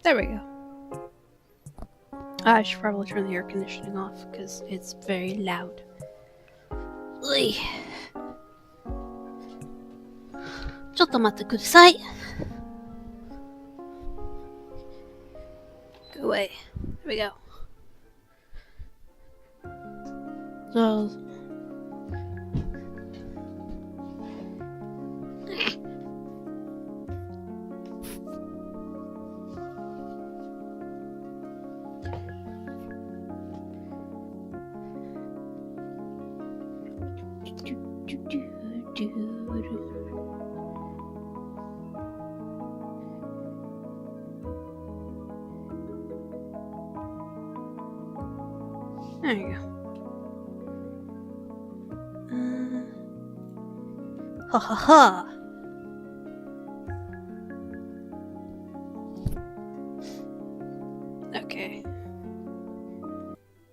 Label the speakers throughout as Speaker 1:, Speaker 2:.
Speaker 1: There we go. I should probably turn the air conditioning off because it's very loud. Ui. ちょっと待ってください. Go away. There we go. So. There you go. Ha ha ha. Okay.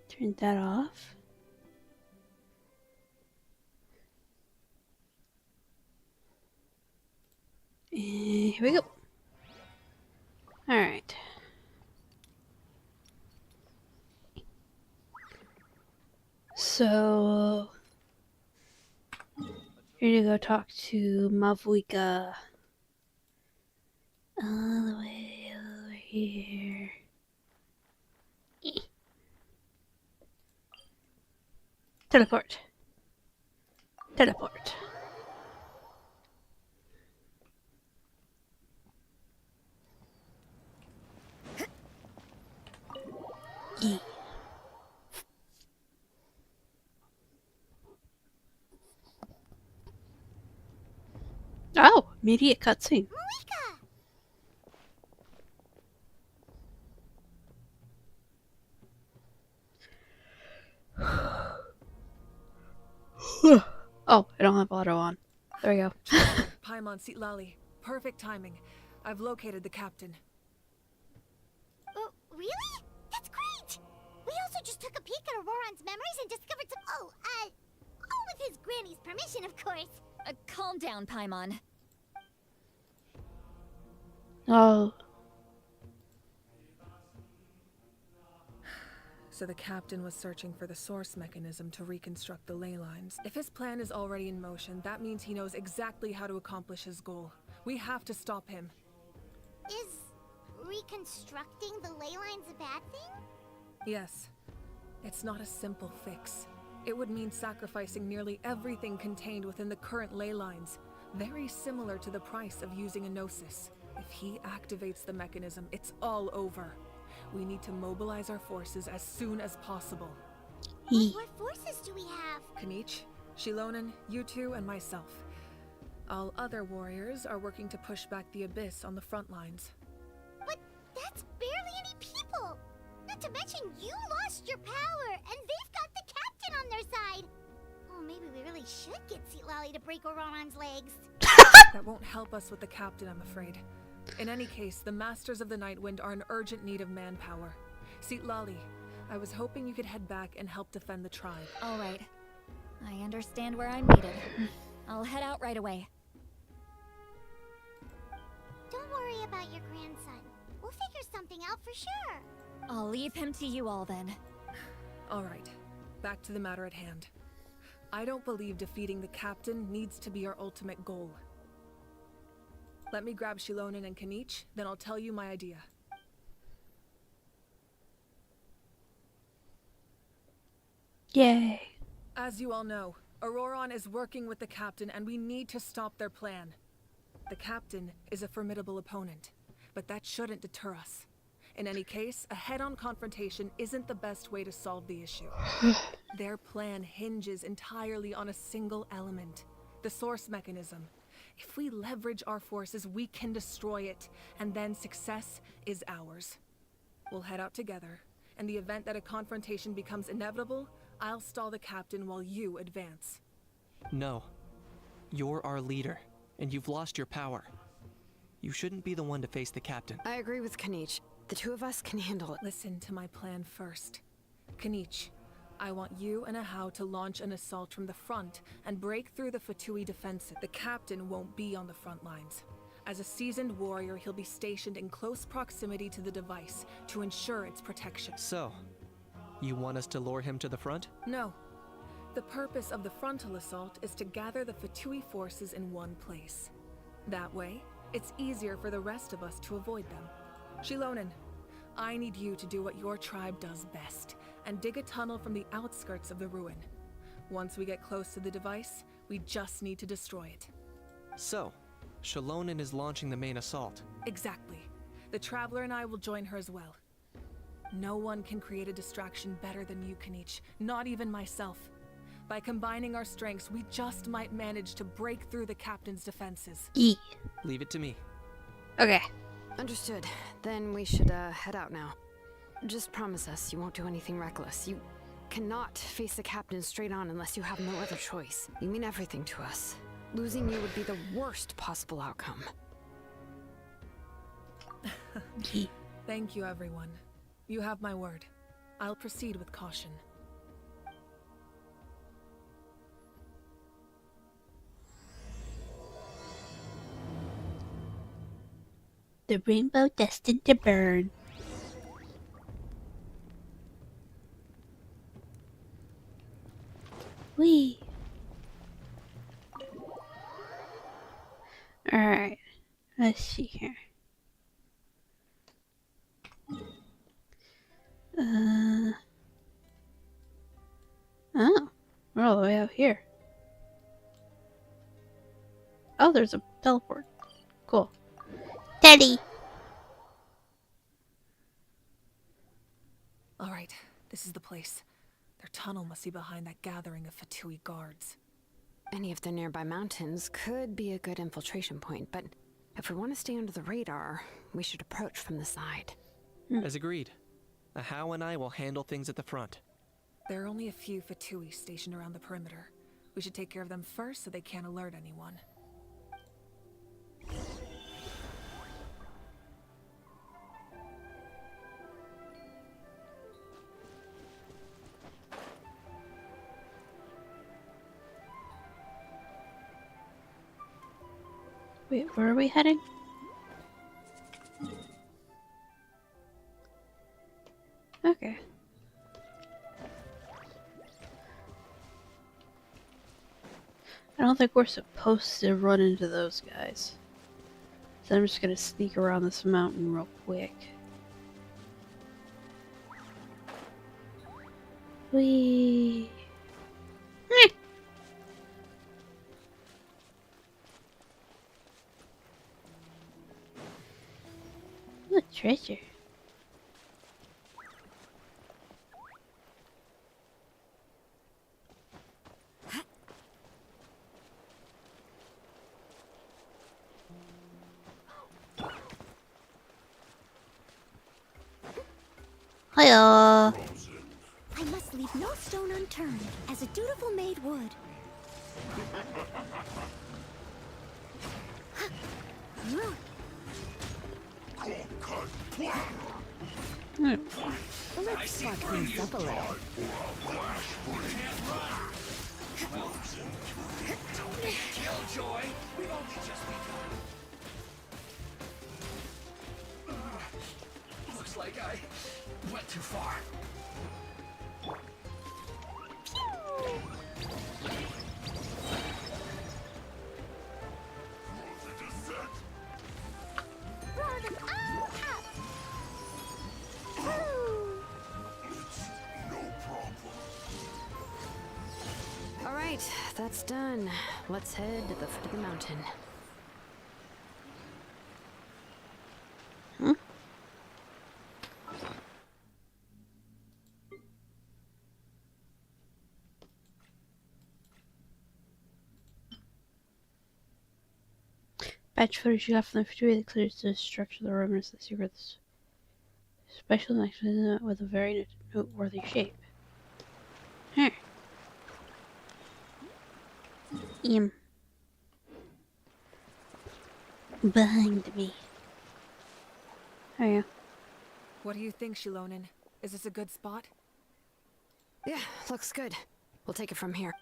Speaker 1: Turn that off. And here we go. Alright. So, you're gonna go talk to Mavuika. All the way over here. Teleport. Teleport. E. Oh, immediate cutscene. Oh, I don't have auto on. There we go.
Speaker 2: Paimon Xeerow. Perfect timing. I've located the captain.
Speaker 3: Oh, really? That's great! We also just took a peek at Auroron's memories and discovered some... all with his granny's permission, of course.
Speaker 4: Calm down, Paimon.
Speaker 1: Oh.
Speaker 2: So the captain was searching for the source mechanism to reconstruct the ley lines. If his plan is already in motion, that means he knows exactly how to accomplish his goal. We have to stop him.
Speaker 3: Is reconstructing the ley lines a bad thing?
Speaker 2: Yes. It's not a simple fix. It would mean sacrificing nearly everything contained within the current ley lines. Very similar to the price of using a Gnosis. If he activates the mechanism, it's all over. We need to mobilize our forces as soon as possible.
Speaker 3: What forces do we have?
Speaker 2: Kanich, Shilonen, you two, and myself. All other warriors are working to push back the Abyss on the front lines.
Speaker 3: But that's barely any people! Not to mention you lost your power, and they've got the captain on their side! Oh, maybe we really should get Xeerow to break Auroron's legs.
Speaker 2: That won't help us with the captain, I'm afraid. In any case, the Masters of the Nightwind are in urgent need of manpower. Xeerow, I was hoping you could head back and help defend the tribe.
Speaker 4: All right. I understand where I'm needed. I'll head out right away.
Speaker 3: Don't worry about your grandson. We'll figure something out for sure.
Speaker 4: I'll leave him to you all then.
Speaker 2: All right, back to the matter at hand. I don't believe defeating the captain needs to be our ultimate goal. Let me grab Shilonen and Kanich, then I'll tell you my idea.
Speaker 1: Yay.
Speaker 2: As you all know, Auroron is working with the captain and we need to stop their plan. The captain is a formidable opponent, but that shouldn't deter us. In any case, a head-on confrontation isn't the best way to solve the issue. Their plan hinges entirely on a single element, the source mechanism. If we leverage our forces, we can destroy it, and then success is ours. We'll head out together. In the event that a confrontation becomes inevitable, I'll stall the captain while you advance.
Speaker 5: No. You're our leader, and you've lost your power. You shouldn't be the one to face the captain.
Speaker 6: I agree with Kanich. The two of us can handle it.
Speaker 2: Listen to my plan first. Kanich, I want you and Ahau to launch an assault from the front and break through the Fatui defenses. The captain won't be on the front lines. As a seasoned warrior, he'll be stationed in close proximity to the device to ensure its protection.
Speaker 5: So, you want us to lure him to the front?
Speaker 2: No. The purpose of the frontal assault is to gather the Fatui forces in one place. That way, it's easier for the rest of us to avoid them. Shilonen, I need you to do what your tribe does best, and dig a tunnel from the outskirts of the ruin. Once we get close to the device, we just need to destroy it.
Speaker 5: So, Shilonen is launching the main assault.
Speaker 2: Exactly. The Traveler and I will join her as well. No one can create a distraction better than you, Kanich, not even myself. By combining our strengths, we just might manage to break through the Captain's defenses.
Speaker 1: Yee.
Speaker 5: Leave it to me.
Speaker 1: Okay.
Speaker 6: Understood. Then we should head out now. Just promise us you won't do anything reckless. You cannot face the captain straight on unless you have no other choice. You mean everything to us. Losing you would be the worst possible outcome.
Speaker 1: Yee.
Speaker 2: Thank you, everyone. You have my word. I'll proceed with caution.
Speaker 1: The rainbow destined to burn. Whee! Alright. Let's see here. Oh. We're all the way out here. Oh, there's a teleport. Cool. Teddy!
Speaker 2: All right, this is the place. Their tunnel must be behind that gathering of Fatui guards.
Speaker 6: Any of the nearby mountains could be a good infiltration point, but if we want to stay under the radar, we should approach from the side.
Speaker 5: As agreed. Ahau and I will handle things at the front.
Speaker 2: There are only a few Fatui stationed around the perimeter. We should take care of them first so they can't alert anyone.
Speaker 1: Wait, where are we heading? Okay. I don't think we're supposed to run into those guys. So I'm just gonna sneak around this mountain real quick. Whee! Eh. What treasure? Hiya!
Speaker 3: I must leave no stone unturned, as a dutiful maid would. Let's swap things up a little.
Speaker 7: Looks like I went too far.
Speaker 3: Roar them all up! Woo!
Speaker 6: All right, that's done. Let's head to the foot of the mountain.
Speaker 1: Batch footage you got from the factory that clears the structure of the remnants of the secrets. Special mechanism with a very noteworthy shape. Huh. Behind me. Oh yeah.
Speaker 2: What do you think, Shilonen? Is this a good spot?
Speaker 6: Yeah, looks good. We'll take it from here.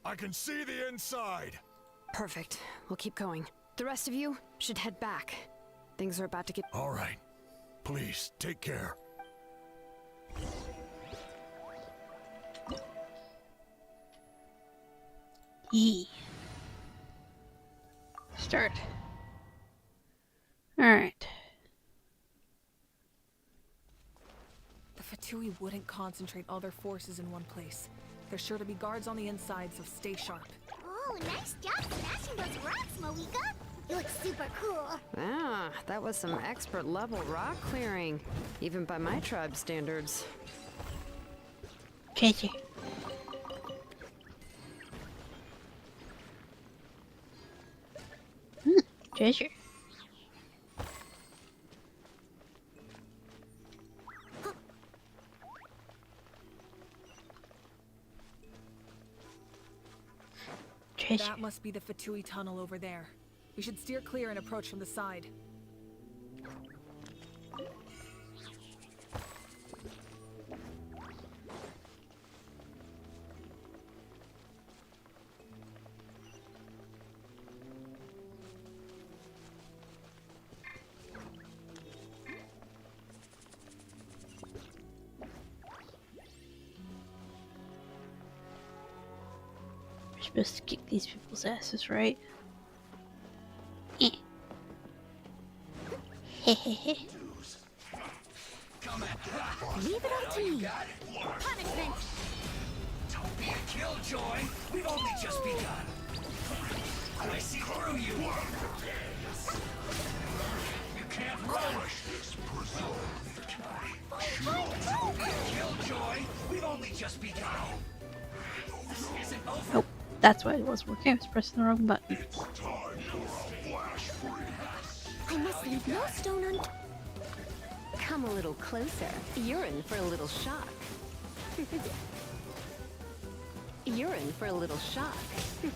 Speaker 8: I can see the inside.
Speaker 6: Perfect. We'll keep going. The rest of you should head back. Things are about to get...
Speaker 8: All right. Please, take care.
Speaker 1: E. Start. Alright.
Speaker 2: The Fatui wouldn't concentrate all their forces in one place. There's sure to be guards on the inside, so stay sharp.
Speaker 3: Oh, nice job smashing those rocks, Moika. You look super cool.
Speaker 6: Ah, that was some expert level rock clearing. Even by my tribe standards.
Speaker 1: Treasure. Treasure. Treasure.
Speaker 2: That must be the Fatui tunnel over there. We should steer clear and approach from the side.
Speaker 1: We're supposed to kick these people's asses, right? Eh. Hehehe.
Speaker 7: Come at
Speaker 3: Leave it up to me.
Speaker 7: got it.
Speaker 3: Punishment.
Speaker 7: Don't be a killjoy. We've only just begun. I see through you. You can't run. Don't be a killjoy. We've only just begun. This isn't over.
Speaker 1: Oh, that's why it wasn't working. I was pressing the wrong button.
Speaker 3: I must leave no stone unturned.
Speaker 9: Come a little closer. You're in for a little shock. You're in for a little shock.
Speaker 7: You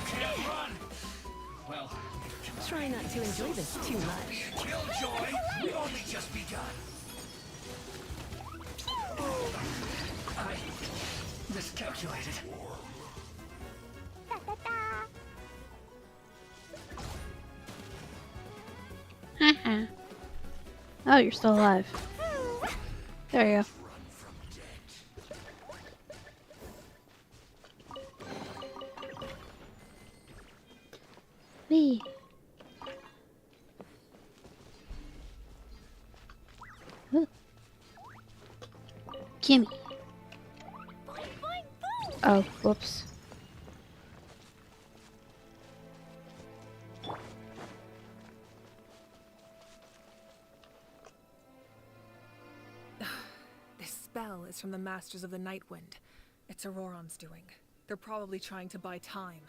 Speaker 7: can't run. Well,
Speaker 9: Try not to enjoy this too much.
Speaker 7: killjoy. We've only just begun. I miscalculated.
Speaker 3: Da, da, da.
Speaker 1: Haha. Oh, you're still alive. There you go. Wee. Ooh. Gimme. Oh, whoops.
Speaker 2: This spell is from the Masters of the Nightwind. It's Auroron's doing. They're probably trying to buy time.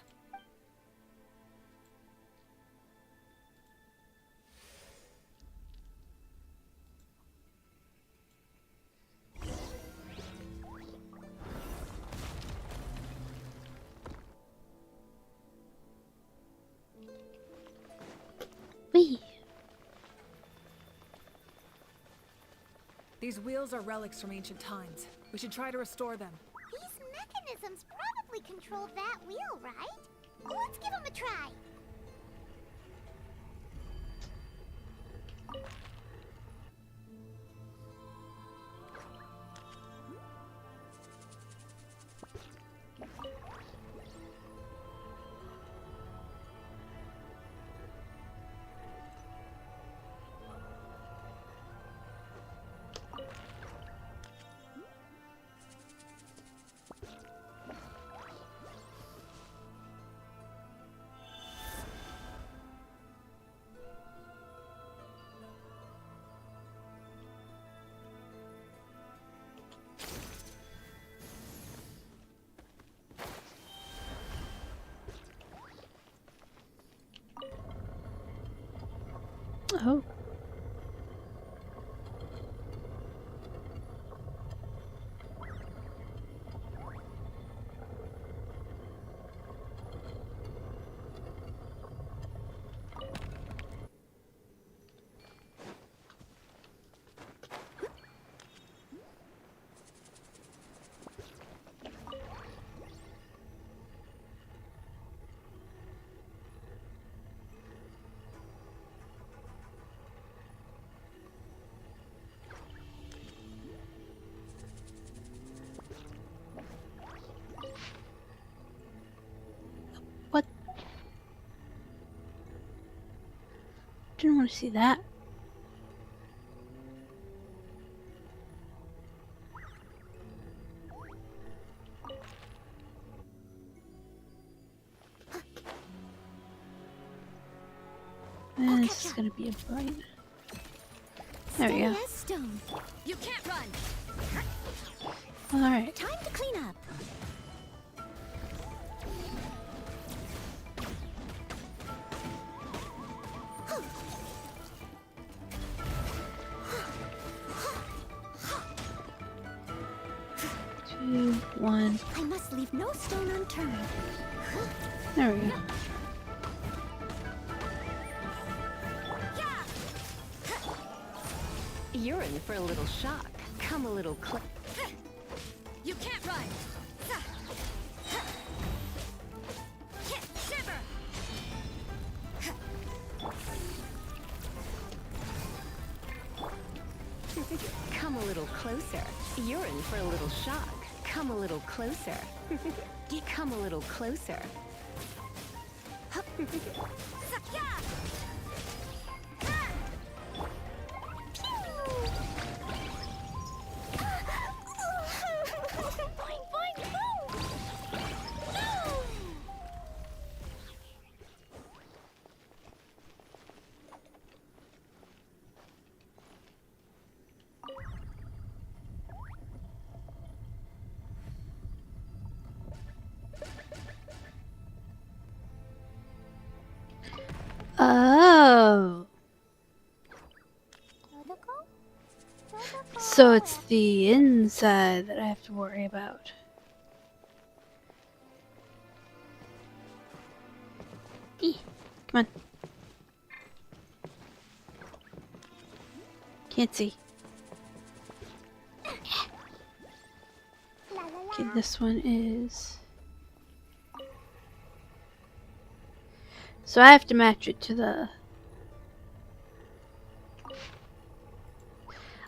Speaker 1: Wee.
Speaker 2: These wheels are relics from ancient times. We should try to restore them.
Speaker 3: These mechanisms probably control that wheel, right? Let's give them a try.
Speaker 1: Oh. want to see that. This is gonna be a bite. There we go.
Speaker 3: Steady as stone. You can't run.
Speaker 1: Alright.
Speaker 3: Time to clean up.
Speaker 1: Two, one.
Speaker 3: I must leave no stone unturned.
Speaker 1: There we go.
Speaker 9: You're in for a little shock. Come a little closer.
Speaker 3: You can't run. Shiver.
Speaker 9: Come a little closer. You're in for a little shock. Come a little closer. Come a little closer.
Speaker 1: Oh. So it's the inside that I have to worry about. Come on. Can't see. Okay, this one is... So I have to match it to the...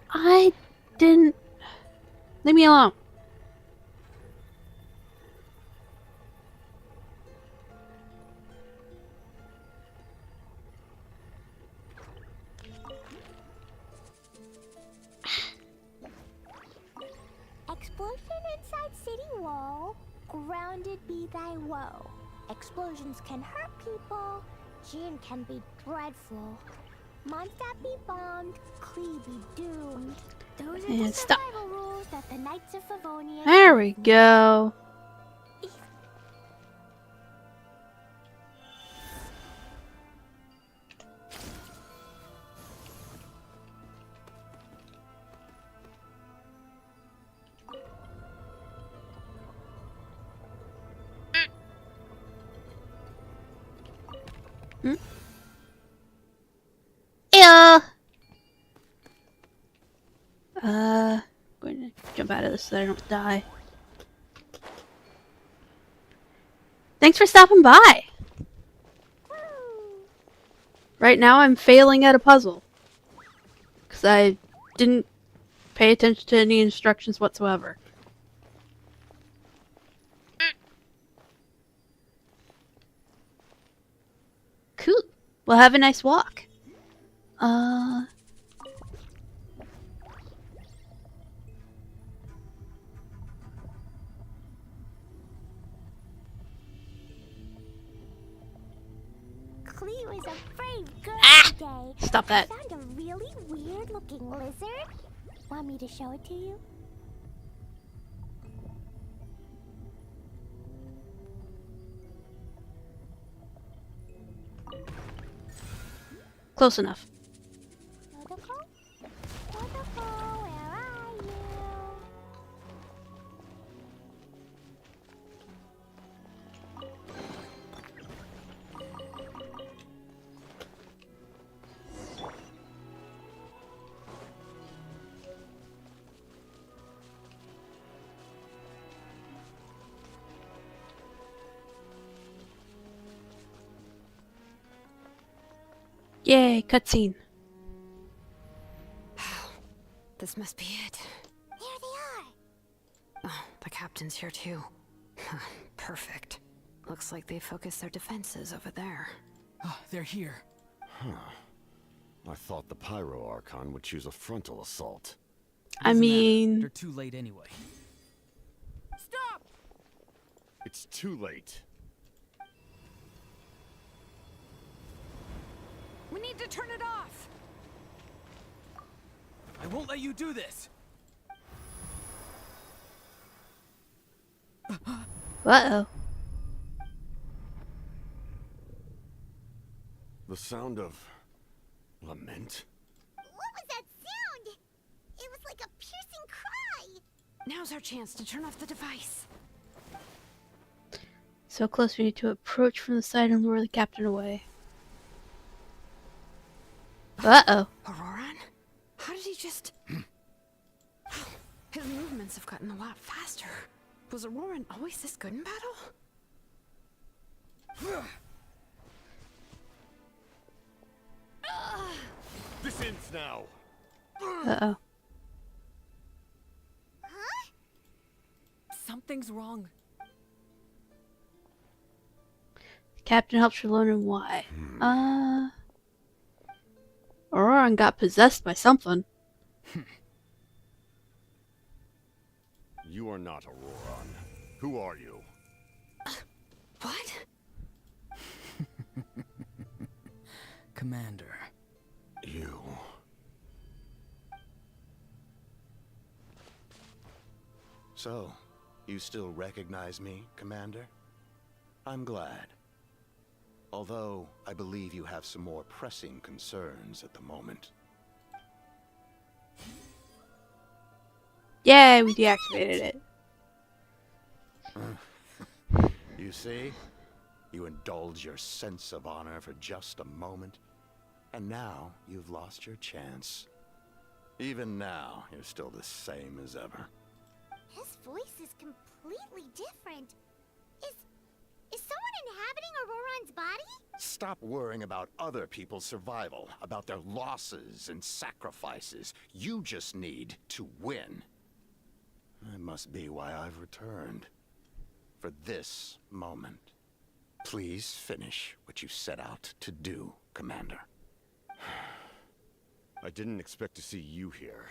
Speaker 1: I didn't... Leave me alone.
Speaker 3: Explosion inside city wall. Grounded be thy woe. Explosions can hurt people. Gin can be dreadful. Mondstadt be bombed. Klee be doomed. Those are the
Speaker 1: And stop.
Speaker 3: survival rules that the Knights of Favonia...
Speaker 1: There we go. Yeah. Going to jump out of this so I don't die. Thanks for stopping by. Right now I'm failing at a puzzle. Because I didn't pay attention to any instructions whatsoever. Cool. Well, have a nice walk.
Speaker 3: Klee was a brave girl today.
Speaker 1: Stop that.
Speaker 3: I found a really weird looking lizard. Want me to show it to you?
Speaker 1: Close enough.
Speaker 3: Protocol? Protocol, where are you?
Speaker 1: Yay, cutscene.
Speaker 6: This must be it.
Speaker 3: There they are.
Speaker 6: Oh, the captain's here too. Perfect. Looks like they focused their defenses over there.
Speaker 7: Oh, they're here.
Speaker 8: I thought the Pyro Archon would choose a frontal assault.
Speaker 1: I
Speaker 10: Doesn't matter.
Speaker 1: mean,
Speaker 10: They're too late anyway.
Speaker 2: Stop!
Speaker 8: It's too late.
Speaker 6: We need to turn it off!
Speaker 10: I won't let you do this!
Speaker 1: uh-oh.
Speaker 8: The sound of lament?
Speaker 3: What was that sound? It was like a piercing cry.
Speaker 6: Now's our chance to turn off the device.
Speaker 1: So close, we need to approach from the side and lure the captain away. Uh-oh.
Speaker 6: Auroran? How did he just... His movements have gotten a lot faster. Was Auroran always this good in battle?
Speaker 8: This ends now.
Speaker 1: Uh-oh.
Speaker 3: Huh?
Speaker 2: Something's wrong.
Speaker 1: The captain helps her learn why. Auroran got possessed by something.
Speaker 8: You are not Auroran. Who are you?
Speaker 6: What?
Speaker 10: Commander.
Speaker 8: You.
Speaker 11: So, you still recognize me, Commander? I'm glad. Although, I believe you have some more pressing concerns at the moment.
Speaker 1: Yay, we deactivated it.
Speaker 11: You see? You indulge your sense of honor for just a moment, and now you've lost your chance. Even now, you're still the same as ever.
Speaker 3: His voice is completely different. Is someone inhabiting Auroran's body?
Speaker 11: Stop worrying about other people's survival, about their losses and sacrifices. You just need to win. That must be why I've returned. For this moment. Please finish what you set out to do, Commander.
Speaker 8: I didn't expect to see you here,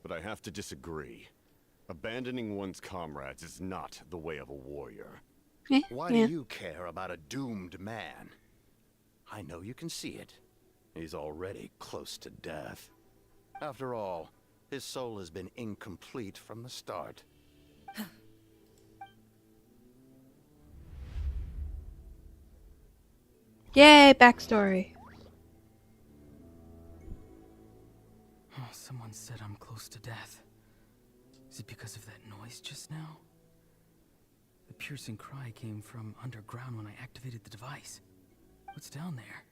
Speaker 8: but I have to disagree. Abandoning one's comrades is not the way of a warrior.
Speaker 11: Why
Speaker 1: Yeah.
Speaker 11: do you care about a doomed man? I know you can see it. He's already close to death. After all, his soul has been incomplete from the start.
Speaker 1: Yay, backstory.
Speaker 10: Oh, someone said I'm close to death. Is it because of that noise just now? The piercing cry came from underground when I activated the device. What's down there?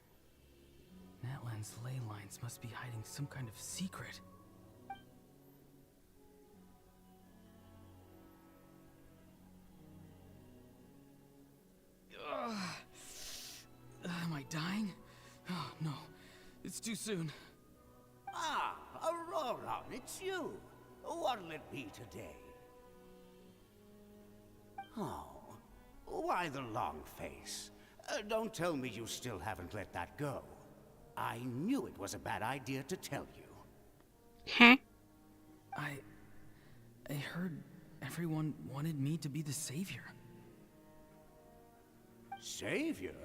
Speaker 10: Natlan's ley lines must be hiding some kind of secret. Am I dying? Oh, no. It's too soon.
Speaker 7: Ah, Auroran, it's you. What'll it be today? Oh, why the long face? Don't tell me you still haven't let that go. I knew it was a bad idea to tell you.
Speaker 1: Huh?
Speaker 10: I heard everyone wanted me to be the savior.
Speaker 7: Savior?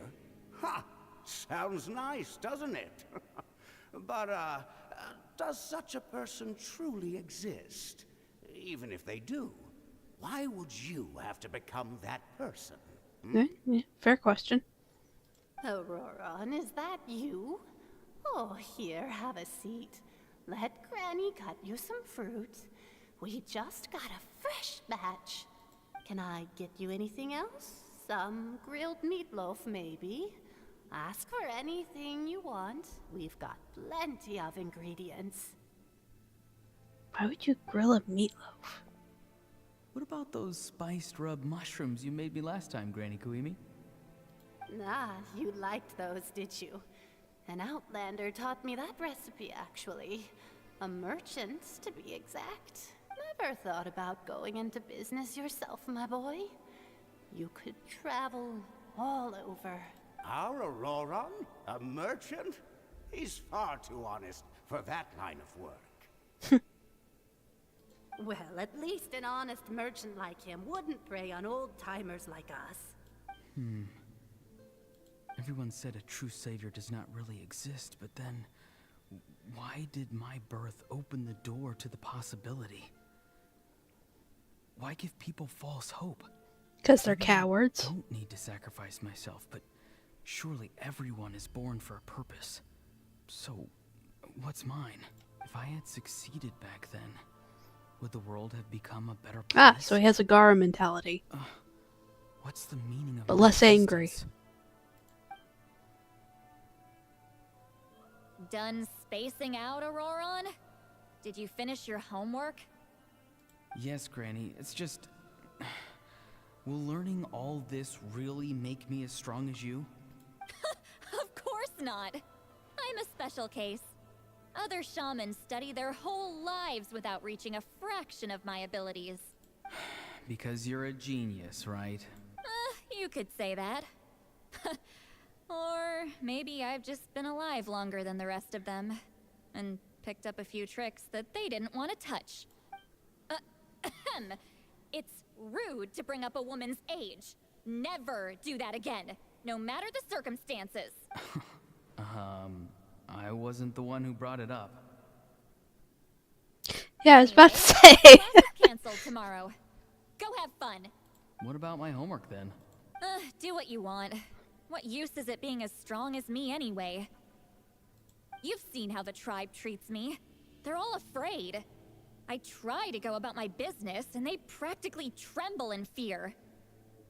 Speaker 7: Ha! Sounds nice, doesn't it? But, does such a person truly exist? Even if they do, why would you have to become that person?
Speaker 1: Yeah, fair question.
Speaker 9: Auroran, is that you? Oh, here, have a seat. Let Granny cut you some fruit. We just got a fresh batch. Can I get you anything else? Some grilled meatloaf, maybe? Ask for anything you want. We've got plenty of ingredients.
Speaker 1: Why would you grill a meatloaf?
Speaker 10: What about those spiced rub mushrooms you made me last time, Granny Kuimi?
Speaker 9: Ah, you liked those, did you? An outlander taught me that recipe, actually. A merchant, to be exact. Never thought about going into business yourself, my boy. You could travel all over.
Speaker 7: Our Auroran? A merchant? He's far too honest for that line of work.
Speaker 9: Well, at least an honest merchant like him wouldn't prey on old-timers like us.
Speaker 10: Everyone said a true savior does not really exist, but then why did my birth open the door to the possibility? Why give people false hope?
Speaker 1: Because they're
Speaker 10: Maybe I
Speaker 1: cowards.
Speaker 10: don't need to sacrifice myself, but surely everyone is born for a purpose. So, what's mine? If I had succeeded back then, would the world have become a better place?
Speaker 1: Ah, so he has a Gara mentality.
Speaker 10: What's the meaning of
Speaker 1: But
Speaker 10: my
Speaker 1: less angry.
Speaker 10: existence?
Speaker 4: Done spacing out, Auroron? Did you finish your homework?
Speaker 10: Yes, Granny. It's just... Will learning all this really make me as strong as you?
Speaker 4: Of course not. I'm a special case. Other shamans study their whole lives without reaching a fraction of my abilities.
Speaker 10: Because you're a genius, right?
Speaker 4: You could say that. Or maybe I've just been alive longer than the rest of them, and picked up a few tricks that they didn't want to touch. It's rude to bring up a woman's age. Never do that again, no matter the circumstances.
Speaker 10: I wasn't the one who brought it up.
Speaker 1: Yeah, I was about to say.
Speaker 4: Class is canceled tomorrow. Go have fun.
Speaker 10: What about my homework then?
Speaker 4: Do what you want. What use is it being as strong as me anyway? You've seen how the tribe treats me. They're all afraid. I try to go about my business, and they practically tremble in fear.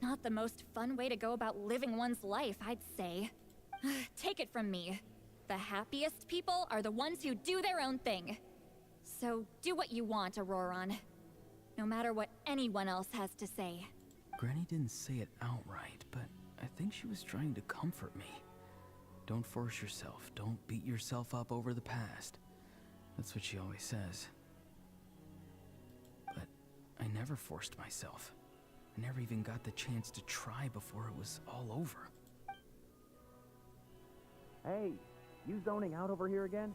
Speaker 4: Not the most fun way to go about living one's life, I'd say. Take it from me. The happiest people are the ones who do their own thing. So do what you want, Auroron. No matter what anyone else has to say.
Speaker 10: Granny didn't say it outright, but I think she was trying to comfort me. Don't force yourself. Don't beat yourself up over the past. That's what she always says. But I never forced myself. I never even got the chance to try before it was all over.
Speaker 12: Hey, you zoning out over here again?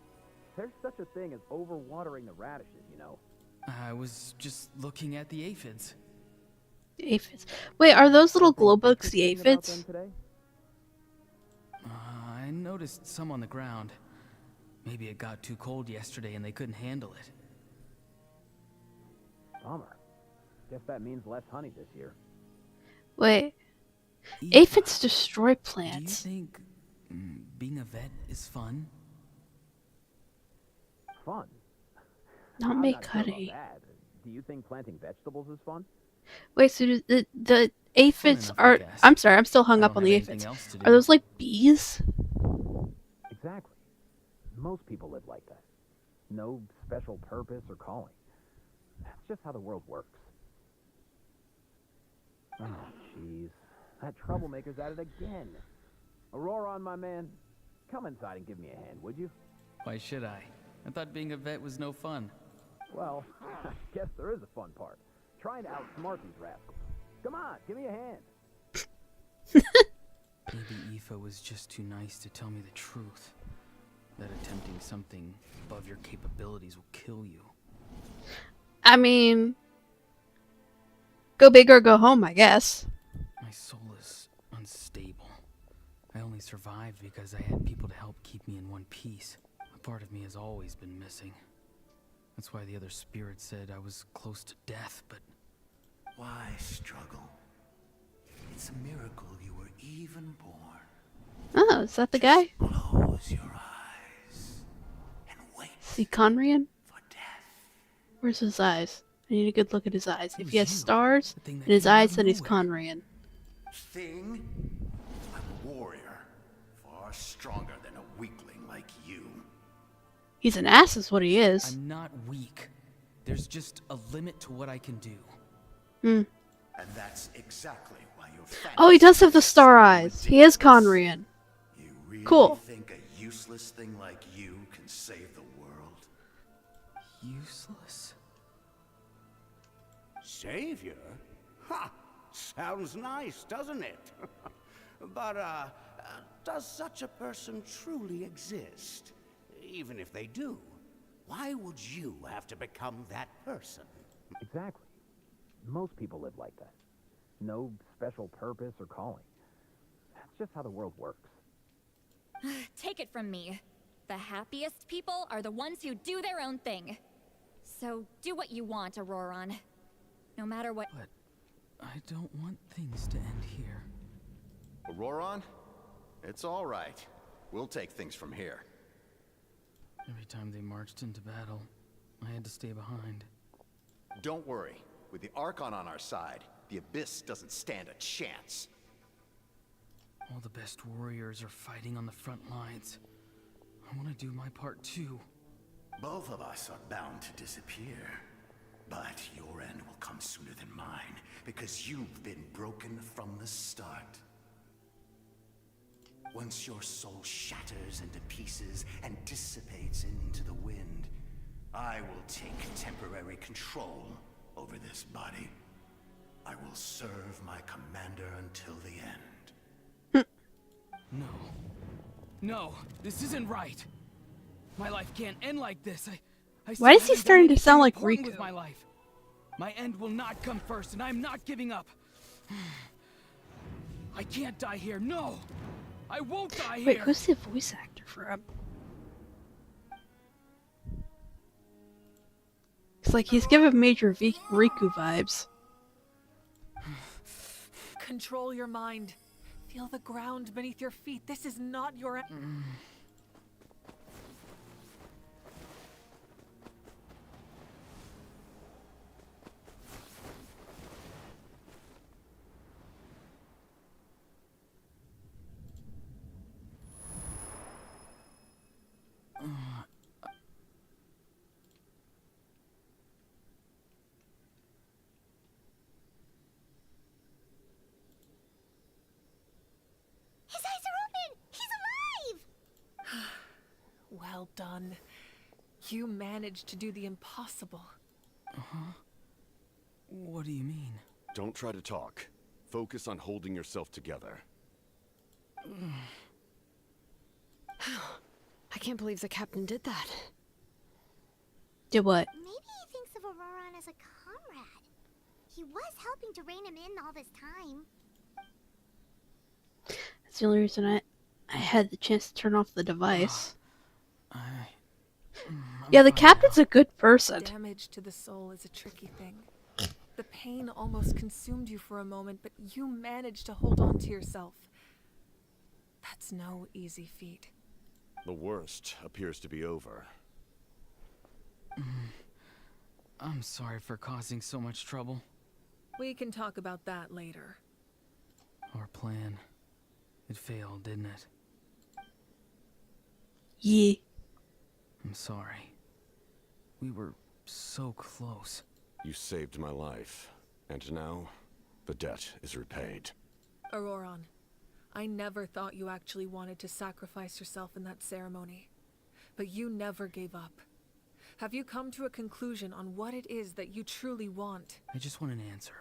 Speaker 12: There's such a thing as overwatering the radishes, you know.
Speaker 10: I was just looking at the aphids.
Speaker 1: Aphids. Wait, are those little glow bugs the aphids?
Speaker 10: I noticed some on the ground. Maybe it got too cold yesterday and they couldn't handle it.
Speaker 12: Bummer. Guess that means less honey this year.
Speaker 1: Wait.
Speaker 10: Eva,
Speaker 1: Aphids destroy plants.
Speaker 10: Do you think being a vet is fun?
Speaker 12: Fun?
Speaker 1: Not
Speaker 12: I'm
Speaker 1: make
Speaker 12: not sure about
Speaker 1: honey.
Speaker 12: that. Do you think planting vegetables is fun?
Speaker 1: Wait, so the aphids
Speaker 10: enough, I
Speaker 1: are...
Speaker 10: guess.
Speaker 1: I'm sorry, I'm still hung
Speaker 10: I
Speaker 1: up
Speaker 10: don't
Speaker 1: on the
Speaker 10: have anything
Speaker 1: aphids.
Speaker 10: else to do.
Speaker 1: Are those like bees?
Speaker 12: Exactly. Most people live like that. No special purpose or calling. That's just how the world works. Oh, jeez. That troublemaker's at it again. Auroron, my man, come inside and give me a hand, would you?
Speaker 10: Why should I? I thought being a vet was no fun.
Speaker 12: Well, I guess there is a fun part. Trying to outsmart these rascals. Come on, give me a hand.
Speaker 10: Maybe Aoife was just too nice to tell me the truth. That attempting something above your capabilities will kill you.
Speaker 1: I mean... Go big or go home, I guess.
Speaker 10: My soul is unstable. I only survived because I had people to help keep me in one piece. A part of me has always been missing. That's why the other spirits said I was close to death, but...
Speaker 13: Why struggle? It's a miracle you were even born.
Speaker 1: Oh, is that the guy?
Speaker 13: Close your eyes and wait
Speaker 1: See Conrian?
Speaker 13: for death.
Speaker 1: Where's his eyes? I need a good look at his eyes. If
Speaker 10: Who's
Speaker 1: he has
Speaker 10: you?
Speaker 1: stars
Speaker 10: The thing
Speaker 1: in
Speaker 10: that
Speaker 1: his
Speaker 10: came out
Speaker 1: eyes,
Speaker 10: of
Speaker 1: then he's
Speaker 10: nowhere.
Speaker 1: Conrian.
Speaker 11: Thing? I'm a warrior. Far stronger than a weakling like you.
Speaker 1: He's an ass is what he is.
Speaker 10: I'm not weak. There's just a limit to what I can do.
Speaker 1: Hmm.
Speaker 11: And that's exactly why your
Speaker 1: Oh, he does have the
Speaker 11: fantasies
Speaker 1: star
Speaker 11: are
Speaker 1: eyes. He is
Speaker 11: ridiculous.
Speaker 1: Conrian.
Speaker 11: You really
Speaker 1: Cool.
Speaker 11: think a useless thing like you can save the world?
Speaker 10: Useless?
Speaker 7: Savior? Ha! Sounds nice, doesn't it? But, does such a person truly exist? Even if they do, why would you have to become that person?
Speaker 12: Exactly. Most people live like that. No special purpose or calling. That's just how the world works.
Speaker 4: Take it from me. The happiest people are the ones who do their own thing. So do what you want, Auroron. No matter what—
Speaker 10: But I don't want things to end here.
Speaker 11: Auroron? It's all right. We'll take things from here.
Speaker 10: Every time they marched into battle, I had to stay behind.
Speaker 11: Don't worry. With the Archon on our side, the Abyss doesn't stand a chance.
Speaker 10: All the best warriors are fighting on the front lines. I want to do my part too.
Speaker 13: Both of us are bound to disappear. But your end will come sooner than mine, because you've been broken from the start. Once your soul shatters into pieces and dissipates into the wind, I will take temporary control over this body. I will serve my commander until the end.
Speaker 10: No. No, this isn't right. My life can't end like this. I
Speaker 1: Why is he starting to sound like
Speaker 10: Riku?
Speaker 1: Riku?
Speaker 10: With my life. My end will not come first, and I'm not giving up. I can't die here. No, I won't die here.
Speaker 1: Wait, who's the voice actor for him? It's like he's giving major Riku vibes.
Speaker 2: Control your mind. Feel the ground beneath your feet. This is not your...
Speaker 3: His eyes are open! He's alive!
Speaker 2: Well done. You managed to do the impossible.
Speaker 10: Uh-huh. What do you mean?
Speaker 8: Don't try to talk. Focus on holding yourself together.
Speaker 6: I can't believe the captain did that.
Speaker 1: Did what?
Speaker 3: Maybe he thinks of Auroron as a comrade. He was helping to rein him in all this time.
Speaker 1: That's the only reason I had the chance to turn off the device. Yeah, the captain's a good person.
Speaker 2: Damage to the soul is a tricky thing. The pain almost consumed you for a moment, but you managed to hold on to yourself. That's no easy feat.
Speaker 8: The worst appears to be over.
Speaker 10: I'm sorry for causing so much trouble.
Speaker 2: We can talk about that later.
Speaker 10: Our plan. It failed, didn't it?
Speaker 1: Yeah.
Speaker 10: I'm sorry. We were so close.
Speaker 8: You saved my life, and now the debt is repaid.
Speaker 2: Auroron, I never thought you actually wanted to sacrifice yourself in that ceremony. But you never gave up. Have you come to a conclusion on what it is that you truly want?
Speaker 10: I just want an answer.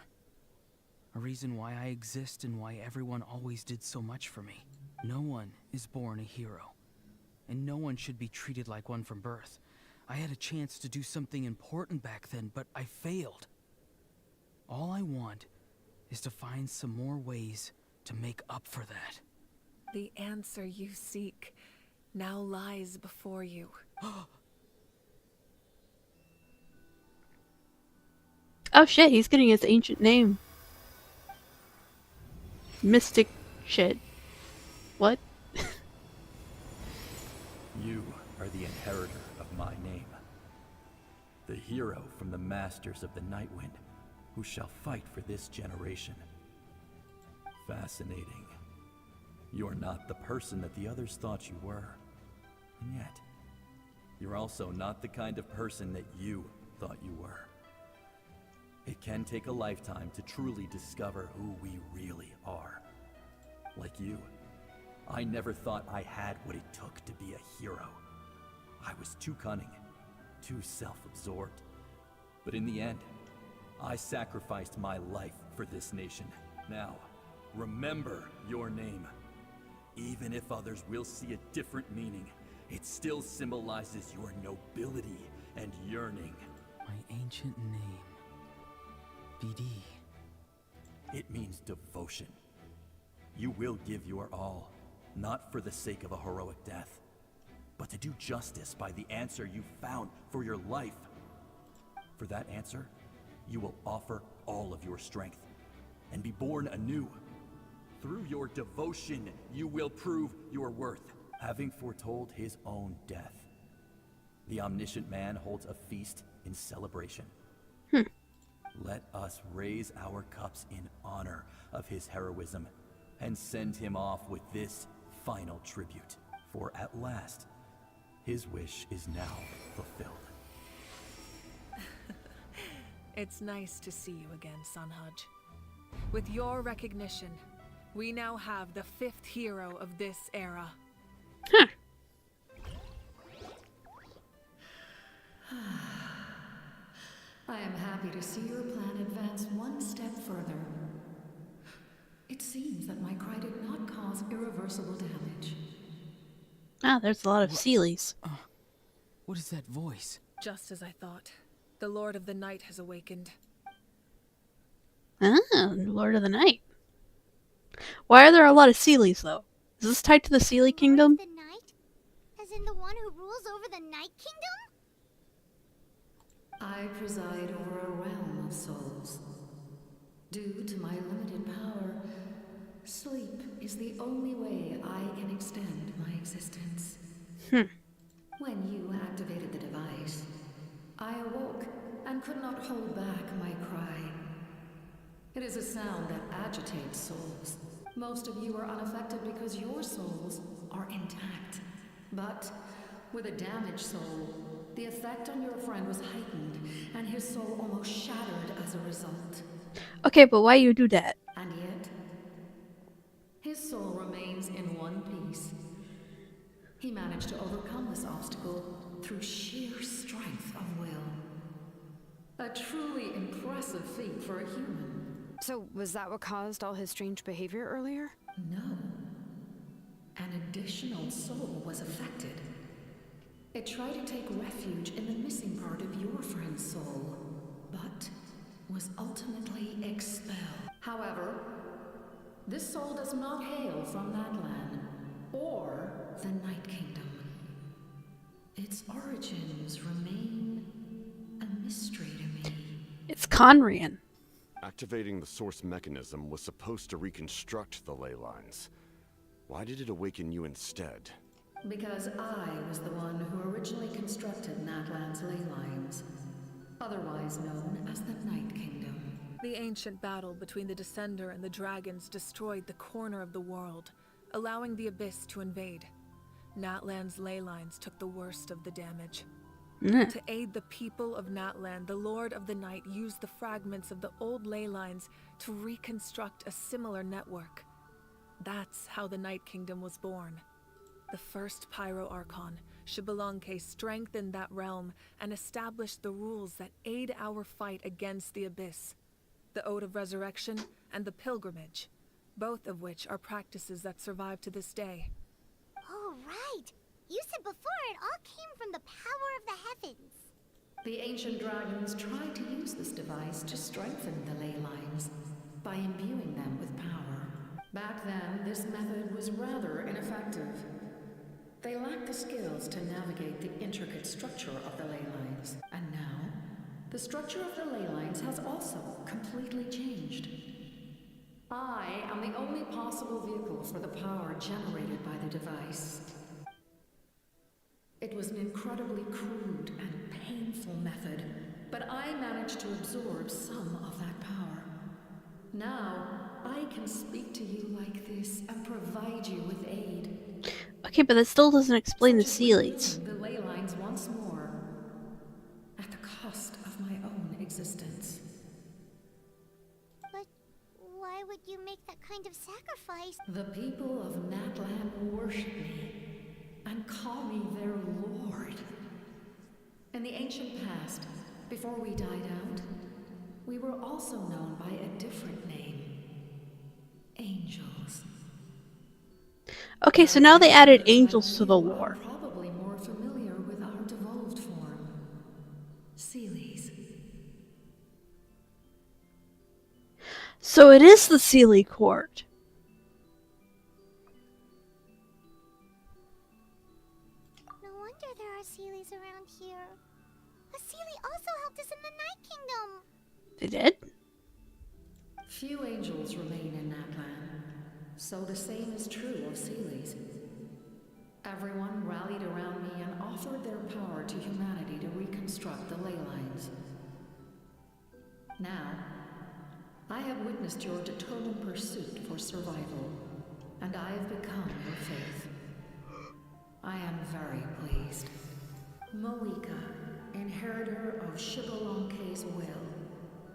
Speaker 10: A reason why I exist and why everyone always did so much for me. No one is born a hero. And no one should be treated like one from birth. I had a chance to do something important back then, but I failed. All I want is to find some more ways to make up for that.
Speaker 2: The answer you seek now lies before you.
Speaker 1: Oh shit, he's getting his ancient name. Mystic shit. What?
Speaker 14: You are the inheritor of my name. The hero from the masters of the Nightwind, who shall fight for this generation. Fascinating. You're not the person that the others thought you were. And yet, you're also not the kind of person that you thought you were. It can take a lifetime to truly discover who we really are. Like you, I never thought I had what it took to be a hero. I was too cunning, too self-absorbed. But in the end, I sacrificed my life for this nation. Now, remember your name. Even if others will see a different meaning, it still symbolizes your nobility and yearning.
Speaker 10: My ancient name. BD.
Speaker 14: It means devotion. You will give your all, not for the sake of a heroic death, but to do justice by the answer you found for your life. For that answer, you will offer all of your strength and be born anew. Through your devotion, you will prove your worth, having foretold his own death. The omniscient man holds a feast in celebration. Let us raise our cups in honor of his heroism and send him off with this final tribute. For at last, his wish is now fulfilled.
Speaker 2: It's nice to see you again, Sunhudge. With your recognition, we now have the 5th hero of this era.
Speaker 15: I am happy to see your plan advance one step further. It seems that my cry did not cause irreversible damage.
Speaker 1: Ah, there's a lot of Seelies.
Speaker 10: What is that voice?
Speaker 2: Just as I thought. The Lord of the Night has awakened.
Speaker 1: Ah, Lord of the Night. Why are there a lot of Seelies, though? Is this tied to the Seelie Kingdom?
Speaker 3: The Night? As in the one who rules over the Night Kingdom?
Speaker 15: I preside over a realm of souls. Due to my limited power, sleep is the only way I can extend my existence. When you activated the device, I awoke and could not hold back my cry. It is a sound that agitates souls. Most of you are unaffected because your souls are intact. But with a damaged soul, the effect on your friend was heightened, and his soul almost shattered as a result.
Speaker 1: Okay, but why you do that?
Speaker 15: And yet, his soul remains in one piece. He managed to overcome this obstacle through sheer strength of will. A truly impressive feat for a human.
Speaker 6: So, was that what caused all his strange behavior earlier?
Speaker 15: No. An additional soul was affected. It tried to take refuge in the missing part of your friend's soul, but was ultimately expelled. However, this soul does not hail from Natlan or the Night Kingdom. Its origins remain a mystery to me.
Speaker 1: It's Conrian.
Speaker 8: Activating the source mechanism was supposed to reconstruct the ley lines. Why did it awaken you instead?
Speaker 15: Because I was the one who originally constructed Natlan's ley lines, otherwise known as the Night Kingdom.
Speaker 2: The ancient battle between the Descender and the dragons destroyed the corner of the world, allowing the Abyss to invade. Natlan's ley lines took the worst of the damage. To aid the people of Natlan, the Lord of the Night used the fragments of the old ley lines to reconstruct a similar network. That's how the Night Kingdom was born. The first Pyro Archon, Xeerow, strengthened that realm and established the rules that aid our fight against the Abyss. The Ode of Resurrection and the Pilgrimage, both of which are practices that survive to this day.
Speaker 3: Oh, right. You said before it all came from the power of the heavens.
Speaker 15: The ancient dragons tried to use this device to strengthen the ley lines by imbuing them with power. Back then, this method was rather ineffective. They lacked the skills to navigate the intricate structure of the ley lines. And now, the structure of the ley lines has also completely changed. I am the only possible vehicle for the power generated by the device. It was an incredibly crude and painful method, but I managed to absorb some of that power. Now, I can speak to you like this and provide you with aid.
Speaker 1: Okay, but that still doesn't explain the Seelies.
Speaker 15: The ley lines once more, at the cost of my own existence.
Speaker 3: But why would you make that kind of sacrifice?
Speaker 15: The people of Natlan worship me and call me their lord. In the ancient past, before we died out, we were also known by a different name. Angels.
Speaker 1: Okay, so now they added angels to the lore.
Speaker 15: Probably more familiar with our devolved form. Seelies.
Speaker 1: So it is the Seelie Court.
Speaker 3: No wonder there are Seelies around here. A Seelie also helped us in the Night Kingdom.
Speaker 1: They did?
Speaker 15: Few angels remain in Natlan, so the same is true of Seelies. Everyone rallied around me and offered their power to humanity to reconstruct the ley lines. Now, I have witnessed your determined pursuit for survival, and I have become your faith. I am very pleased. Moika, inheritor of Shibalonke's will,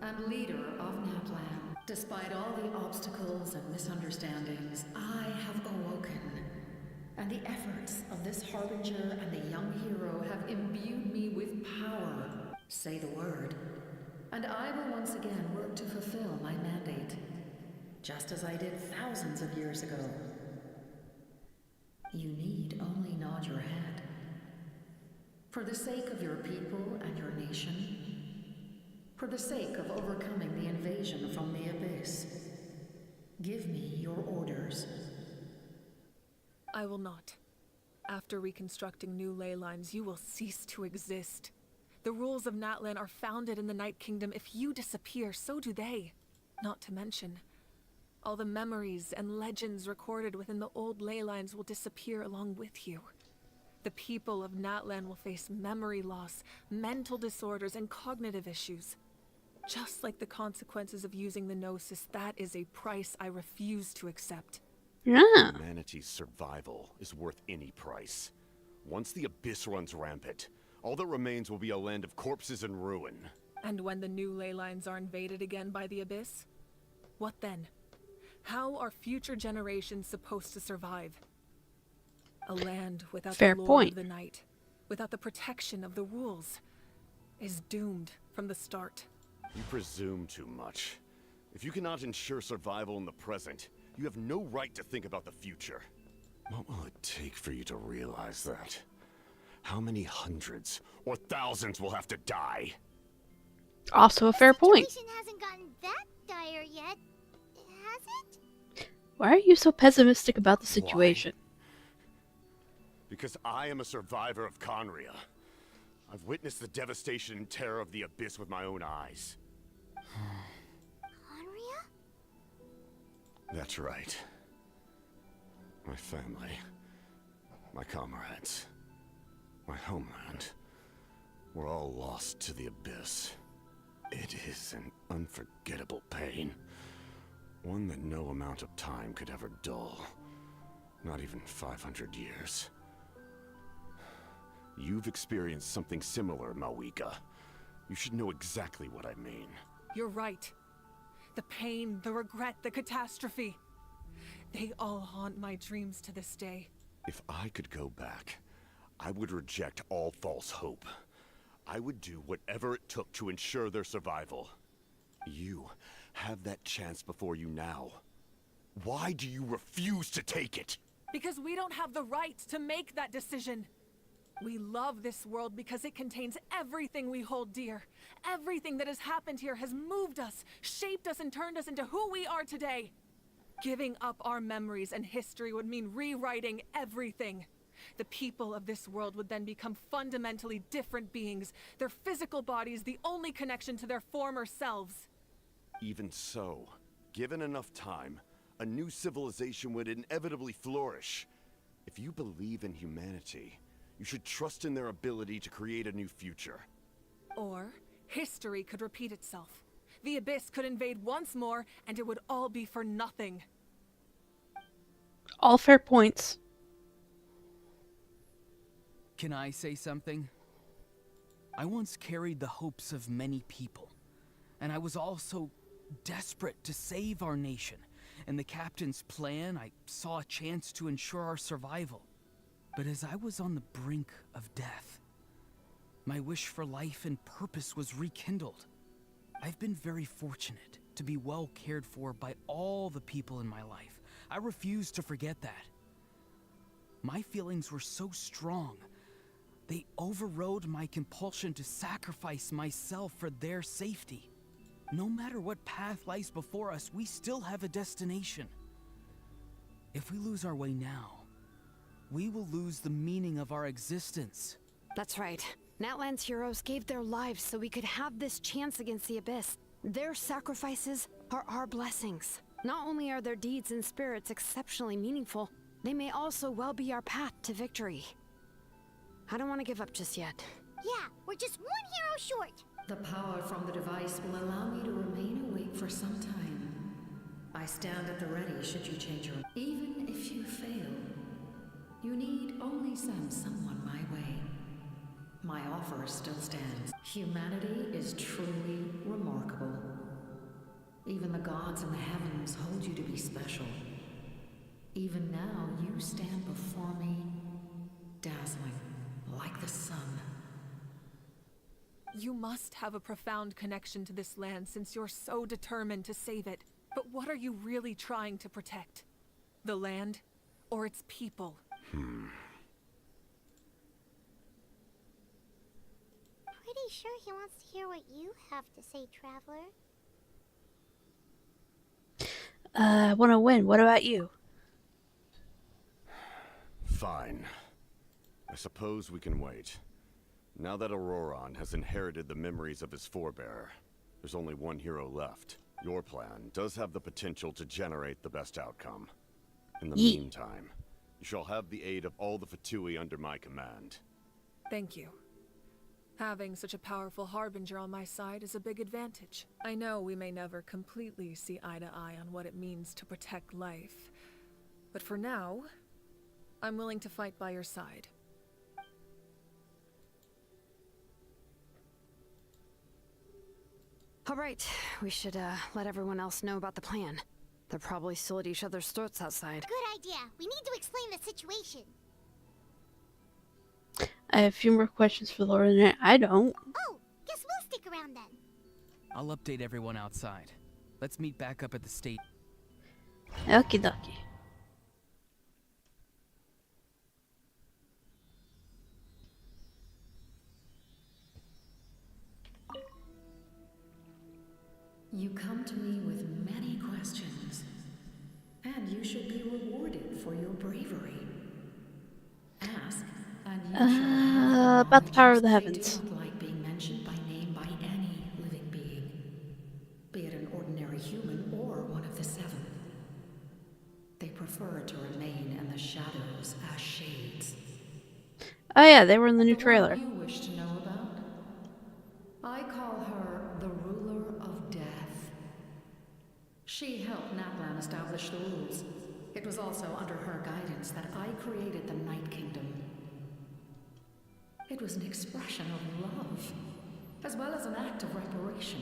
Speaker 15: and leader of Natlan. Despite all the obstacles and misunderstandings, I have awoken. And the efforts of this harbinger and the young hero have imbued me with power. Say the word. And I will once again work to fulfill my mandate. Just as I did thousands of years ago. You need only nod your head. For the sake of your people and your nation. For the sake of overcoming the invasion from the Abyss. Give me your orders.
Speaker 2: I will not. After reconstructing new ley lines, you will cease to exist. The rules of Natlan are founded in the Night Kingdom. If you disappear, so do they. Not to mention, all the memories and legends recorded within the old ley lines will disappear along with you. The people of Natlan will face memory loss, mental disorders, and cognitive issues. Just like the consequences of using the Gnosis, that is a price I refuse to accept.
Speaker 1: Yeah.
Speaker 8: Humanity's survival is worth any price. Once the Abyss runs rampant, all that remains will be a land of corpses and ruin.
Speaker 2: And when the new ley lines are invaded again by the Abyss? What then? How are future generations supposed to survive? A land without
Speaker 1: Fair
Speaker 2: the Lord
Speaker 1: point.
Speaker 2: of the Night, without the protection of the rules, is doomed from the start.
Speaker 8: You presume too much. If you cannot ensure survival in the present, you have no right to think about the future. What will it take for you to realize that? How many hundreds or thousands will have to die?
Speaker 1: Also a fair point.
Speaker 3: The situation hasn't gotten that dire yet, has it?
Speaker 1: Why are you so pessimistic about the situation?
Speaker 8: Because I am a survivor of Conria. I've witnessed the devastation and terror of the Abyss with my own eyes.
Speaker 3: Conria?
Speaker 8: That's right. My family, my comrades, my homeland, were all lost to the Abyss. It is an unforgettable pain. One that no amount of time could ever dull. Not even 500 years. You've experienced something similar, Mawika. You should know exactly what I mean.
Speaker 2: You're right. The pain, the regret, the catastrophe. They all haunt my dreams to this day.
Speaker 8: If I could go back, I would reject all false hope. I would do whatever it took to ensure their survival. You have that chance before you now. Why do you refuse to take it?
Speaker 2: Because we don't have the right to make that decision. We love this world because it contains everything we hold dear. Everything that has happened here has moved us, shaped us, and turned us into who we are today. Giving up our memories and history would mean rewriting everything. The people of this world would then become fundamentally different beings, their physical bodies the only connection to their former selves.
Speaker 8: Even so, given enough time, a new civilization would inevitably flourish. If you believe in humanity, you should trust in their ability to create a new future.
Speaker 2: Or, history could repeat itself. The Abyss could invade once more, and it would all be for nothing.
Speaker 1: All fair points.
Speaker 10: Can I say something? I once carried the hopes of many people, and I was also desperate to save our nation. In the captain's plan, I saw a chance to ensure our survival. But as I was on the brink of death, my wish for life and purpose was rekindled. I've been very fortunate to be well cared for by all the people in my life. I refuse to forget that. My feelings were so strong. They overrode my compulsion to sacrifice myself for their safety. No matter what path lies before us, we still have a destination. If we lose our way now, we will lose the meaning of our existence.
Speaker 6: That's right. Natlan's heroes gave their lives so we could have this chance against the Abyss. Their sacrifices are our blessings. Not only are their deeds and spirits exceptionally meaningful, they may also well be our path to victory. I don't want to give up just yet.
Speaker 3: Yeah, we're just one hero short.
Speaker 15: The power from the device will allow me to remain awake for some time. I stand at the ready should you change your... Even if you fail, you need only send someone my way. My offer still stands. Humanity is truly remarkable. Even the gods in the heavens hold you to be special. Even now, you stand before me, dazzling, like the sun.
Speaker 2: You must have a profound connection to this land since you're so determined to save it. But what are you really trying to protect? The land or its people?
Speaker 3: Pretty sure he wants to hear what you have to say, Traveler.
Speaker 1: I want to win. What about you?
Speaker 8: Fine. I suppose we can wait. Now that Auroron has inherited the memories of his forebear, there's only one hero left. Your plan does have the potential to generate the best outcome. In the meantime, you shall have the aid of all the Fatui under my command.
Speaker 2: Thank you. Having such a powerful harbinger on my side is a big advantage. I know we may never completely see eye to eye on what it means to protect life, but for now, I'm willing to fight by your side.
Speaker 6: All right, we should let everyone else know about the plan. They're probably still at each other's throats outside.
Speaker 3: Good idea. We need to explain the situation.
Speaker 1: I have a few more questions for Laura and I don't.
Speaker 3: Oh, guess we'll stick around then.
Speaker 10: I'll update everyone outside. Let's meet back up at the state.
Speaker 1: Okie dokie.
Speaker 15: You come to me with many questions, and you should be rewarded for your bravery. Ask, and you shall have
Speaker 1: about the power of the
Speaker 15: they
Speaker 1: heavens.
Speaker 15: do not like being mentioned by name by any living being, be it an ordinary human or one of the seven. They prefer to remain in the shadows as shades.
Speaker 1: Oh yeah, they were in the new trailer.
Speaker 15: One you wish to know about? I call her the ruler of death. She helped Natlan establish the rules. It was also under her guidance that I created the Night Kingdom. It was an expression of love, as well as an act of reparation.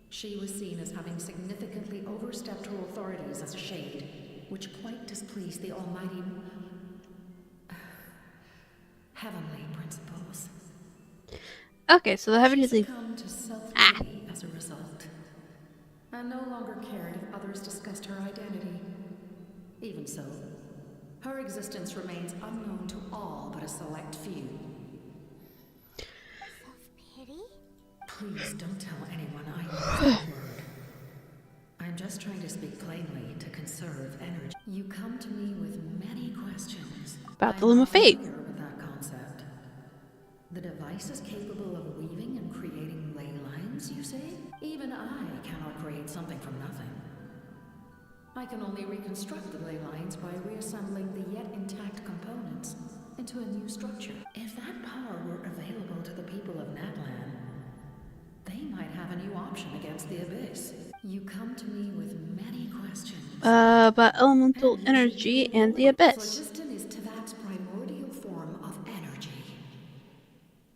Speaker 15: She was seen as having significantly overstepped her authorities as a shade, which quite displeased the almighty heavenly principles.
Speaker 1: Okay, so the heavenly
Speaker 15: She succumbed to self-pity as a result, and no longer cared if others discussed her identity. Even so, her existence remains unknown to all but a select few.
Speaker 3: Self-pity?
Speaker 15: Please don't tell anyone I used that word. I'm just trying to speak plainly to conserve energy. You come to me with many questions.
Speaker 1: About the Loom of Fate.
Speaker 15: I'm familiar with that concept. The device is capable of weaving and creating ley lines, you say? Even I cannot create something from nothing. I can only reconstruct the ley lines by reassembling the yet intact components into a new structure. If that power were available to the people of Natlan, they might have a new option against the Abyss. You come to me with many questions.
Speaker 1: About elemental energy and the Abyss.
Speaker 15: Phlogiston is Teyvat's primordial form of energy.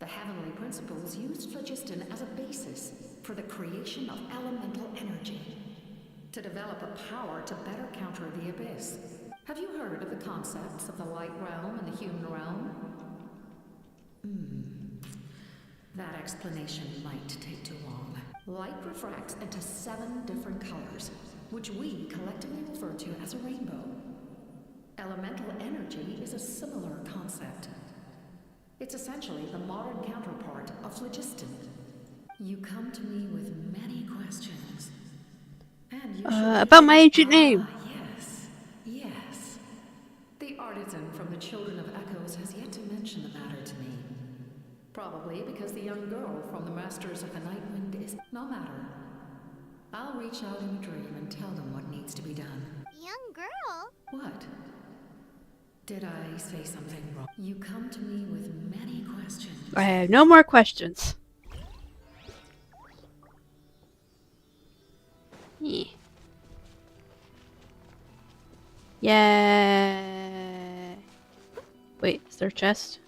Speaker 15: The heavenly principles used phlogiston as a basis for the creation of elemental energy, to develop a power to better counter the Abyss. Have you heard of the concepts of the light realm and the human realm? That explanation might take too long. Light refracts into 7 different colors, which we collectively refer to as a rainbow. Elemental energy is a similar concept. It's essentially the modern counterpart of phlogiston. You come to me with many questions. And you should
Speaker 1: about my ancient name.
Speaker 15: Yes, yes. The artisan from the Children of Echoes has yet to mention the matter to me. Probably because the young girl from the Masters of the Nightwind is no matter. I'll reach out in a dream and tell them what needs to be done.
Speaker 3: Young girl?
Speaker 15: What? Did I say something wrong? You come to me with many questions.
Speaker 1: I have no more questions. Yeah. Yay. Wait, is there a chest?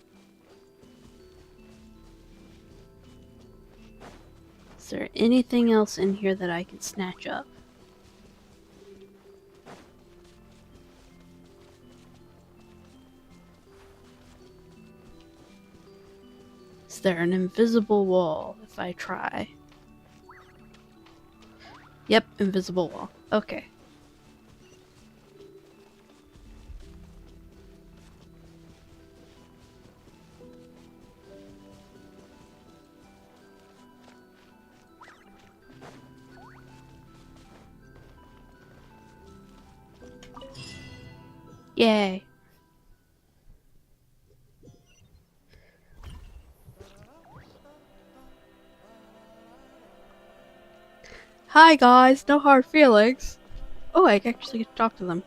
Speaker 1: Is there anything else in here that I can snatch up? Is there an invisible wall if I try? Yep, invisible wall. Okay. Yay. Hi guys, no hard feelings. Oh, I actually get to talk to them.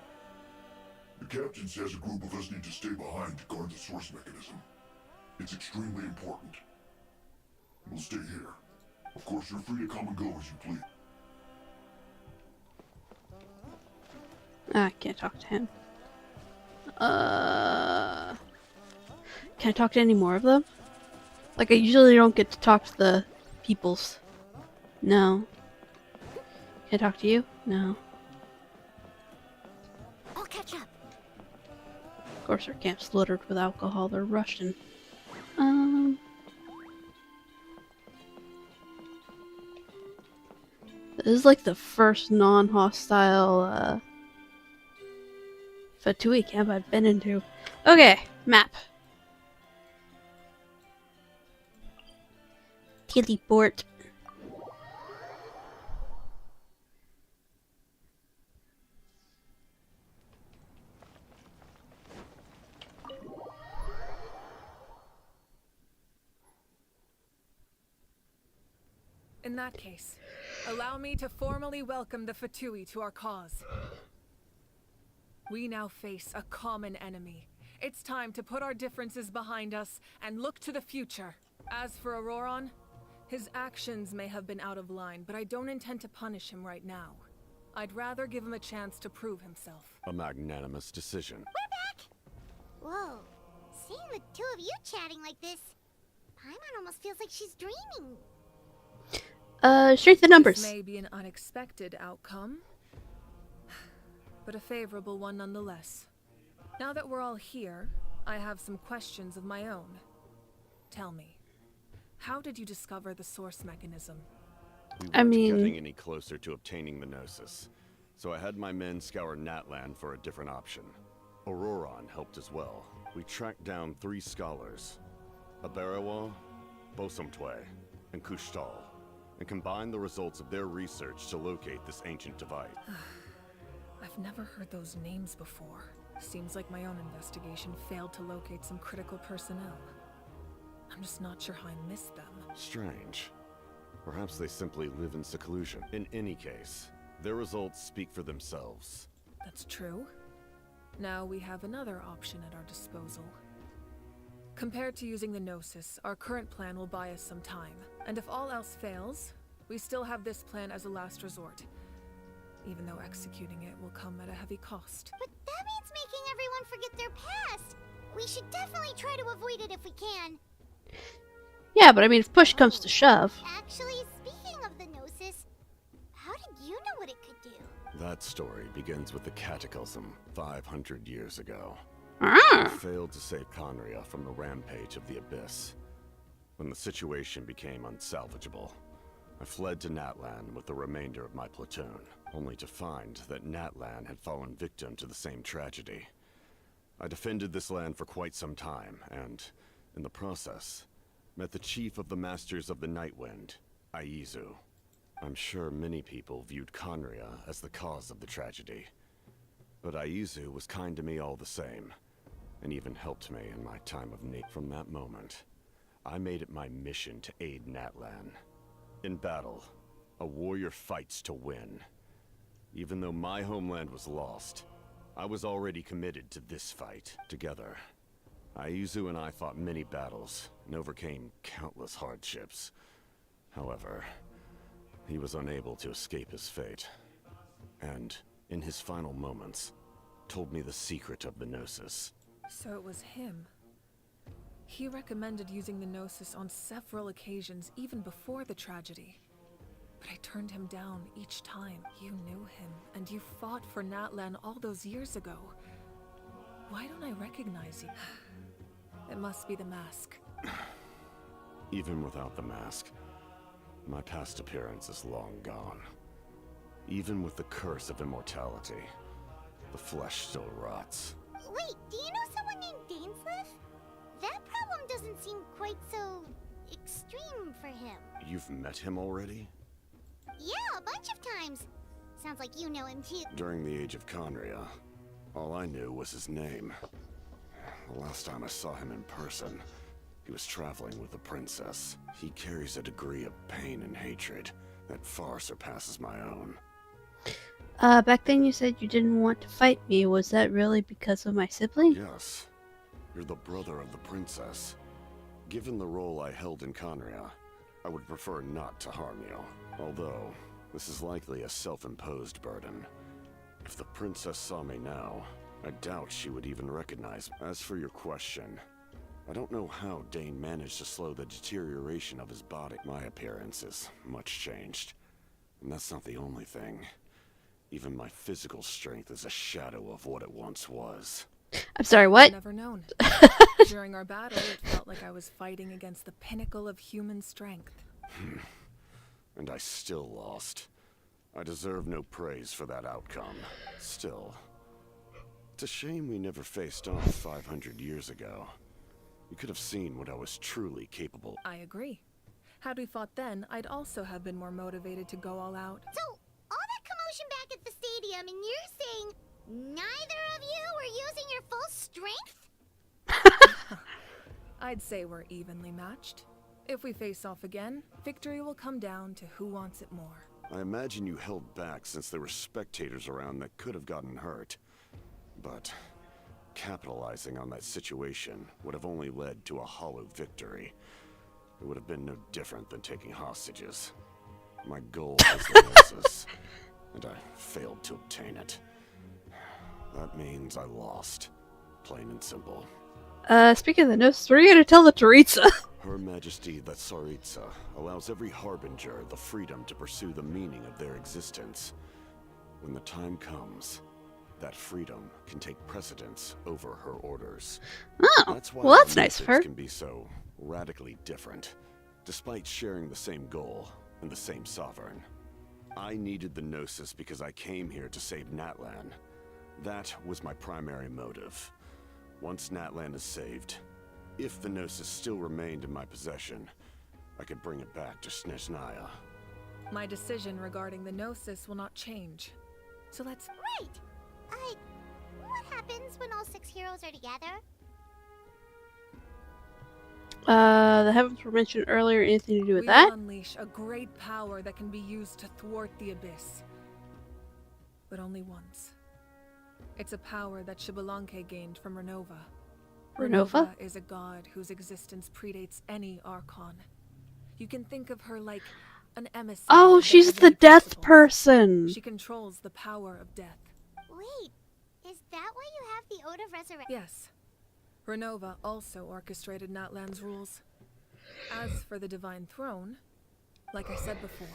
Speaker 16: The captain says a group of us need to stay behind to guard the source mechanism. It's extremely important. We'll stay here. Of course, you're free to come and go as you please.
Speaker 1: I can't talk to him. Can I talk to any more of them? Like, I usually don't get to talk to the peoples. No. Can I talk to you? No.
Speaker 3: I'll catch up.
Speaker 1: Of course, our camp's littered with alcohol. They're Russian. This is like the first non-hostile, Fatui camp I've been into. Okay, map. Teleport.
Speaker 2: In that case, allow me to formally welcome the Fatui to our cause. We now face a common enemy. It's time to put our differences behind us and look to the future. As for Auroron, his actions may have been out of line, but I don't intend to punish him right now. I'd rather give him a chance to prove himself.
Speaker 8: A magnanimous decision.
Speaker 3: We're back! Whoa. Seeing the two of you chatting like this, Paimon almost feels like she's dreaming.
Speaker 1: Strength in numbers.
Speaker 2: This may be an unexpected outcome, but a favorable one nonetheless. Now that we're all here, I have some questions of my own. Tell me, how did you discover the source mechanism?
Speaker 8: We weren't getting any closer to obtaining the Gnosis, so I had my men scour Natlan for a different option. Auroron helped as well. We tracked down 3 scholars, Aberawa, Bosomtwe, and Kushtal, and combined the results of their research to locate this ancient device.
Speaker 2: I've never heard those names before. Seems like my own investigation failed to locate some critical personnel. I'm just not sure how I missed them.
Speaker 8: Strange. Perhaps they simply live in seclusion. In any case, their results speak for themselves.
Speaker 2: That's true. Now we have another option at our disposal. Compared to using the Gnosis, our current plan will buy us some time. And if all else fails, we still have this plan as a last resort. Even though executing it will come at a heavy cost.
Speaker 3: But that means making everyone forget their past. We should definitely try to avoid it if we can.
Speaker 1: Yeah, but I mean, if push comes to shove.
Speaker 3: Actually, speaking of the Gnosis, how did you know what it could do?
Speaker 8: That story begins with the Cataclysm 500 years ago.
Speaker 1: Ah.
Speaker 8: We failed to save Conria from the rampage of the Abyss. When the situation became unsalvageable, I fled to Natlan with the remainder of my platoon, only to find that Natlan had fallen victim to the same tragedy. I defended this land for quite some time, and, in the process, met the chief of the Masters of the Nightwind, Aizu. I'm sure many people viewed Conria as the cause of the tragedy. But Aizu was kind to me all the same, and even helped me in my time of need. From that moment, I made it my mission to aid Natlan. In battle, a warrior fights to win. Even though my homeland was lost, I was already committed to this fight. Together, Aizu and I fought many battles and overcame countless hardships. However, he was unable to escape his fate, and, in his final moments, told me the secret of the Gnosis.
Speaker 2: So it was him. He recommended using the Gnosis on several occasions, even before the tragedy. But I turned him down each time. You knew him, and you fought for Natlan all those years ago. Why don't I recognize you? It must be the mask.
Speaker 8: Even without the mask, my past appearance is long gone. Even with the curse of immortality, the flesh still rots.
Speaker 3: Wait, do you know someone named Dainsleif? That problem doesn't seem quite so extreme for him.
Speaker 8: You've met him already?
Speaker 3: Yeah, a bunch of times. Sounds like you know him too.
Speaker 8: During the age of Conria, all I knew was his name. The last time I saw him in person, he was traveling with the princess. He carries a degree of pain and hatred that far surpasses my own.
Speaker 1: Back then you said you didn't want to fight me. Was that really because of my sibling?
Speaker 8: Yes. You're the brother of the princess. Given the role I held in Conria, I would prefer not to harm you. Although, this is likely a self-imposed burden. If the princess saw me now, I doubt she would even recognize me. As for your question, I don't know how Dane managed to slow the deterioration of his body. My appearance is much changed. And that's not the only thing. Even my physical strength is a shadow of what it once was.
Speaker 1: I'm sorry, what?
Speaker 2: I've never known. During our battle, it felt like I was fighting against the pinnacle of human strength.
Speaker 8: And I still lost. I deserve no praise for that outcome. Still, it's a shame we never faced off 500 years ago. You could have seen what I was truly capable.
Speaker 2: I agree. Had we fought then, I'd also have been more motivated to go all out.
Speaker 3: So, all that commotion back at the stadium, and you're saying neither of you were using your full strength?
Speaker 2: I'd say we're evenly matched. If we face off again, victory will come down to who wants it more.
Speaker 8: I imagine you held back since there were spectators around that could have gotten hurt. But capitalizing on that situation would have only led to a hollow victory. It would have been no different than taking hostages. My goal was the Gnosis, and I failed to obtain it. That means I lost. Plain and simple.
Speaker 1: Speaking of the Gnosis, what are you gonna tell the Tsaritsa?
Speaker 8: Her Majesty the Tsaritsa allows every Harbinger the freedom to pursue the meaning of their existence. When the time comes, that freedom can take precedence over her orders.
Speaker 1: Oh,
Speaker 8: that's why
Speaker 1: well, that's nice of her.
Speaker 8: Can be so radically different, despite sharing the same goal and the same sovereign. I needed the Gnosis because I came here to save Natlan. That was my primary motive. Once Natlan is saved, if the Gnosis still remained in my possession, I could bring it back to Snezhnaya.
Speaker 2: My decision regarding the Gnosis will not change. So let's...
Speaker 3: Right! What happens when all 6 heroes are together?
Speaker 1: The heavens were mentioned earlier. Anything to do with
Speaker 2: We
Speaker 1: that?
Speaker 2: will unleash a great power that can be used to thwart the Abyss. But only once. It's a power that Xbalanque gained from Renova.
Speaker 1: Renova?
Speaker 2: Is a god whose existence predates any Archon. You can think of her like an emissary.
Speaker 1: Oh, she's the death person.
Speaker 2: She controls the power of death.
Speaker 3: Wait, is that why you have the Ode of Resurrection?
Speaker 2: Yes. Renova also orchestrated Natlan's rules. As for the Divine Throne, like I said before,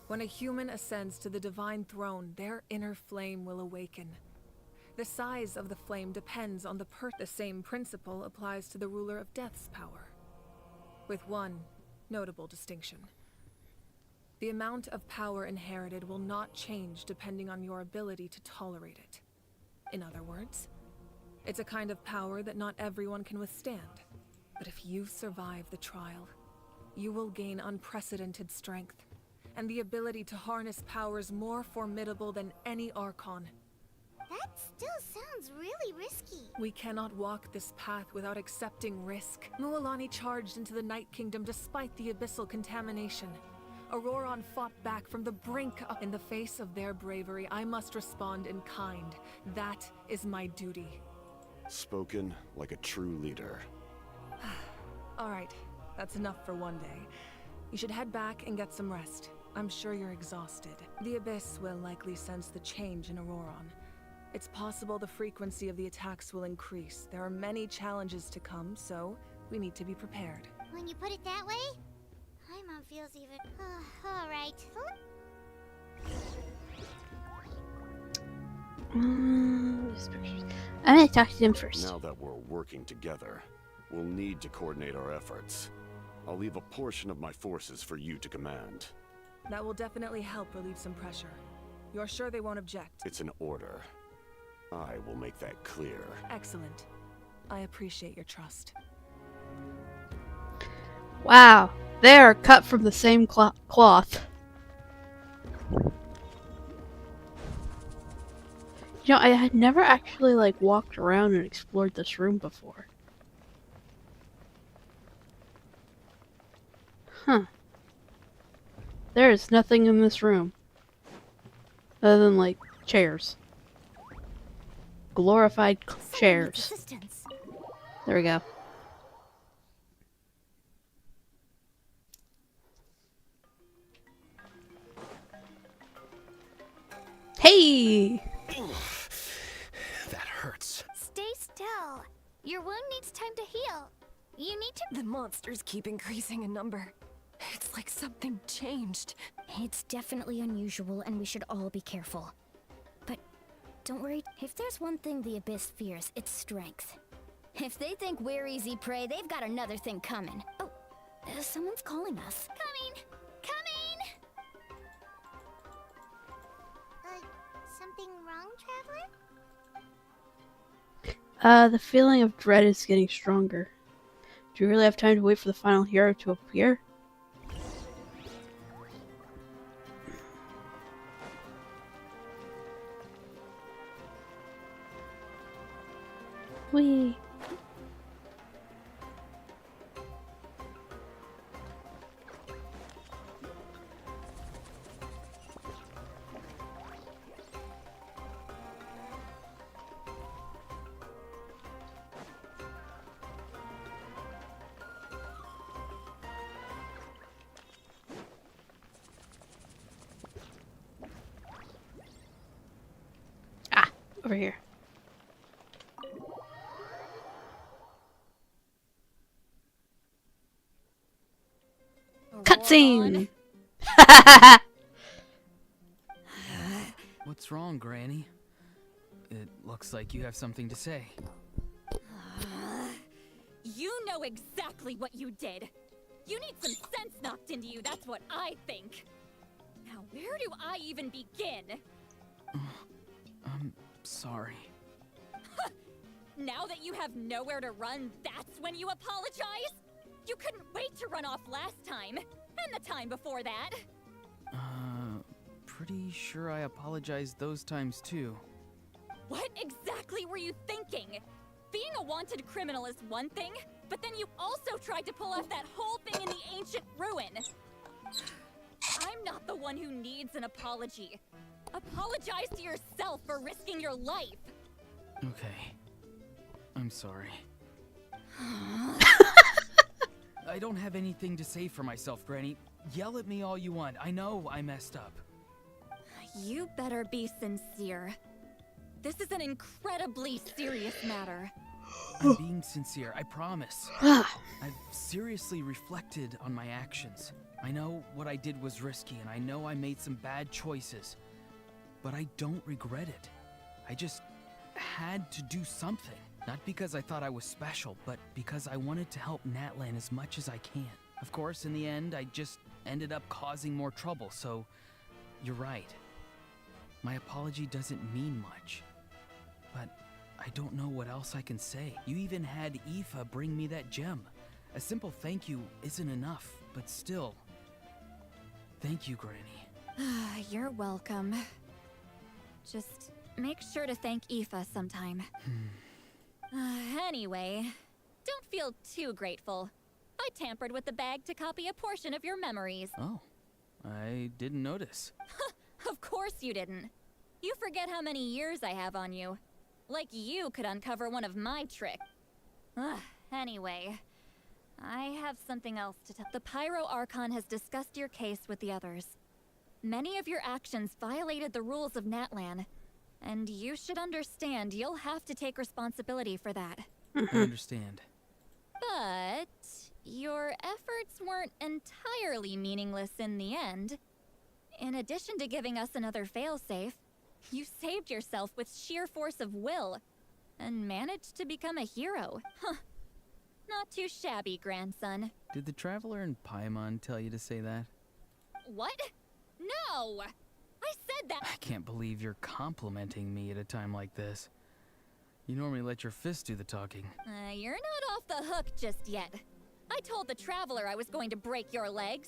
Speaker 2: when a human ascends to the Divine Throne, their inner flame will awaken. The size of the flame depends on the same principle applies to the ruler of Death's power, with one notable distinction. The amount of power inherited will not change depending on your ability to tolerate it. In other words, It's a kind of power that not everyone can withstand. But if you survive the trial, you will gain unprecedented strength, and the ability to harness powers more formidable than any Archon.
Speaker 3: That still sounds really risky.
Speaker 2: We cannot walk this path without accepting risk. Mualani charged into the Night Kingdom despite the abyssal contamination. Auroron fought back from the brink up. In the face of their bravery, I must respond in kind. That is my duty.
Speaker 8: Spoken like a true leader.
Speaker 2: All right, that's enough for one day. You should head back and get some rest. I'm sure you're exhausted. The Abyss will likely sense the change in Auroron. It's possible the frequency of the attacks will increase. There are many challenges to come, so we need to be prepared.
Speaker 3: When you put it that way, Paimon feels even... all right.
Speaker 1: I'm gonna talk to him first.
Speaker 8: Now that we're working together, we'll need to coordinate our efforts. I'll leave a portion of my forces for you to command.
Speaker 2: That will definitely help relieve some pressure. You're sure they won't object?
Speaker 8: It's an order. I will make that clear.
Speaker 2: Excellent. I appreciate your trust.
Speaker 1: Wow, they are cut from the same cloth. You know, I had never actually, like, walked around and explored this room before. Huh. There is nothing in this room. Other than, like, chairs. Glorified chairs. There we go. Hey!
Speaker 11: That hurts.
Speaker 3: Stay still. Your wound needs time to heal. You need to...
Speaker 6: The monsters keep increasing in number. It's like something changed.
Speaker 17: It's definitely unusual, and we should all be careful. But don't worry. If there's one thing the Abyss fears, it's strength. If they think we're easy prey, they've got another thing coming. Oh, someone's calling us.
Speaker 3: Coming! Coming! Something wrong, Traveler?
Speaker 1: The feeling of dread is getting stronger. Do you really have time to wait for the final hero to appear? Whee! Over here. Cutscene!
Speaker 10: What's wrong, Granny? It looks like you have something to say.
Speaker 4: You know exactly what you did. You need some sense knocked into you, that's what I think. Now, where do I even begin?
Speaker 10: I'm sorry.
Speaker 4: Now that you have nowhere to run, that's when you apologize? You couldn't wait to run off last time, and the time before that.
Speaker 10: Pretty sure I apologized those times too.
Speaker 4: What exactly were you thinking? Being a wanted criminal is one thing, but then you also tried to pull off that whole thing in the ancient ruin. I'm not the one who needs an apology. Apologize to yourself for risking your life.
Speaker 10: Okay. I'm sorry. I don't have anything to say for myself, Granny. Yell at me all you want. I know I messed up.
Speaker 4: You better be sincere. This is an incredibly serious matter.
Speaker 10: I'm being sincere, I promise. I've seriously reflected on my actions. I know what I did was risky, and I know I made some bad choices. But I don't regret it. I just had to do something. Not because I thought I was special, but because I wanted to help Natlan as much as I can. Of course, in the end, I just ended up causing more trouble, so you're right. My apology doesn't mean much. But I don't know what else I can say. You even had Aoife bring me that gem. A simple thank you isn't enough, but still. Thank you, Granny.
Speaker 4: You're welcome. Just make sure to thank Aoife sometime. Anyway, don't feel too grateful. I tampered with the bag to copy a portion of your memories.
Speaker 10: Oh, I didn't notice.
Speaker 4: Of course you didn't. You forget how many years I have on you. Like you could uncover one of my tricks. Anyway, I have something else to tell. The Pyro Archon has discussed your case with the others. Many of your actions violated the rules of Natlan, and you should understand you'll have to take responsibility for that.
Speaker 10: I understand.
Speaker 4: But your efforts weren't entirely meaningless in the end. In addition to giving us another failsafe, you saved yourself with sheer force of will and managed to become a hero. Huh. Not too shabby, grandson.
Speaker 10: Did the Traveler in Paimon tell you to say that?
Speaker 4: What? No! I said that.
Speaker 10: I can't believe you're complimenting me at a time like this. You normally let your fist do the talking.
Speaker 4: You're not off the hook just yet. I told the Traveler I was going to break your legs,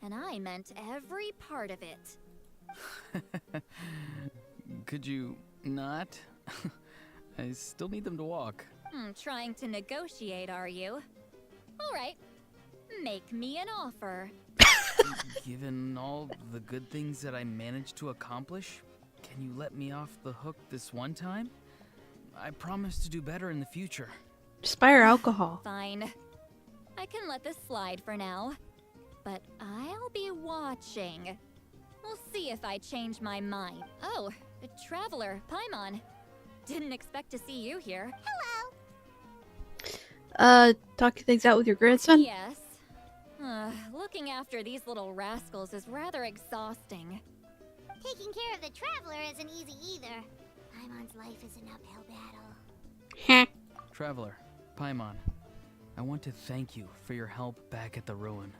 Speaker 4: and I meant every part of it.
Speaker 10: Could you not? I still need them to walk.
Speaker 4: Trying to negotiate, are you? All right. Make me an offer.
Speaker 10: Given all the good things that I managed to accomplish, can you let me off the hook this one time? I promise to do better in the future.
Speaker 1: Spire alcohol.
Speaker 4: Fine. I can let this slide for now. But I'll be watching. We'll see if I change my mind. Oh, a Traveler, Paimon. Didn't expect to see you here.
Speaker 3: Hello.
Speaker 1: Talking things out with your grandson?
Speaker 4: Yes. Looking after these little rascals is rather exhausting.
Speaker 3: Taking care of the Traveler isn't easy either. Paimon's life is an uphill battle.
Speaker 10: Traveler, Paimon, I want to thank you for your help back at the ruin.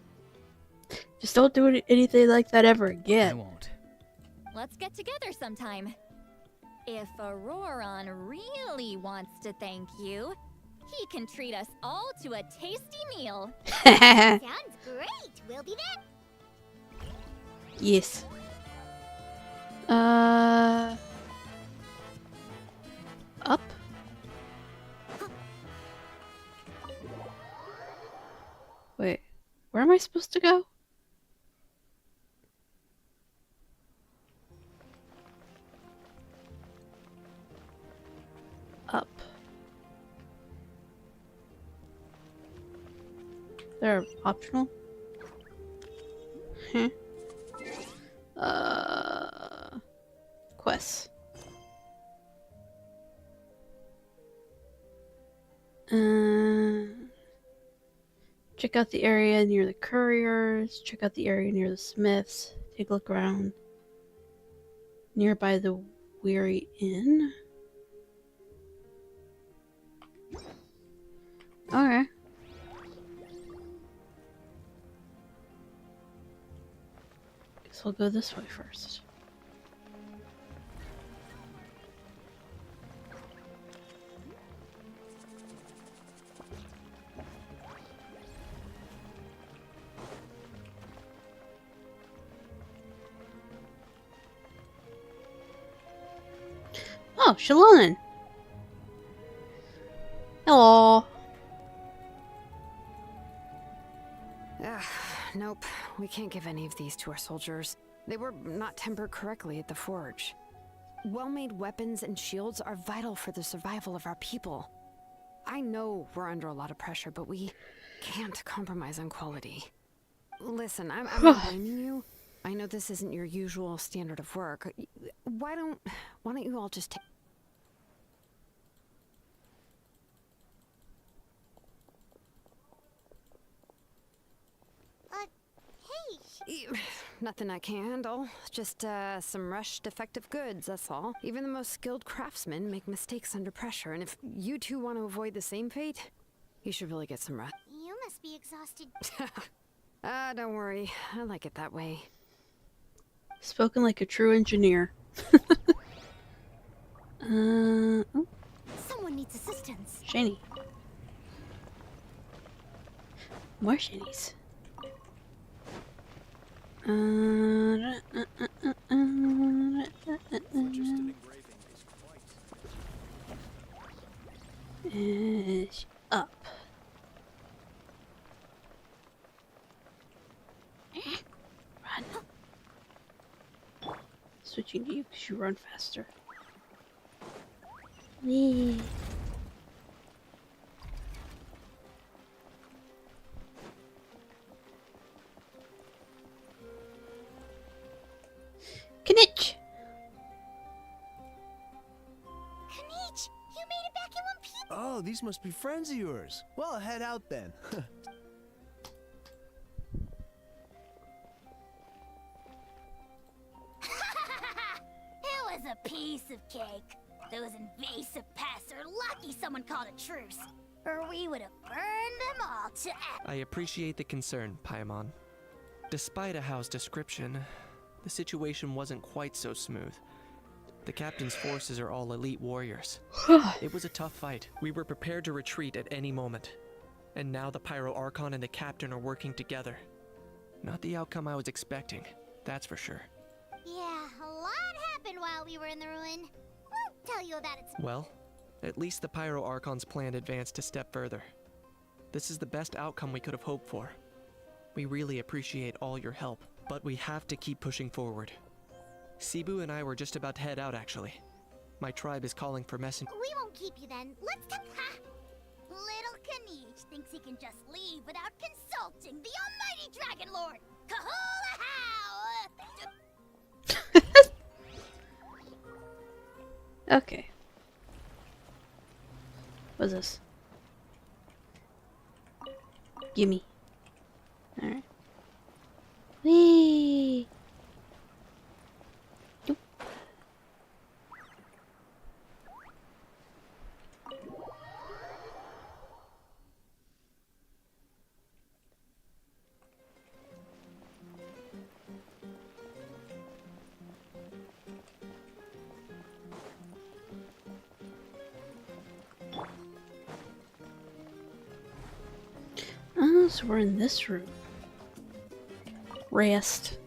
Speaker 1: Just don't do anything like that ever again.
Speaker 10: I won't.
Speaker 4: Let's get together sometime. If Auroron really wants to thank you, he can treat us all to a tasty meal.
Speaker 3: Sounds great. We'll be there.
Speaker 1: Yes. Up? Wait, where am I supposed to go? Up. They're optional? Quests. Check out the area near the couriers. Check out the area near the smiths. Take a look around. Nearby the Weary Inn. Okay. Guess we'll go this way first. Oh, Shalon. Hello.
Speaker 6: Nope, we can't give any of these to our soldiers. They were not tempered correctly at the forge. Well-made weapons and shields are vital for the survival of our people. I know we're under a lot of pressure, but we can't compromise on quality. Listen, I'm not blaming you. I know this isn't your usual standard of work. Why don't you all just take...
Speaker 3: Hey.
Speaker 6: Nothing I can handle. Just some rushed defective goods, that's all. Even the most skilled craftsmen make mistakes under pressure, and if you two want to avoid the same fate, you should really get some rest.
Speaker 3: You must be exhausted.
Speaker 6: Don't worry. I like it that way.
Speaker 1: Spoken like a true engineer. Oh.
Speaker 3: Someone existence.
Speaker 1: Shiny. More shinies. Is up. Run. Switching to you because you run faster. Whee. Knitch!
Speaker 3: Kanich, you made it back in one piece.
Speaker 18: Oh, these must be friends of yours. Well, head out then.
Speaker 3: It was a piece of cake. Those invasive pests are lucky someone called a truce, or we would have burned them all to
Speaker 5: I appreciate the concern, Paimon. Despite Ahau's description, the situation wasn't quite so smooth. The captain's forces are all elite warriors. It was a tough fight. We were prepared to retreat at any moment. And now the Pyro Archon and the captain are working together. Not the outcome I was expecting, that's for sure.
Speaker 3: Yeah, a lot happened while we were in the ruin. We'll tell you about it.
Speaker 5: Well, at least the Pyro Archon's plan advanced a step further. This is the best outcome we could have hoped for. We really appreciate all your help, but we have to keep pushing forward. Cebu and I were just about to head out, actually. My tribe is calling for messengers.
Speaker 3: We won't keep you then. Let's talk. Ha! Little Kanich thinks he can just leave without consulting the almighty Dragon Lord. Kahula how!
Speaker 1: Okay. What's this? Gimme. Alright. Whee! Yoop. Oh, so we're in this room. Rest.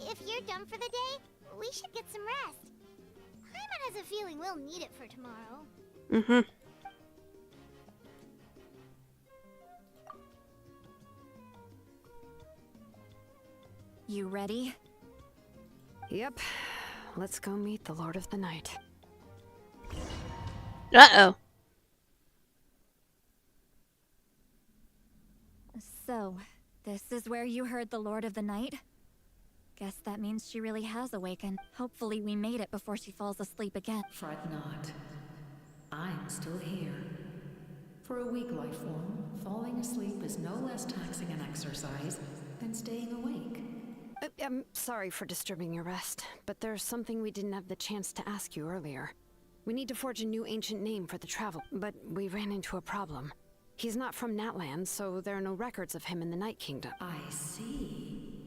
Speaker 3: If you're done for the day, we should get some rest. Paimon has a feeling we'll need it for tomorrow.
Speaker 1: Mm-hmm.
Speaker 4: You ready?
Speaker 6: Yep. Let's go meet the Lord of the Night.
Speaker 1: Uh-oh.
Speaker 4: So, this is where you heard the Lord of the Night? Guess that means she really has awakened. Hopefully we made it before she falls asleep again.
Speaker 15: Fret not. I'm still here. For a weak life form, falling asleep is no less taxing an exercise than staying awake.
Speaker 6: I'm sorry for disturbing your rest, but there's something we didn't have the chance to ask you earlier. We need to forge a new ancient name for the travel, but we ran into a problem. He's not from Natlan, so there are no records of him in the Night Kingdom.
Speaker 15: I see.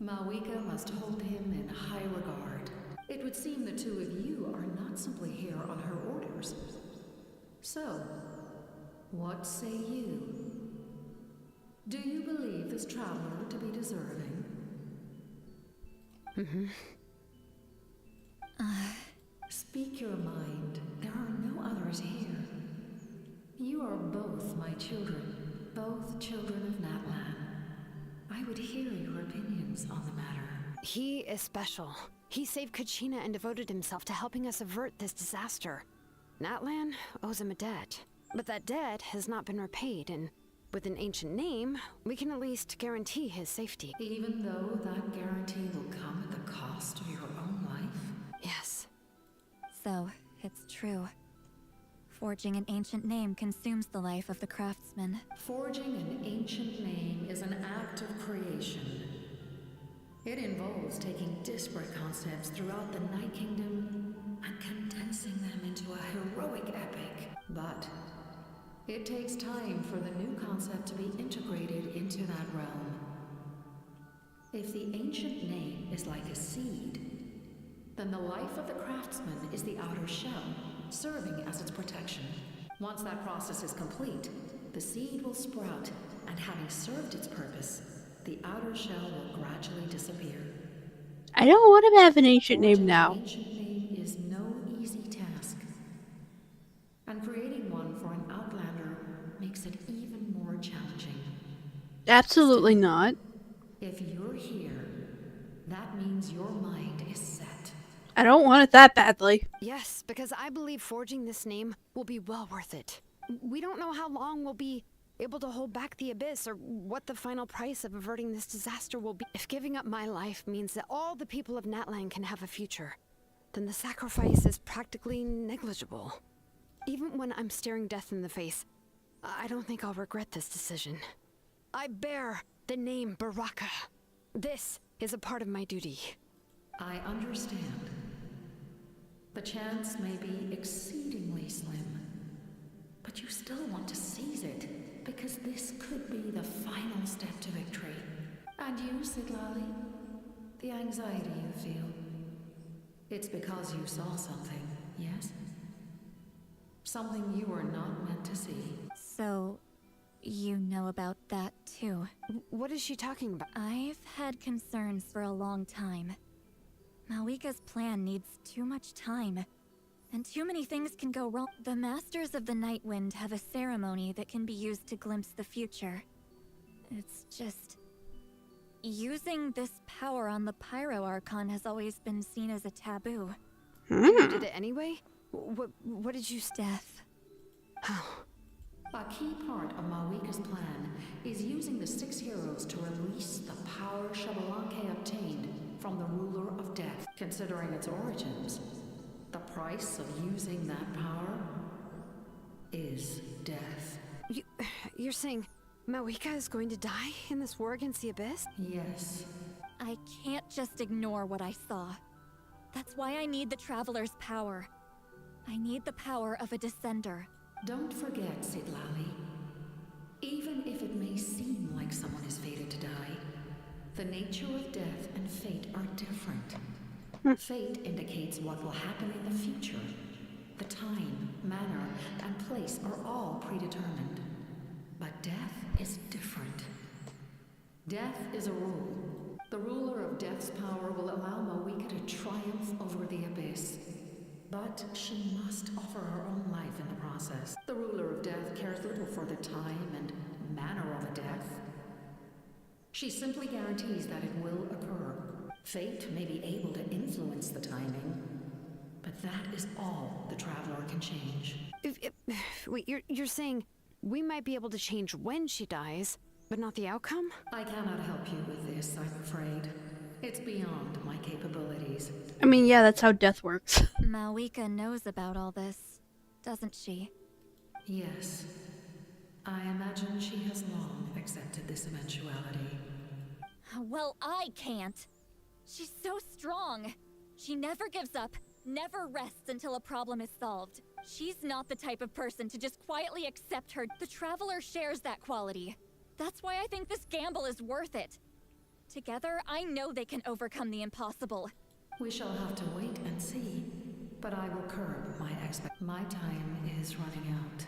Speaker 15: Mawika must hold him in high regard. It would seem the two of you are not simply here on her orders. So, what say you? Do you believe this traveler to be deserving?
Speaker 6: Mm-hmm.
Speaker 15: Speak your mind. There are no others here. You are both my children, both children of Natlan. I would hear your opinions on the matter.
Speaker 6: He is special. He saved Kachina and devoted himself to helping us avert this disaster. Natlan owes him a debt, but that debt has not been repaid, and with an ancient name, we can at least guarantee his safety.
Speaker 15: Even though that guarantee will come at the cost of your own life?
Speaker 6: Yes.
Speaker 4: So, it's true. Forging an ancient name consumes the life of the craftsman.
Speaker 15: Forging an ancient name is an act of creation. It involves taking disparate concepts throughout the Night Kingdom and condensing them into a heroic epic. But it takes time for the new concept to be integrated into that realm. If the ancient name is like a seed, then the life of the craftsman is the outer shell, serving as its protection. Once that process is complete, the seed will sprout, and having served its purpose, the outer shell will gradually disappear.
Speaker 1: I don't want to have an ancient name
Speaker 15: Forging
Speaker 1: now.
Speaker 15: an ancient name is no easy task. And creating one for an outlander makes it even more challenging.
Speaker 1: Absolutely not.
Speaker 15: If you're here, that means your mind is set.
Speaker 1: I don't want it that badly.
Speaker 6: Yes, because I believe forging this name will be well worth it. We don't know how long we'll be able to hold back the abyss or what the final price of averting this disaster will be. If giving up my life means that all the people of Natlan can have a future, then the sacrifice is practically negligible. Even when I'm staring death in the face, I don't think I'll regret this decision. I bear the name Baraka. This is a part of my duty.
Speaker 15: I understand. The chance may be exceedingly slim, but you still want to seize it, because this could be the final step to victory. And you, Siglali? The anxiety you feel. It's because you saw something, yes? Something you were not meant to see.
Speaker 4: So, you know about that too.
Speaker 6: What is she talking about?
Speaker 4: I've had concerns for a long time. Malika's plan needs too much time, and too many things can go wrong. The Masters of the Night Wind have a ceremony that can be used to glimpse the future. It's just... using this power on the Pyro Archon has always been seen as a taboo.
Speaker 6: You did it anyway? What did you...
Speaker 4: Death.
Speaker 15: A key part of Malika's plan is using the 6 heroes to release the power Xeerow obtained from the ruler of death. Considering its origins, the price of using that power is death.
Speaker 6: You're saying Malika is going to die in this war against the Abyss?
Speaker 15: Yes.
Speaker 4: I can't just ignore what I saw. That's why I need the Traveler's power. I need the power of a Descender.
Speaker 15: Don't forget, Siglali. Even if it may seem like someone is fated to die, the nature of death and fate are different. Fate indicates what will happen in the future. The time, manner, and place are all predetermined. But death is different. Death is a rule. The ruler of death's power will allow Malika to triumph over the abyss. But she must offer her own life in the process. The ruler of death cares little for the time and manner of a death. She simply guarantees that it will occur. Fate may be able to influence the timing, but that is all the Traveler can change.
Speaker 6: Wait, you're saying we might be able to change when she dies, but not the outcome?
Speaker 15: I cannot help you with this, I'm afraid. It's beyond my capabilities.
Speaker 1: I mean, yeah, that's how death works.
Speaker 4: Malika knows about all this, doesn't she?
Speaker 15: Yes. I imagine she has long accepted this eventuality.
Speaker 4: Well, I can't. She's so strong. She never gives up, never rests until a problem is solved. She's not the type of person to just quietly accept her. The Traveler shares that quality. That's why I think this gamble is worth it. Together, I know they can overcome the impossible.
Speaker 15: We shall have to wait and see, but I will curb my My time is running out.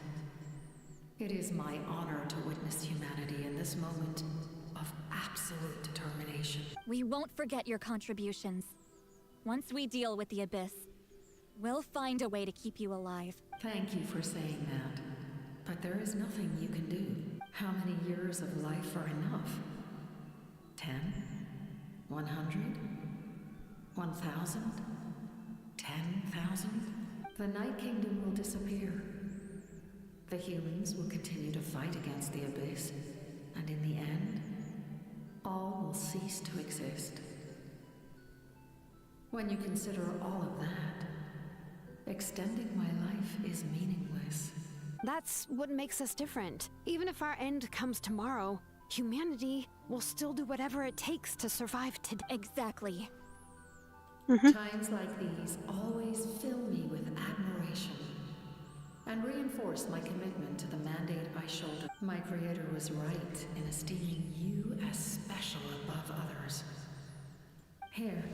Speaker 15: It is my honor to witness humanity in this moment of absolute determination.
Speaker 4: We won't forget your contributions. Once we deal with the Abyss, we'll find a way to keep you alive.
Speaker 15: Thank you for saying that, but there is nothing you can do. How many years of life are enough? 10? 100? 1,000? 10,000? The Night Kingdom will disappear. The humans will continue to fight against the Abyss, and in the end, all will cease to exist. When you consider all of that, extending my life is meaningless.
Speaker 6: That's what makes us different. Even if our end comes tomorrow, humanity will still do whatever it takes to survive today.
Speaker 4: Exactly.
Speaker 15: Times like these always fill me with admiration and reinforce my commitment to the mandate I shoulder. My Creator was right in esteeming you as special above others. Here.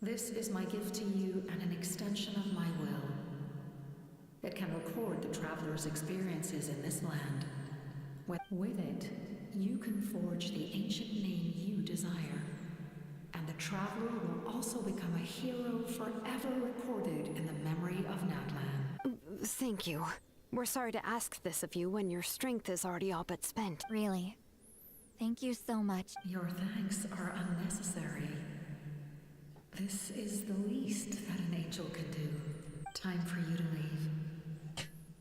Speaker 15: This is my gift to you and an extension of my will. It can record the traveler's experiences in this land. With it, you can forge the ancient name you desire. And the traveler will also become a hero forever recorded in the memory of Natlan.
Speaker 6: Thank you. We're sorry to ask this of you when your strength is already all but spent.
Speaker 4: Really. Thank you so much.
Speaker 15: Your thanks are unnecessary. This is the least that an angel can do. Time for you to leave.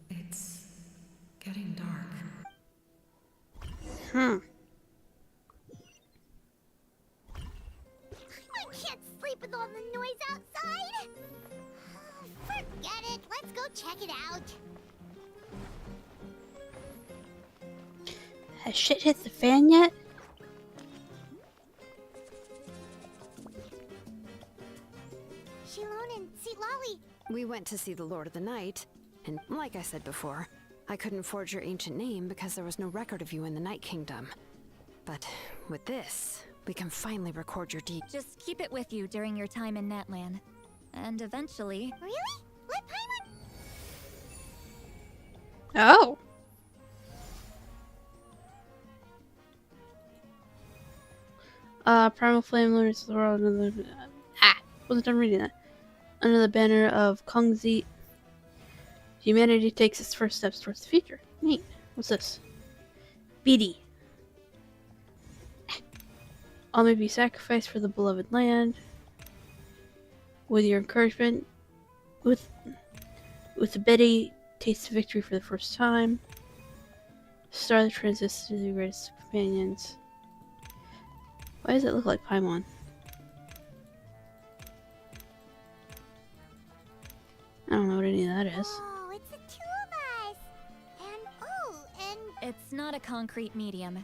Speaker 15: It's getting dark.
Speaker 3: I can't sleep with all the noise outside. Forget it. Let's go check it out.
Speaker 1: Has shit hit the fan yet?
Speaker 3: Shilon and Lolly.
Speaker 6: We went to see the Lord of the Night, and like I said before, I couldn't forge your ancient name because there was no record of you in the Night Kingdom. But with this, we can finally record your deed.
Speaker 4: Just keep it with you during your time in Natlan. And eventually...
Speaker 3: Really? Let Paimon...
Speaker 1: Oh. Primal Flame learns the world under the... wasn't done reading that. Under the banner of Kongzi, humanity takes its first steps towards the future. Neat. What's this? BD. All may be sacrificed for the beloved land. With your encouragement, with the Betty, taste victory for the first time. Start the transition to the greatest companions. Why does it look like Paimon? I don't know what any of that is.
Speaker 3: Oh, it's the two of us. And
Speaker 4: It's not a concrete medium.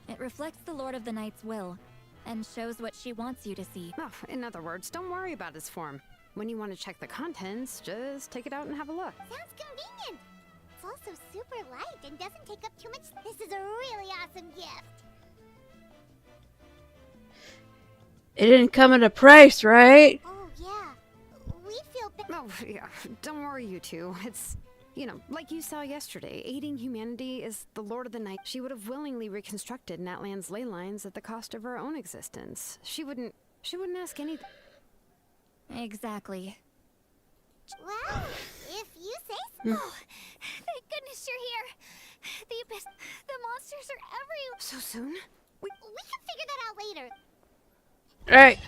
Speaker 4: It reflects the Lord of the Night's will, and shows what she wants you to see.
Speaker 6: Oh, in other words, don't worry about its form. When you want to check the contents, just take it out and have a look.
Speaker 3: sounds convenient. It's also super light and doesn't take up too much. This is a really awesome gift.
Speaker 1: It didn't come at a price, right?
Speaker 3: Oh, yeah. We feel bad.
Speaker 6: Oh, yeah. Don't worry, you two. It's, like you saw yesterday, aiding humanity is the Lord of the Night. She would have willingly reconstructed Natlan's ley lines at the cost of her own existence. She wouldn't ask anything.
Speaker 4: Exactly.
Speaker 3: Well, if you say so.
Speaker 4: Oh, thank goodness you're here. The abyss, the monsters are everywhere.
Speaker 6: So soon?
Speaker 3: We can figure that out later.
Speaker 1: Alright.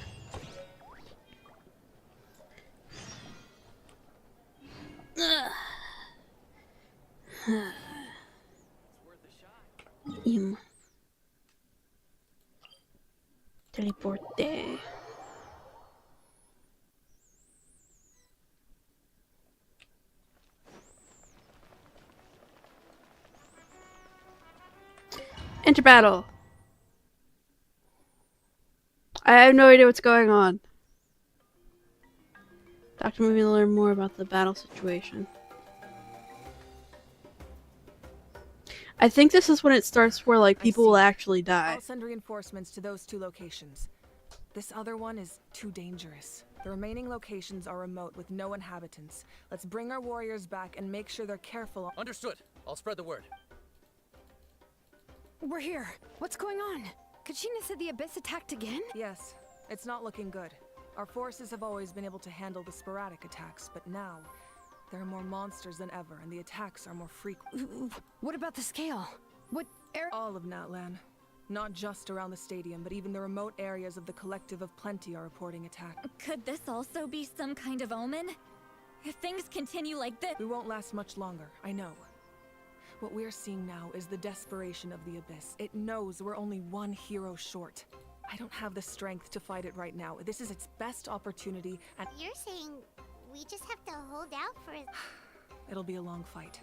Speaker 1: Teleporte. Enter battle. I have no idea what's going on. Dr. Movie to learn more about the battle situation. I think this is when it starts where like people will actually die.
Speaker 2: I'll send reinforcements to those 2 locations. This other one is too dangerous. The remaining locations are remote with no inhabitants. Let's bring our warriors back and make sure they're careful.
Speaker 10: Understood. I'll spread the word.
Speaker 6: We're here. What's going on? Kachina said the Abyss attacked again?
Speaker 2: Yes, it's not looking good. Our forces have always been able to handle the sporadic attacks, but now there are more monsters than ever, and the attacks are more frequent.
Speaker 6: What about the scale?
Speaker 2: All of Natlan. Not just around the stadium, but even the remote areas of the Collective of Plenty are reporting attacks.
Speaker 4: Could this also be some kind of omen? If things continue like this...
Speaker 2: We won't last much longer, I know. What we're seeing now is the desperation of the Abyss. It knows we're only one hero short. I don't have the strength to fight it right now. This is its best opportunity, and...
Speaker 3: You're saying we just have to hold out for it?
Speaker 2: It'll be a long fight.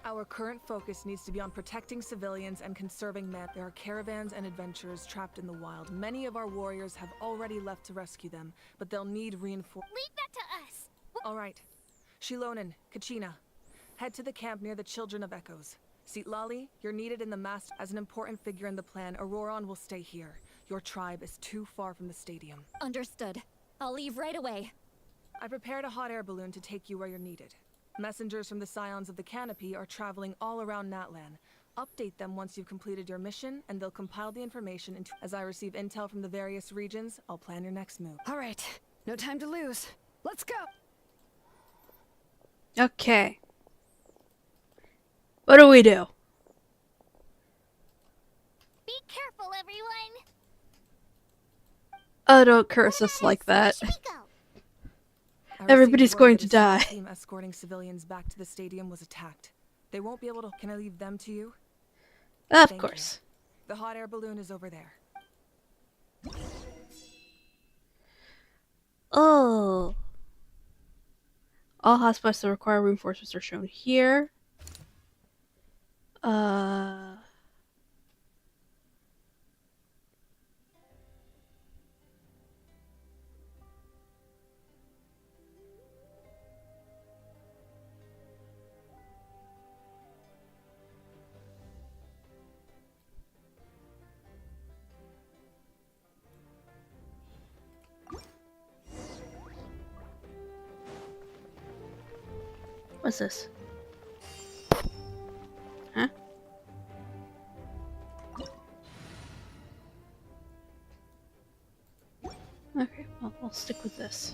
Speaker 2: Our current focus needs to be on protecting civilians and conserving men. There are caravans and adventurers trapped in the wild. Many of our warriors have already left to rescue them, but they'll need reinforcements.
Speaker 3: Leave that to us!
Speaker 2: All right. Shilonen, Kachina, head to the camp near the Children of Echoes. Lolly, you're needed in the master as an important figure in the plan. Auroron will stay here. Your tribe is too far from the stadium.
Speaker 4: Understood. I'll leave right away.
Speaker 2: I prepared a hot air balloon to take you where you're needed. Messengers from the Scions of the Canopy are traveling all around Natlan. Update them once you've completed your mission, and they'll compile the information into. As I receive intel from the various regions, I'll plan your next move.
Speaker 6: All right, no time to lose. Let's go!
Speaker 1: Okay. What do we do?
Speaker 3: Be careful, everyone.
Speaker 1: Oh, don't curse us like that.
Speaker 3: Should we go?
Speaker 2: I received
Speaker 1: Everybody's
Speaker 2: word
Speaker 1: going
Speaker 2: that
Speaker 1: to
Speaker 2: a SWAT
Speaker 1: die.
Speaker 2: team escorting civilians back to the stadium was attacked. They won't be able to. Can I leave them to you?
Speaker 1: Of
Speaker 2: Thank
Speaker 1: course.
Speaker 2: You. The hot air balloon is over there.
Speaker 1: Oh. All hotspots that require reinforcements are shown here. What's this? Huh? Okay, well, we'll stick with this.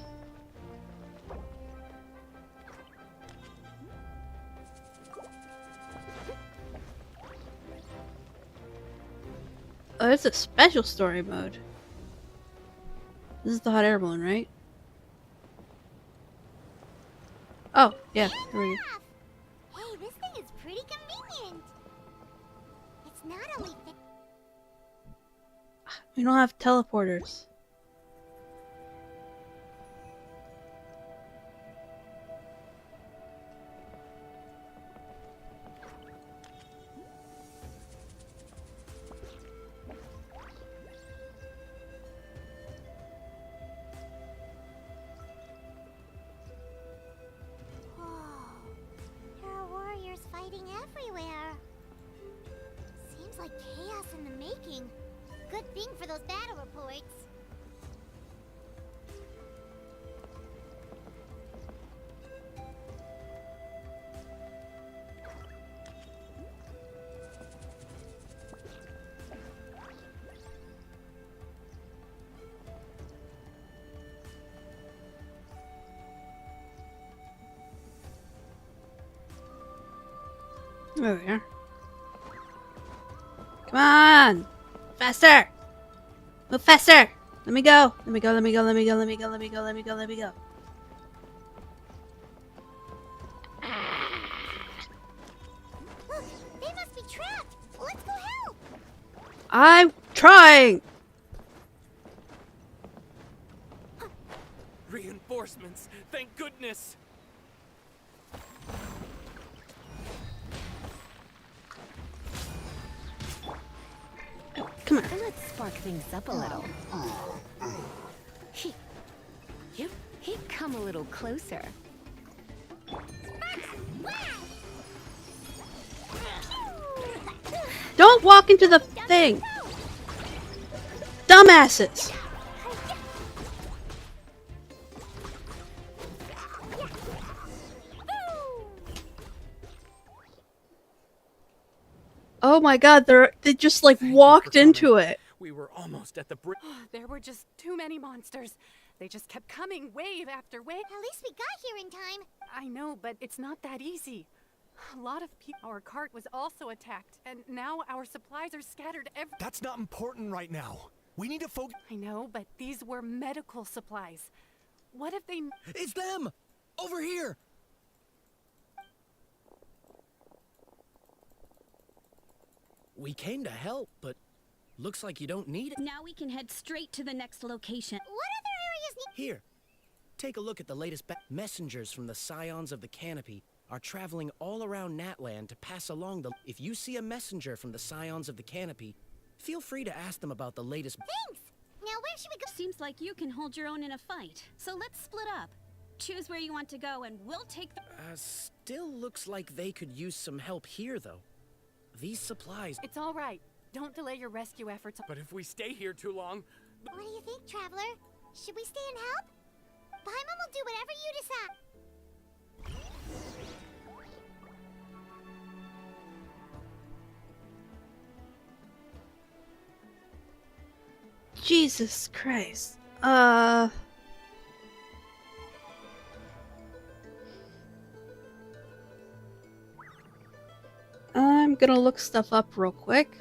Speaker 1: Oh, it's a special story mode. This is the hot air balloon, right? Oh, yeah, here we go.
Speaker 3: Hey, this thing is pretty convenient. It's not only
Speaker 1: We don't have teleporters.
Speaker 3: There are warriors fighting everywhere. Seems like chaos in the making. Good thing for those battle reports.
Speaker 1: There we are. Come on! Faster! Move faster! Let me go! Let me go, let me go, let me go, let me go, let me go, let me go, let me go.
Speaker 3: Look, they must be trapped. Let's go help.
Speaker 1: I'm trying!
Speaker 5: Reinforcements! Thank goodness!
Speaker 1: Come on.
Speaker 19: Let's spark things up a little. He come a little closer.
Speaker 1: Don't walk into the thing! Dumbasses! Oh my god, they just like walked into it.
Speaker 5: We were almost at the bridge.
Speaker 6: There were just too many monsters. They just kept coming wave after wave.
Speaker 3: At least we got here in time.
Speaker 6: I know, but it's not that easy. A lot of people. Our cart was also attacked, and now our supplies are scattered everywhere.
Speaker 18: That's not important right now. We need to focus.
Speaker 6: I know, but these were medical supplies. What if they...
Speaker 18: It's them! Over here!
Speaker 20: We came to help, but looks like you don't need it.
Speaker 19: Now we can head straight to the next location.
Speaker 3: What other areas need...
Speaker 20: Here, take a look at the latest messengers from the Scions of the Canopy are traveling all around Natlan to pass along the... If you see a messenger from the Scions of the Canopy, feel free to ask them about the latest...
Speaker 3: Thanks! Now where should we go?
Speaker 19: Seems like you can hold your own in a fight. So let's split up. Choose where you want to go and we'll take the...
Speaker 20: Still looks like they could use some help here, though. These supplies...
Speaker 6: It's all right. Don't delay your rescue efforts.
Speaker 5: But if we stay here too long...
Speaker 3: What do you think, Traveler? Should we stay and help? Paimon will do whatever you decide.
Speaker 1: Jesus Christ. I'm gonna look stuff up real quick.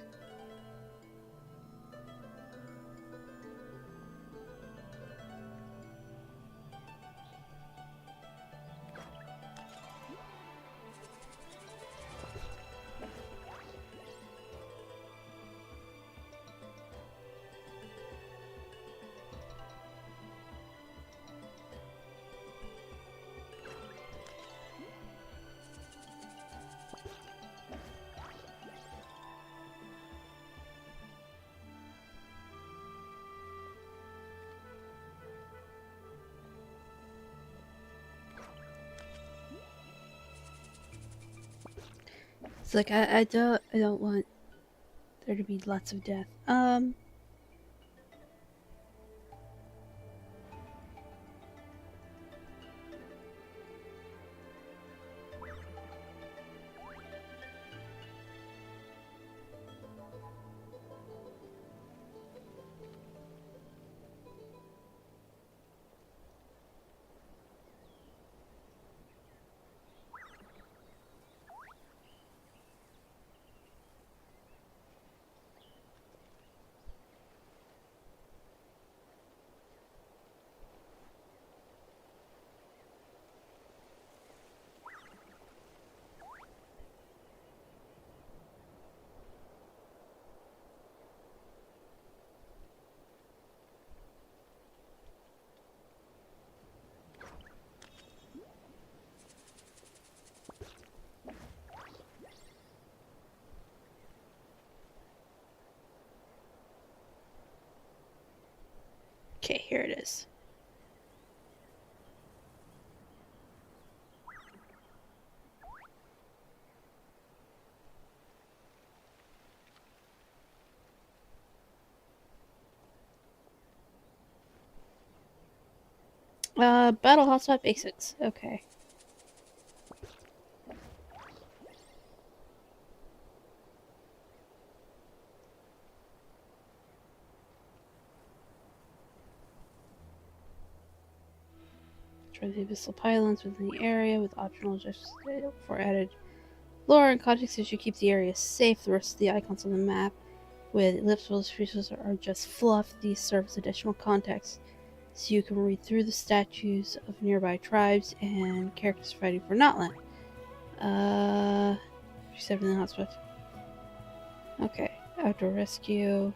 Speaker 1: It's like I don't want there to be lots of death. Okay, here it is. Battle hotspot basics. Okay. Destroy the abyssal pylons within the area with optional adjustments for added lore and context as you keep the area safe. The rest of the icons on the map with elliptical species are just fluff. These serve as additional context so you can read through the statues of nearby tribes and characters fighting for Natlan. 7 in the hotspot. Okay, outdoor rescue.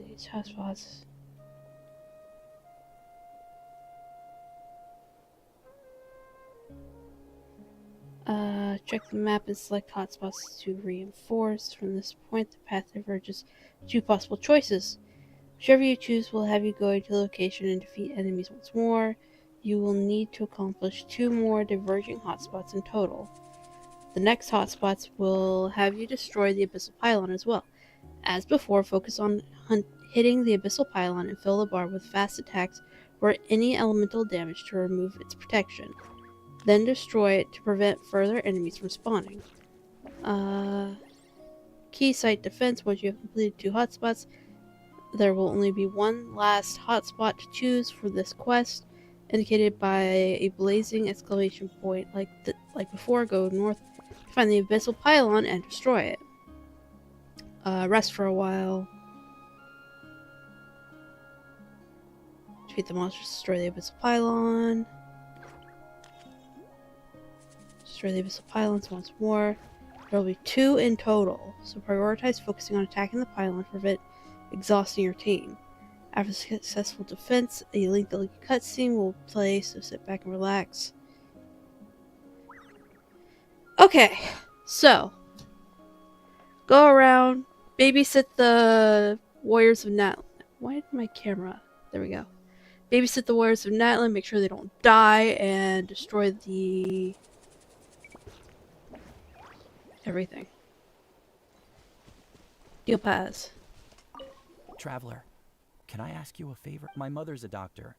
Speaker 1: These hotspots. Check the map and select hotspots to reinforce. From this point, the path diverges 2 possible choices. Whichever you choose will have you going to the location and defeat enemies once more. You will need to accomplish 2 more diverging hotspots in total. The next hotspots will have you destroy the abyssal pylon as well. As before, focus on hitting the abyssal pylon and fill the bar with fast attacks for any elemental damage to remove its protection. Then destroy it to prevent further enemies from spawning. Key site defense. Once you have completed 2 hotspots, there will only be 1 last hotspot to choose for this quest, indicated by a blazing exclamation point like before. Go north to find the abyssal pylon and destroy it. Rest for a while. Defeat the monsters, destroy the abyssal pylon. Destroy the abyssal pylons once more. There will be 2 in total, so prioritize focusing on attacking the pylon to prevent exhausting your team. After successful defense, a lengthy cutscene will play, so sit back and relax. Okay, so go around, babysit the warriors of Natlan. Why did my camera? There we go. Babysit the warriors of Natlan, make sure they don't die, and destroy the everything. Deal pass.
Speaker 14: Traveler, can I ask you a favor? My mother's a doctor.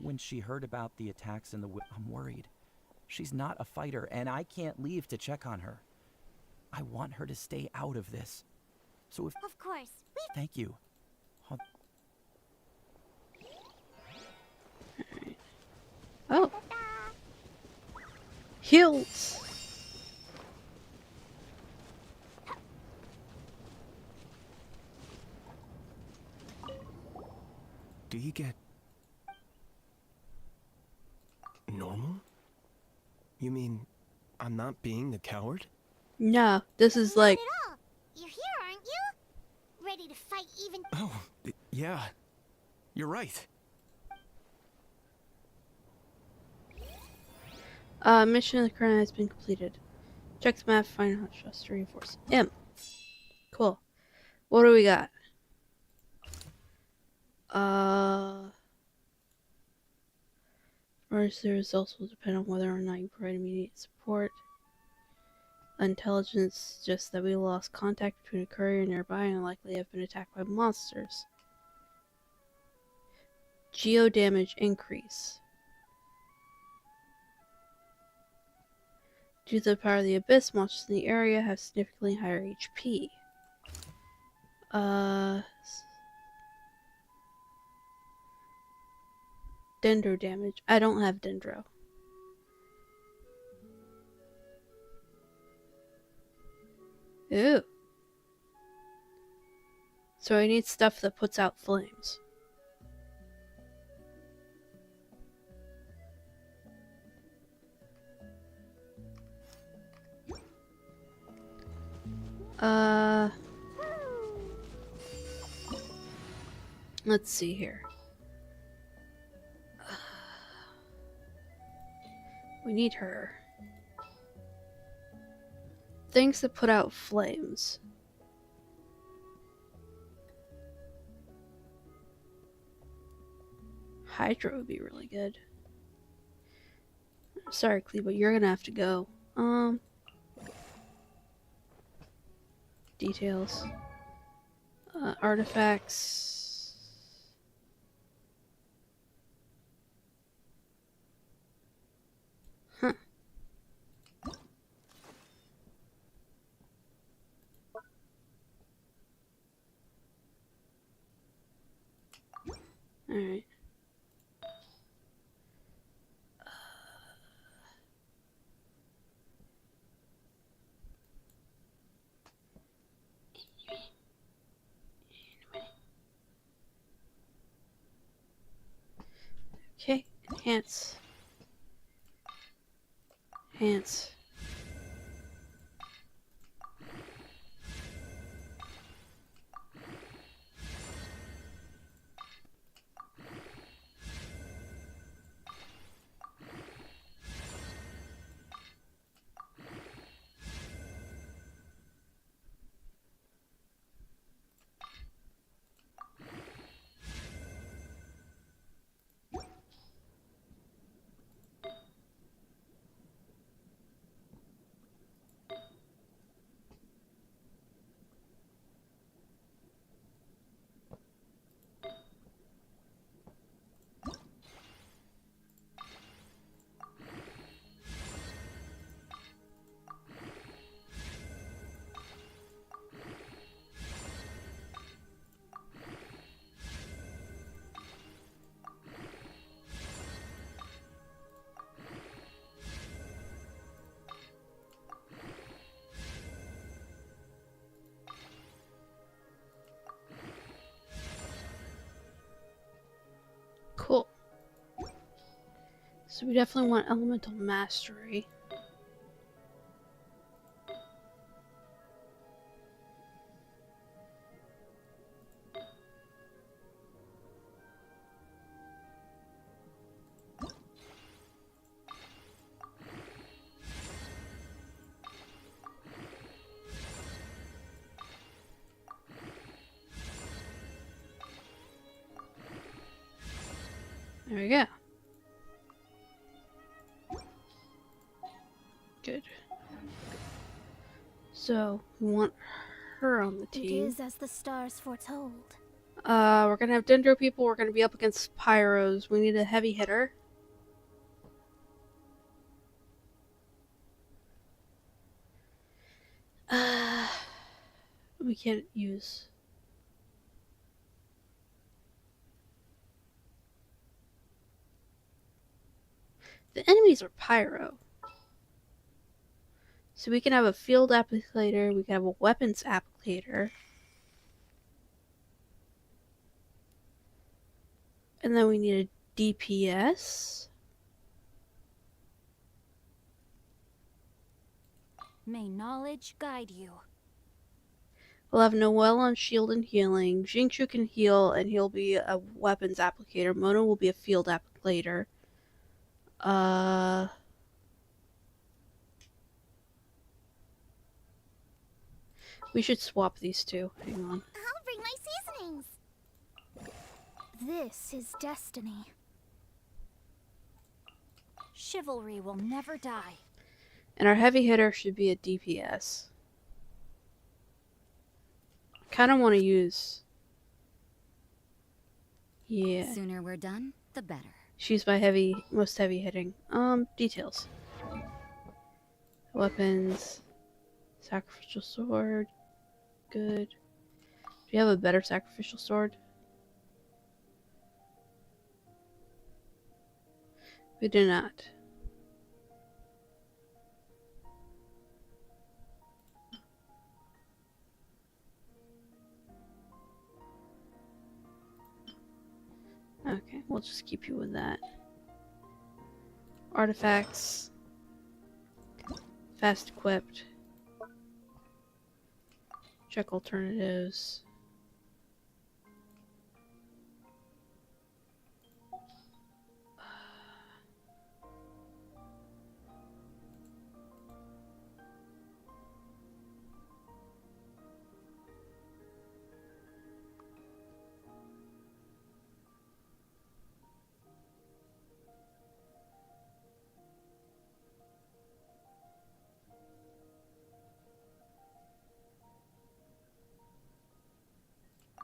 Speaker 14: When she heard about the attacks in the I'm worried. She's not a fighter, and I can't leave to check on her. I want her to stay out of this. So if...
Speaker 3: Of course.
Speaker 14: Thank you.
Speaker 1: Oh. Heals.
Speaker 5: Do you get... normal? You mean I'm not being the coward?
Speaker 1: No, this is like...
Speaker 3: Not at all. You're here, aren't you? Ready to fight even...
Speaker 5: Oh, yeah. You're right.
Speaker 1: Mission of the current has been completed. Check the map, find out just to reinforce M. Cool. What do we got? First, the results will depend on whether or not you provide immediate support. Intelligence suggests that we lost contact between a courier nearby and likely have been attacked by monsters. Geo damage increase. Due to the power of the abyss, monsters in the area have significantly higher HP. Dendro damage. I don't have Dendro. Ooh. So I need stuff that puts out flames. Let's see here. We need her. Things that put out flames. Hydra would be really good. Sorry, Clee, but you're gonna have to go. Details. Artifacts. Huh. Alright. Okay, enhance. Enhance. Cool. So we definitely want elemental mastery. There we go. Good. So, we want her on the
Speaker 17: It
Speaker 1: team.
Speaker 17: is as the stars foretold.
Speaker 1: We're gonna have Dendro people. We're gonna be up against Pyros. We need a heavy hitter. We can't use. The enemies are Pyro. So we can have a field applicator. We can have a weapons applicator. And then we need a DPS.
Speaker 17: May knowledge guide you.
Speaker 1: We'll have Noelle on shield and healing. Jingshu can heal, and he'll be a weapons applicator. Mona will be a field applicator. We should swap these two. Hang on.
Speaker 3: I'll bring my seasonings.
Speaker 17: This is destiny. Chivalry will never die.
Speaker 1: And our heavy hitter should be a DPS. I kind of want to use... Yeah.
Speaker 17: Sooner we're done, the better.
Speaker 1: She's my most heavy hitting. Details. Weapons. Sacrificial sword. Good. Do you have a better sacrificial sword? We do not. Okay, we'll just keep you with that. Artifacts. Fast equipped. Check alternatives.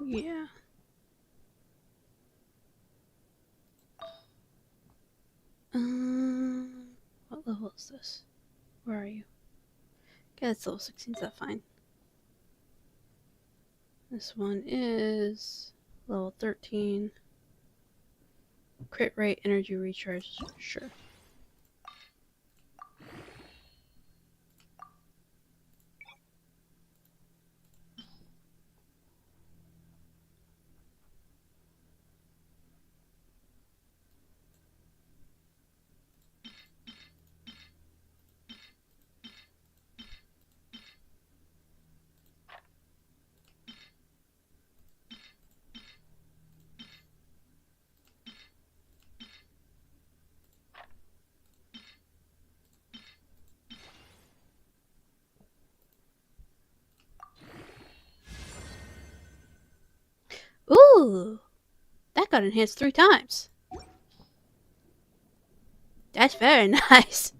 Speaker 1: Yeah. What level is this? Where are you? Okay, it's level 16, so that's fine. This one is level 13. Crit rate, energy recharge, sure. Ooh! That got enhanced 3 times. That's very nice.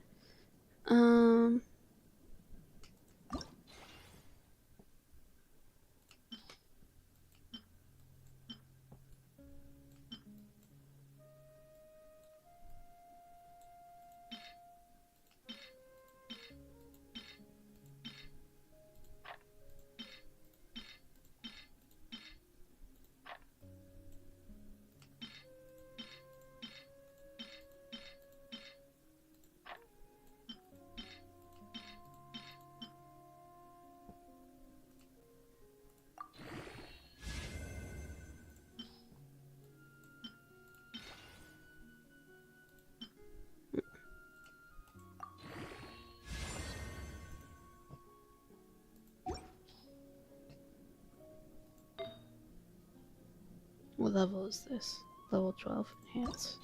Speaker 1: What level is this? Level 12 enhance.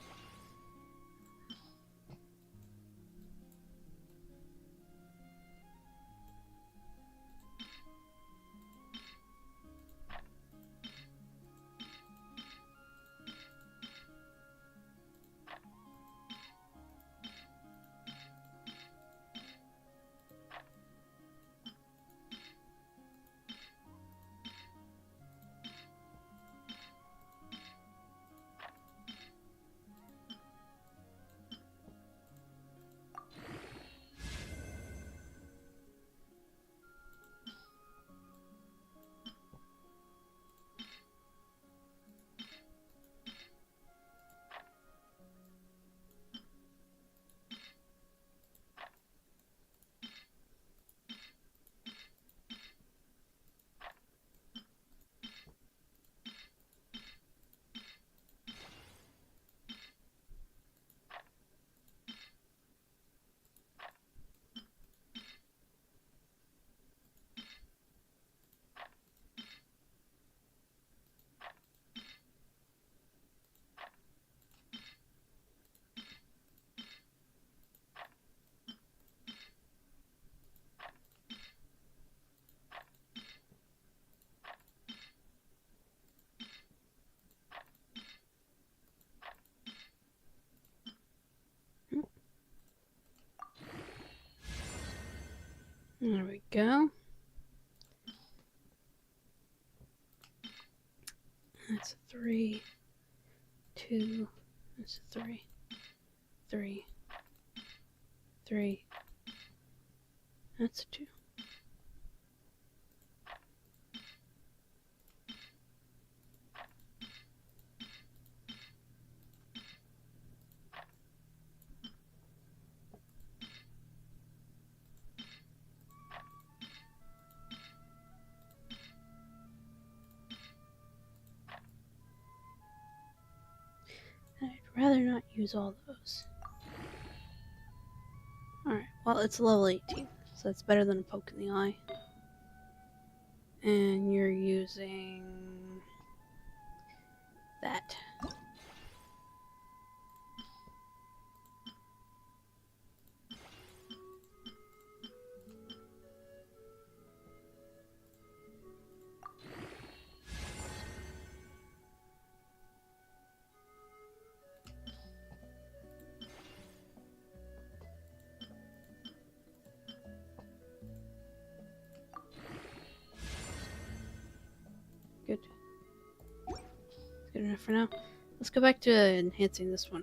Speaker 1: There we go. That's a 3, 2, that's a 3, 3, 3, that's a 2. I'd rather not use all those. Alright, well, it's level 18, so that's better than a poke in the eye. And you're using that. Good. Good enough for now. Let's go back to enhancing this one.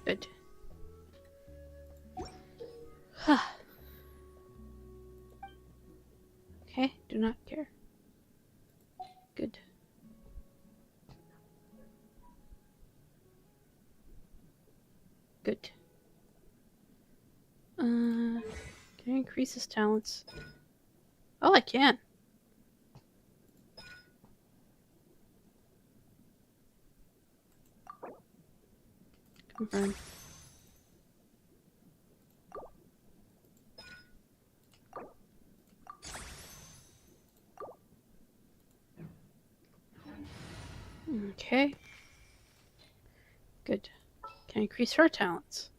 Speaker 1: Good. Okay, do not care. Good. Good. Can I increase his talents? Oh, I can. Confirm. Okay. Good. Can I increase her talents?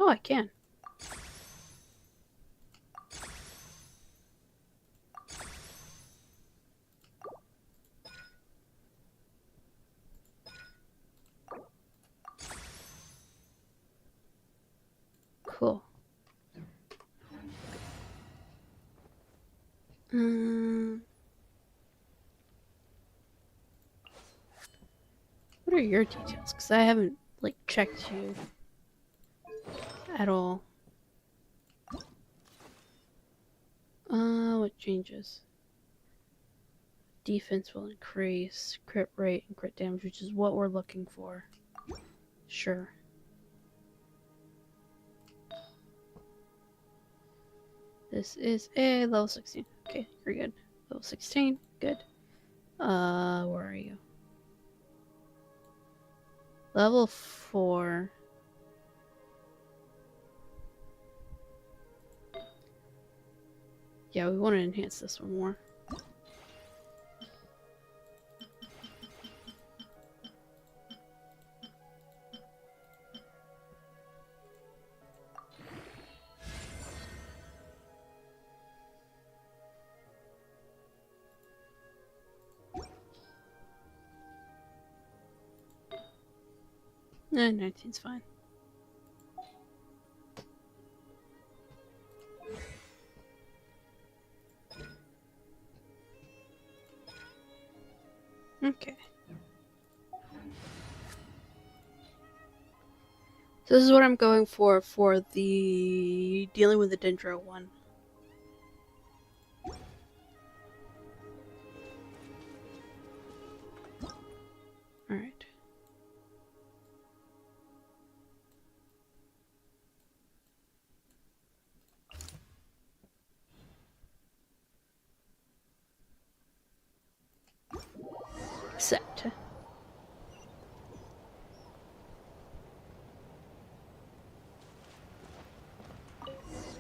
Speaker 1: Oh, I can. Cool. What are your details? Because I haven't, like, checked you at all. What changes? Defense will increase, crit rate and crit damage, which is what we're looking for. Sure. This is a level 16. Okay, you're good. Level 16, good. Where are you? Level 4. Yeah, we want to enhance this one more. Nah, 19's fine. Okay. So this is what I'm going for the dealing with the Dendro one. Alright. Accept.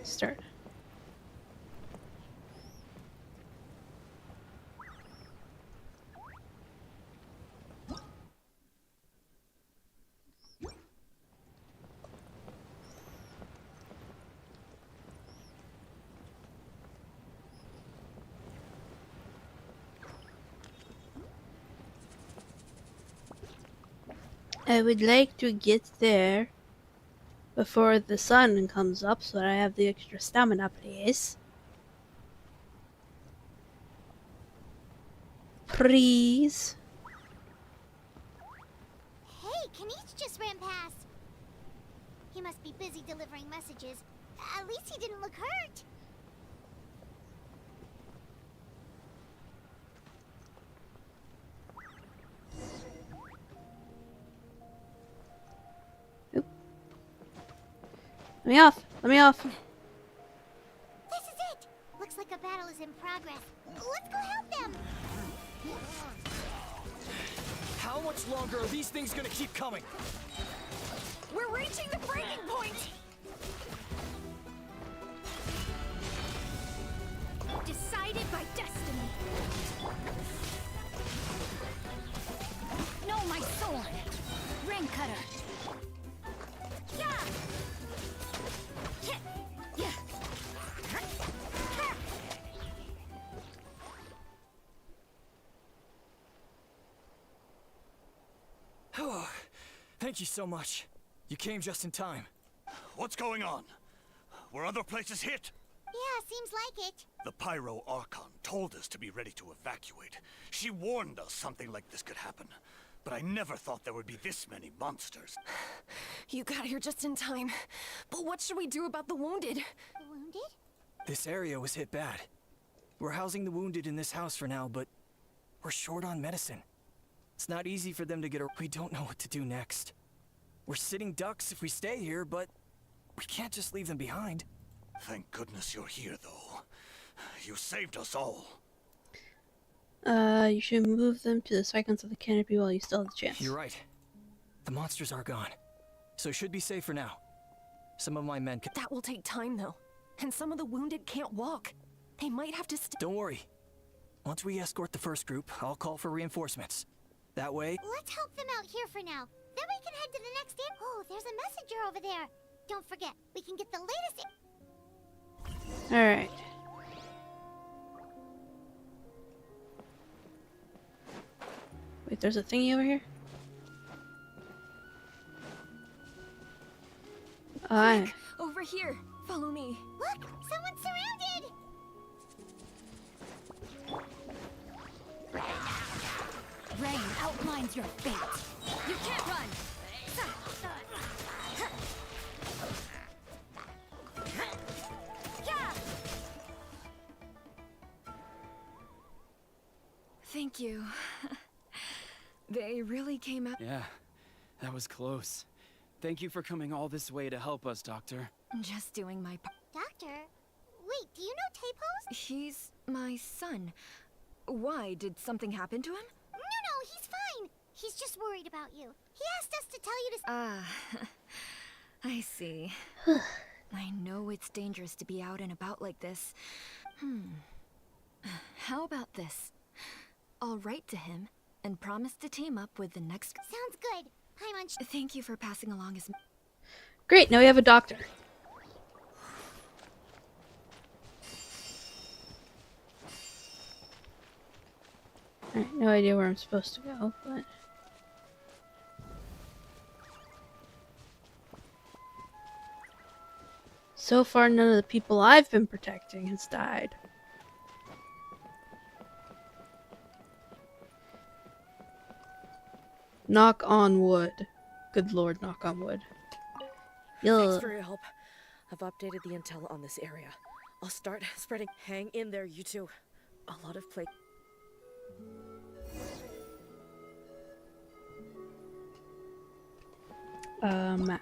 Speaker 1: Start. I would like to get there before the sun comes up so that I have the extra stamina, please. Please.
Speaker 3: Hey, Kanish just ran past. He must be busy delivering messages. At least he didn't look hurt.
Speaker 1: Let me off. Let me off.
Speaker 3: This is it. Looks like a battle is in progress. Let's go help them.
Speaker 10: How much longer are these things gonna keep coming?
Speaker 4: We're reaching the breaking point!
Speaker 17: Decided by destiny. No, my sword. Ring cutter. Yeah. Yeah.
Speaker 10: Oh, thank you so much. You came just in time.
Speaker 11: What's going on? Were other places hit?
Speaker 3: Yeah, seems like it.
Speaker 11: The Pyro Archon told us to be ready to evacuate. She warned us something like this could happen. But I never thought there would be this many monsters.
Speaker 6: You got here just in time. But what should we do about the wounded?
Speaker 3: The wounded?
Speaker 10: This area was hit bad. We're housing the wounded in this house for now, but we're short on medicine. It's not easy for them to get we don't know what to do next. We're sitting ducks if we stay here, but we can't just leave them behind.
Speaker 11: Thank goodness you're here, though. You saved us all.
Speaker 1: You should move them to the cyclones of the canopy while you still have the chance.
Speaker 10: You're right. The monsters are gone, so should be safe for now. Some of my men could...
Speaker 6: That will take time, though. And some of the wounded can't walk. They might have to
Speaker 10: Don't worry. Once we escort the first group, I'll call for reinforcements. That way...
Speaker 3: Let's help them out here for now. Then we can head to the next area. Oh, there's a messenger over there. Don't forget, we can get the latest...
Speaker 1: Alright. Wait, there's a thingy over here? Alright.
Speaker 6: Over here. Follow me.
Speaker 3: Look! Someone's surrounded!
Speaker 17: Rain outlines your fate. You can't run.
Speaker 6: Thank you. They really came out.
Speaker 10: Yeah, that was close. Thank you for coming all this way to help us, Doctor.
Speaker 6: Just doing my part.
Speaker 3: Doctor? Wait, do you know Tapos?
Speaker 6: He's my son. Why? Did something happen to him?
Speaker 3: No, he's fine. He's just worried about you. He asked us to tell you to...
Speaker 6: Ah, I see. I know it's dangerous to be out and about like this. How about this? I'll write to him and promise to team up with the next...
Speaker 3: Sounds good. Paimon...
Speaker 6: Thank you for passing along his...
Speaker 1: Great, now we have a doctor. Alright, no idea where I'm supposed to go, but... So far, none of the people I've been protecting has died. Knock on wood. Good lord, knock on wood.
Speaker 19: Thanks for your help. I've updated the intel on this area. I'll start spreading. Hang in there, you two. A lot of plague.
Speaker 1: Map.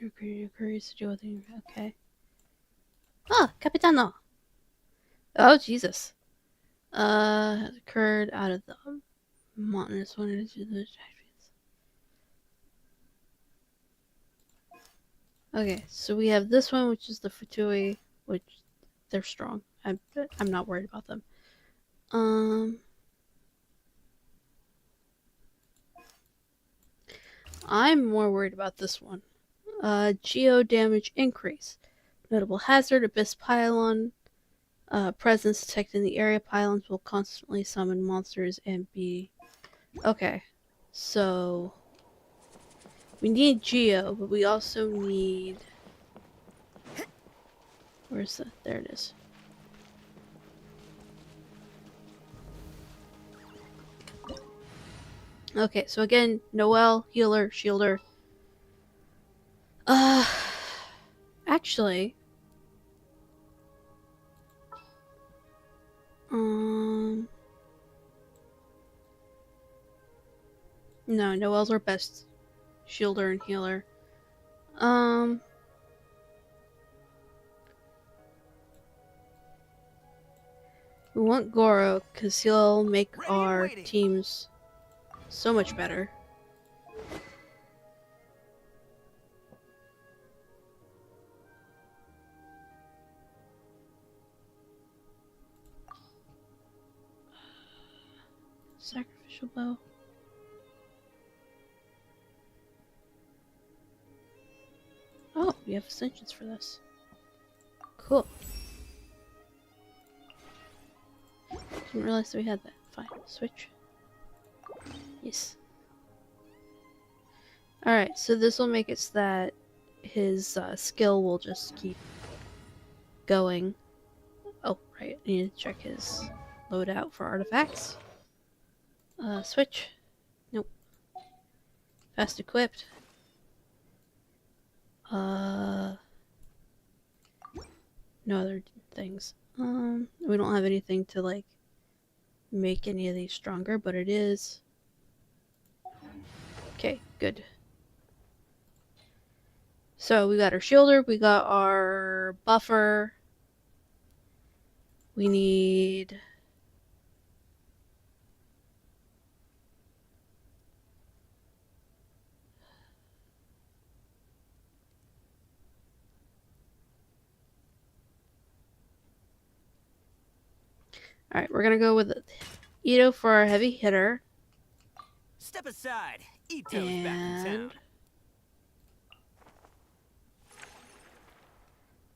Speaker 1: Your couriers to deal with you. Okay. Ah, Capitano. Oh, Jesus. Has occurred out of the mountainous one to the attractions. Okay, so we have this one, which is the Futui, which they're strong. I'm not worried about them. I'm more worried about this one. Geo damage increase. Notable hazard, Abyss Pylon. Presence detected in the area. Pylons will constantly summon monsters and be... Okay. So... we need Geo, but we also need... Where's the... There it is. Okay, so again, Noelle, healer, shielder. Actually... No, Noelle's our best shielder and healer. We want Goro, because he'll make our teams so much better. Sacrificial bow. Oh, we have ascensions for this. Cool. Didn't realize that we had that. Fine. Switch. Yes. Alright, so this will make it so that his skill will just keep going. Oh, right. I need to check his loadout for artifacts. Switch. Nope. Fast equipped. No other things. We don't have anything to, like, make any of these stronger, but it is. Okay, good. So we got our shielder, we got our buffer. We need... Alright, we're gonna go with Ito for our heavy hitter.
Speaker 19: Step aside. Ito's back in town.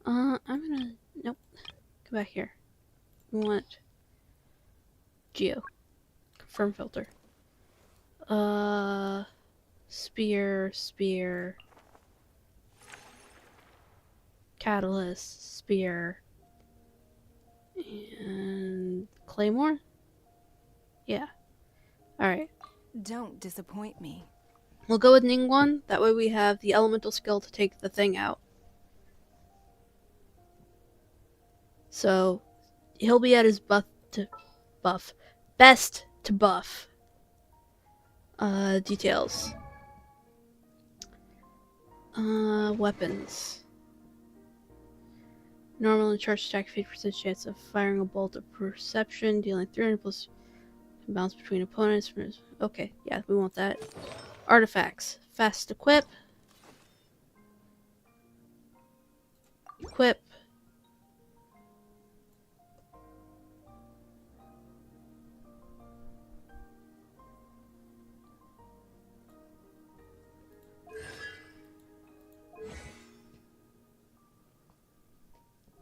Speaker 1: I'm gonna... Nope. Come back here. We want... Geo. Confirm filter. Spear. Catalyst. Spear. And... Claymore? Yeah. Alright.
Speaker 21: Don't disappoint me.
Speaker 1: We'll go with Ningguang. That way we have the elemental skill to take the thing out. So, he'll be at his best to buff. Details. Weapons. Normal and charged attack, 50% chance of firing a bolt of perception, dealing 300 plus bounce between opponents. Okay, yeah, we want that. Artifacts. Fast equip. Equip.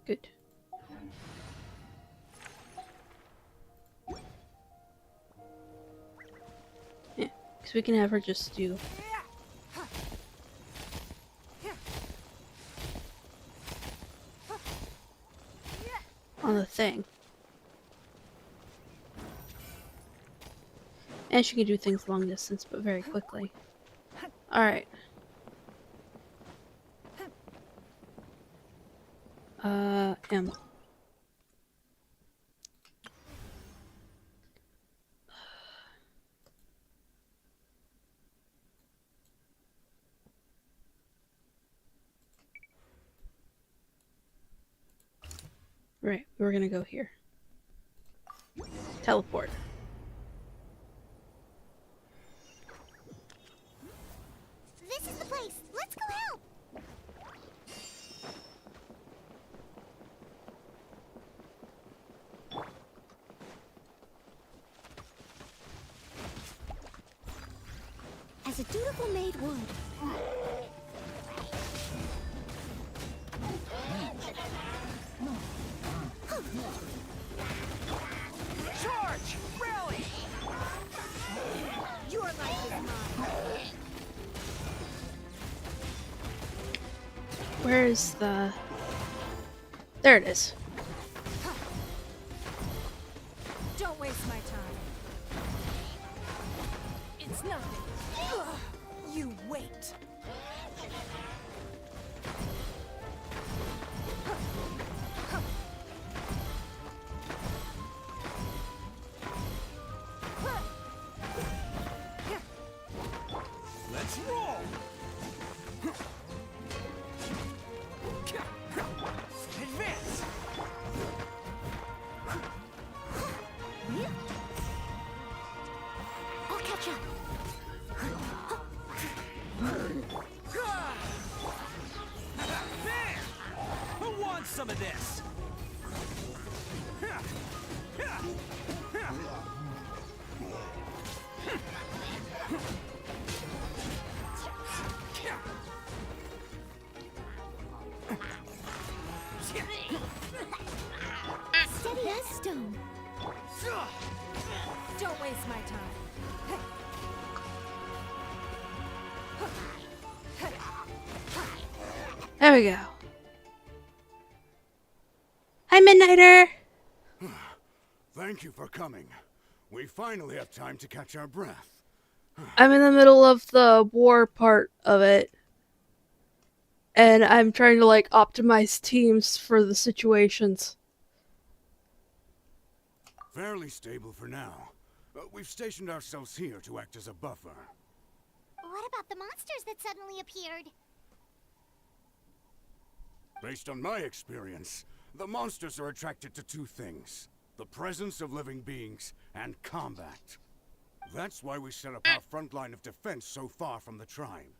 Speaker 1: Good. Yeah, because we can have her just do... on the thing. And she can do things long distance, but very quickly. Alright. M. Right, we're gonna go here. Teleport.
Speaker 3: This is the place. Let's go help.
Speaker 17: As a dutiful maid would.
Speaker 19: Charge! Rally!
Speaker 3: Your life is mine.
Speaker 1: Where's the... There it is.
Speaker 19: Don't waste my time. It's nothing. Ugh. You wait.
Speaker 13: Let's roll!
Speaker 19: Advance!
Speaker 3: I'll catch up.
Speaker 19: There! Who wants some of this?
Speaker 17: Steady as stone.
Speaker 19: Don't waste my time.
Speaker 1: There we go. Hi, Midnighter!
Speaker 7: Thank you for coming. We finally have time to catch our breath.
Speaker 1: I'm in the middle of the war part of it. And I'm trying to, like, optimize teams for the situations.
Speaker 7: Fairly stable for now. We've stationed ourselves here to act as a buffer.
Speaker 3: What about the monsters that suddenly appeared?
Speaker 7: Based on my experience, the monsters are attracted to two things: the presence of living beings and combat. That's why we set up our front line of defense so far from the tribe.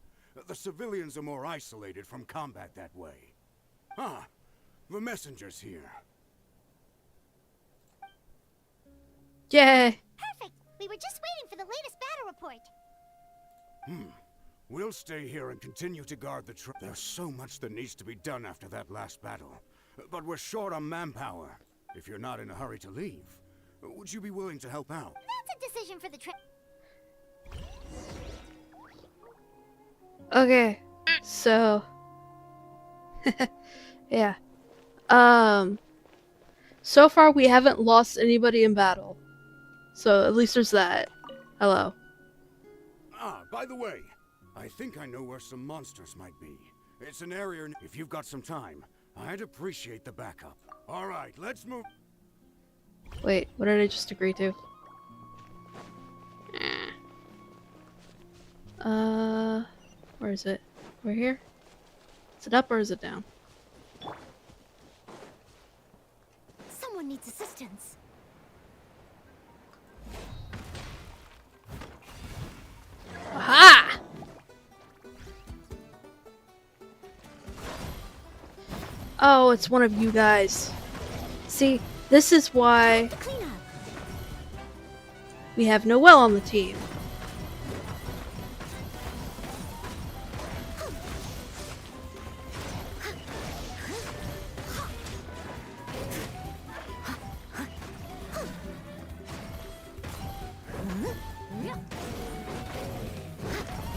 Speaker 7: The civilians are more isolated from combat that way. Ah, the messenger's here.
Speaker 1: Yay!
Speaker 3: Perfect. We were just waiting for the latest battle report.
Speaker 7: We'll stay here and continue to guard the tribe. There's so much that needs to be done after that last battle. But we're short on manpower. If you're not in a hurry to leave, would you be willing to help out?
Speaker 3: That's a decision for the trip.
Speaker 1: Okay, so... yeah. So far we haven't lost anybody in battle. So at least there's that. Hello.
Speaker 7: Ah, by the way, I think I know where some monsters might be. It's an area, if you've got some time, I'd appreciate the backup. Alright, let's move.
Speaker 1: Wait, what did I just agree to? Where is it? We're here? Is it up or is it down?
Speaker 17: Someone needs assistance.
Speaker 1: Aha! Oh, it's one of you guys. See, this is why we have Noelle on the team.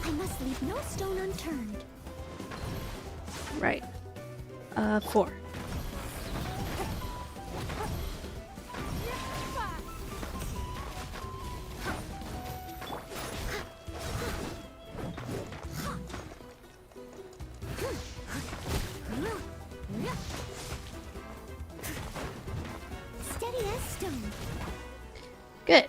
Speaker 17: I must leave no stone unturned.
Speaker 1: Right. 4.
Speaker 17: Steady as stone.
Speaker 1: Good.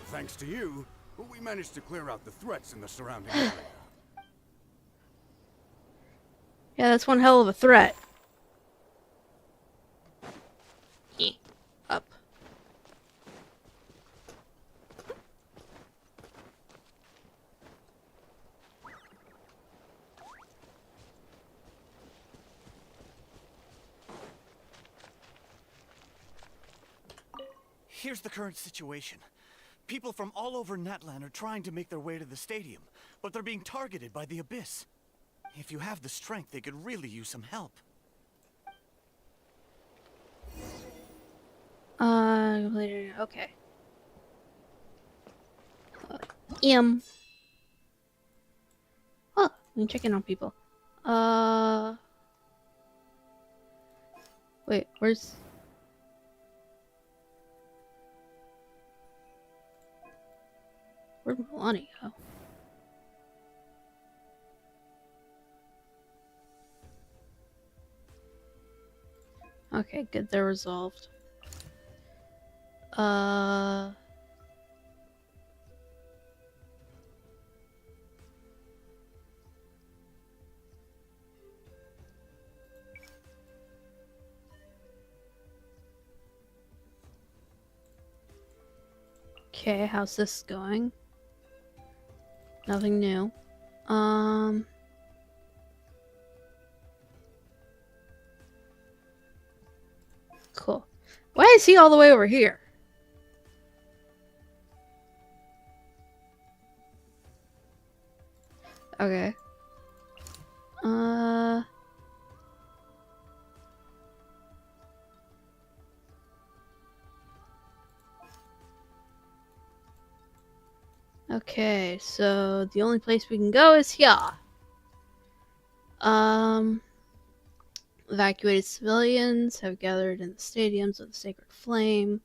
Speaker 7: Thanks to you, we managed to clear out the threats in the surrounding area.
Speaker 1: Yeah, that's one hell of a threat.
Speaker 9: Here's the current situation. People from all over Natlan are trying to make their way to the stadium, but they're being targeted by the Abyss. If you have the strength, they could really use some help.
Speaker 1: Okay. Oh, we can check in on people. Wait, where's... Where'd Milani go? Okay, good, they're resolved. Okay, how's this going? Nothing new. Cool. Why is he all the way over here? Okay. Okay, so the only place we can go is here. Evacuated civilians have gathered in the stadiums of the Sacred Flame,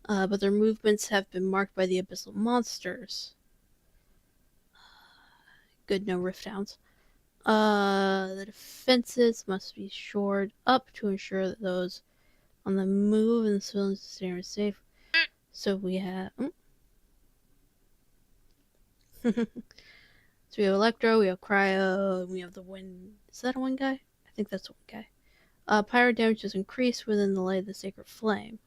Speaker 1: but their movements have been marked by the abyssal monsters. Good, no rift downs. The defenses must be shored up to ensure that those on the move and the civilians stay safe. So we have... So we have Electro, we have Cryo, and we have the Wind... Is that a Wind guy? I think that's one guy. Pyro damage is increased within the light of the Sacred Flame.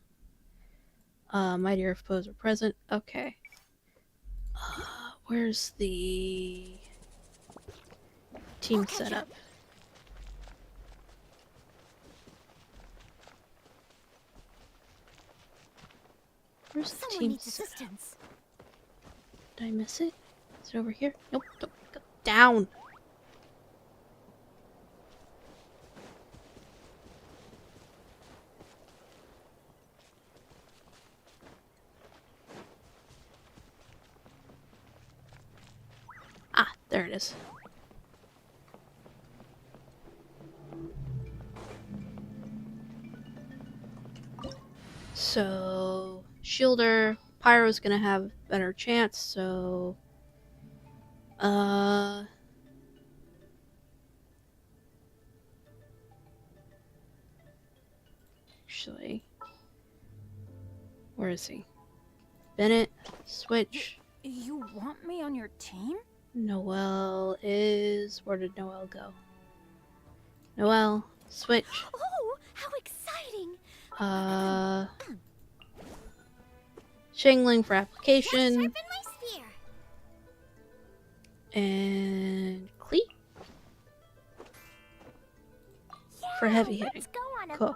Speaker 1: Mighty Earth foes are present. Okay. Where's the team setup? Where's the team setup? Did I miss it? Is it over here? Nope. Don't go down. Ah, there it is. So, Shielder, Pyro's gonna have better chance, so... Actually... Where is he? Bennett, switch.
Speaker 17: You want me on your team?
Speaker 1: Noelle is... Where did Noelle go? Noelle, switch.
Speaker 3: Oh, how exciting!
Speaker 1: Shingling for application.
Speaker 3: Sharpen my spear.
Speaker 1: And Cleat for heavy hitting.
Speaker 3: Let's go on a
Speaker 1: Cool.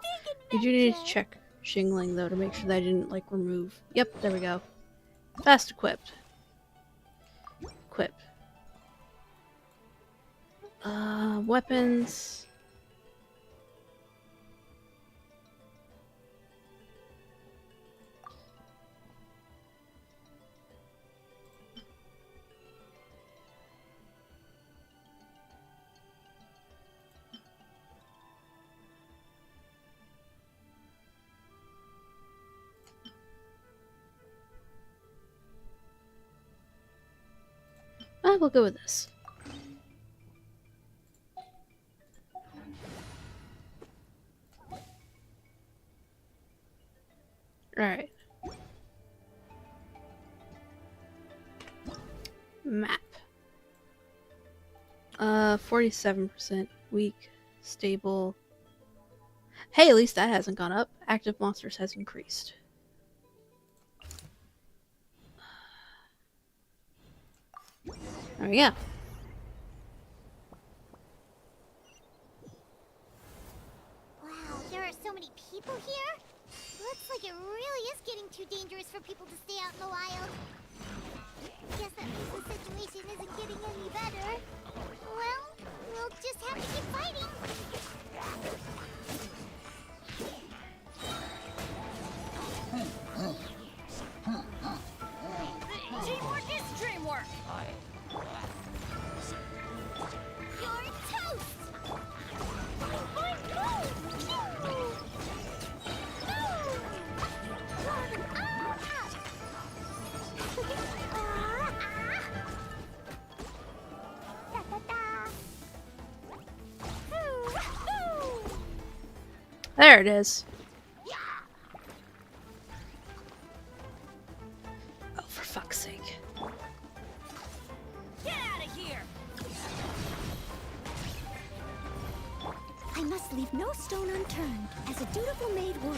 Speaker 3: big
Speaker 1: We do need to check Shingling though to make sure that I didn't like remove. Yep, there we go. Fast equipped. Equip. Weapons. We'll go with this. Alright. Map. 47% weak, stable. Hey, at least that hasn't gone up. Active monsters has increased. There we go.
Speaker 3: Wow, there are so many people here. Looks like it really is getting too dangerous for people to stay out in the wild. Guess that means the situation isn't getting any better. Well, we'll just have to keep fighting.
Speaker 17: Teamwork is dreamwork!
Speaker 3: You're toast!
Speaker 1: There it is. Oh, for fuck's sake.
Speaker 17: Get out of here!
Speaker 3: I must leave no stone unturned, as a dutiful maid would.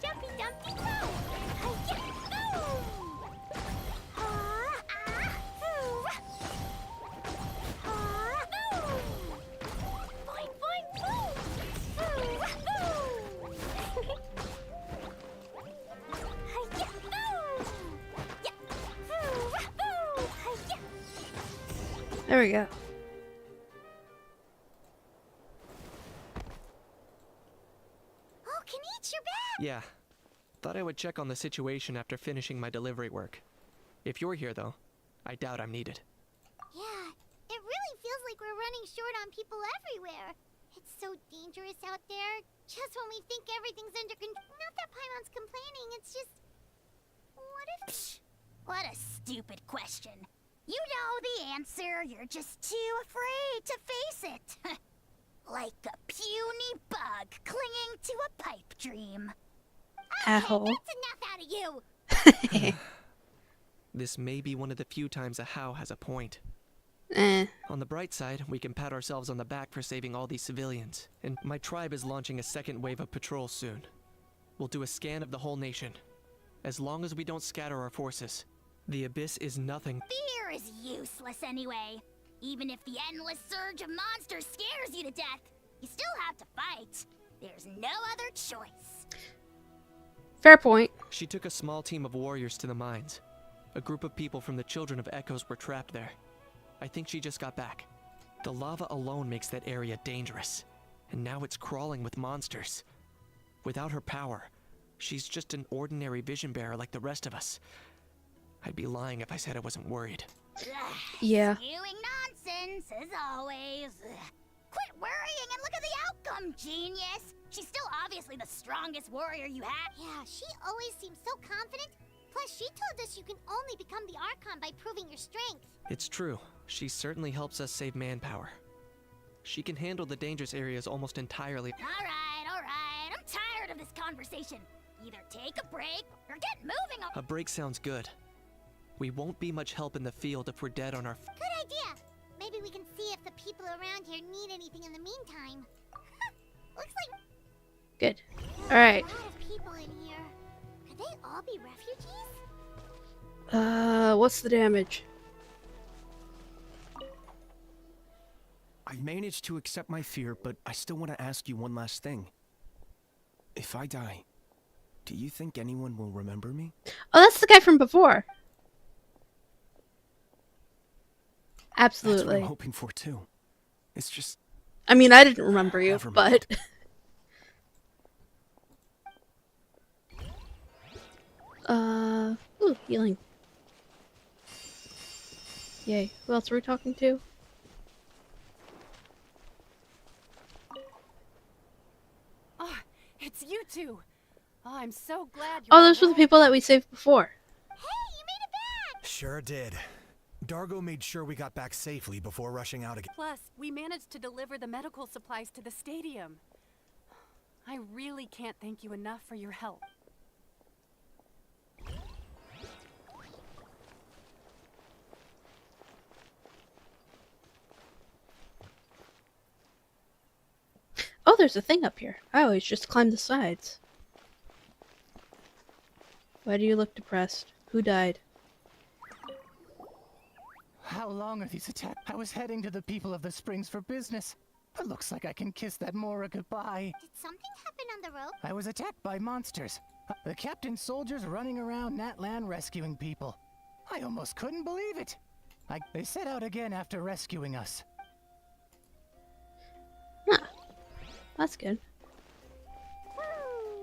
Speaker 3: Jumpy Dumpty Go! Hi-ya! Boom! Boing, boing, boom! Hi-ya!
Speaker 1: There we go.
Speaker 3: Oh, Kenichi, you're back!
Speaker 5: Yeah. Thought I would check on the situation after finishing my delivery work. If you're here, though, I doubt I'm needed.
Speaker 3: Yeah, it really feels like we're running short on people everywhere. It's so dangerous out there. Just when we think everything's under control. Not that Paimon's complaining, it's just... What if...
Speaker 17: Psh, what a stupid question. You know the answer, you're just too afraid to face it. Like a puny bug clinging to a pipe dream.
Speaker 1: Asshole.
Speaker 3: That's enough out of you!
Speaker 5: This may be one of the few times a How has a point.
Speaker 1: Eh.
Speaker 5: On the bright side, we can pat ourselves on the back for saving all these civilians. And my tribe is launching a second wave of patrols soon. We'll do a scan of the whole nation. As long as we don't scatter our forces. The Abyss is nothing.
Speaker 17: Fear is useless anyway. Even if the endless surge of monsters scares you to death, you still have to fight. There's no other choice.
Speaker 1: Fair point.
Speaker 5: She took a small team of warriors to the mines. A group of people from the Children of Echoes were trapped there. I think she just got back. The lava alone makes that area dangerous. And now it's crawling with monsters. Without her power, she's just an ordinary vision bearer like the rest of us. I'd be lying if I said I wasn't worried.
Speaker 1: Yeah.
Speaker 17: Spewing nonsense, as always. Quit worrying and look at the outcome, genius! She's still obviously the strongest warrior you have.
Speaker 3: Yeah, she always seems so confident. Plus, she told us you can only become the Archon by proving your strength.
Speaker 5: It's true. She certainly helps us save manpower. She can handle the dangerous areas almost entirely.
Speaker 17: All right. I'm tired of this conversation. Either take a break or get moving.
Speaker 5: A break sounds good. We won't be much help in the field if we're dead on our...
Speaker 3: Good idea. Maybe we can see if the people around here need anything in the meantime. Looks like
Speaker 1: Good. Alright.
Speaker 3: a lot of people in here. Could they all be refugees?
Speaker 1: What's the damage?
Speaker 20: I managed to accept my fear, but I still want to ask you one last thing. If I die, do you think anyone will remember me?
Speaker 1: Oh, that's the guy from before.
Speaker 20: That's what
Speaker 1: Absolutely.
Speaker 20: I'm hoping for too. It's just...
Speaker 1: I mean, I didn't remember you,
Speaker 20: Never mind.
Speaker 1: but... Ooh, healing. Yay. Who else are we talking to?
Speaker 12: Oh, it's you two. Oh, I'm so glad you're
Speaker 1: Oh, those were the
Speaker 12: alive.
Speaker 1: people that we saved before.
Speaker 22: Sure did. Dargo made sure we got back safely before rushing out again.
Speaker 12: Plus, we managed to deliver the medical supplies to the stadium. I really can't thank you enough for your help.
Speaker 1: Oh, there's a thing up here. I always just climb the sides. Why do you look depressed? Who died?
Speaker 8: How long are these attacks? I was heading to the people of the Springs for business. It looks like I can kiss that Mora goodbye.
Speaker 3: Did something happen on the road?
Speaker 8: I was attacked by monsters. The captain's soldiers running around Natlan rescuing people. I almost couldn't believe it. They set out again after rescuing us.
Speaker 1: Huh. That's good.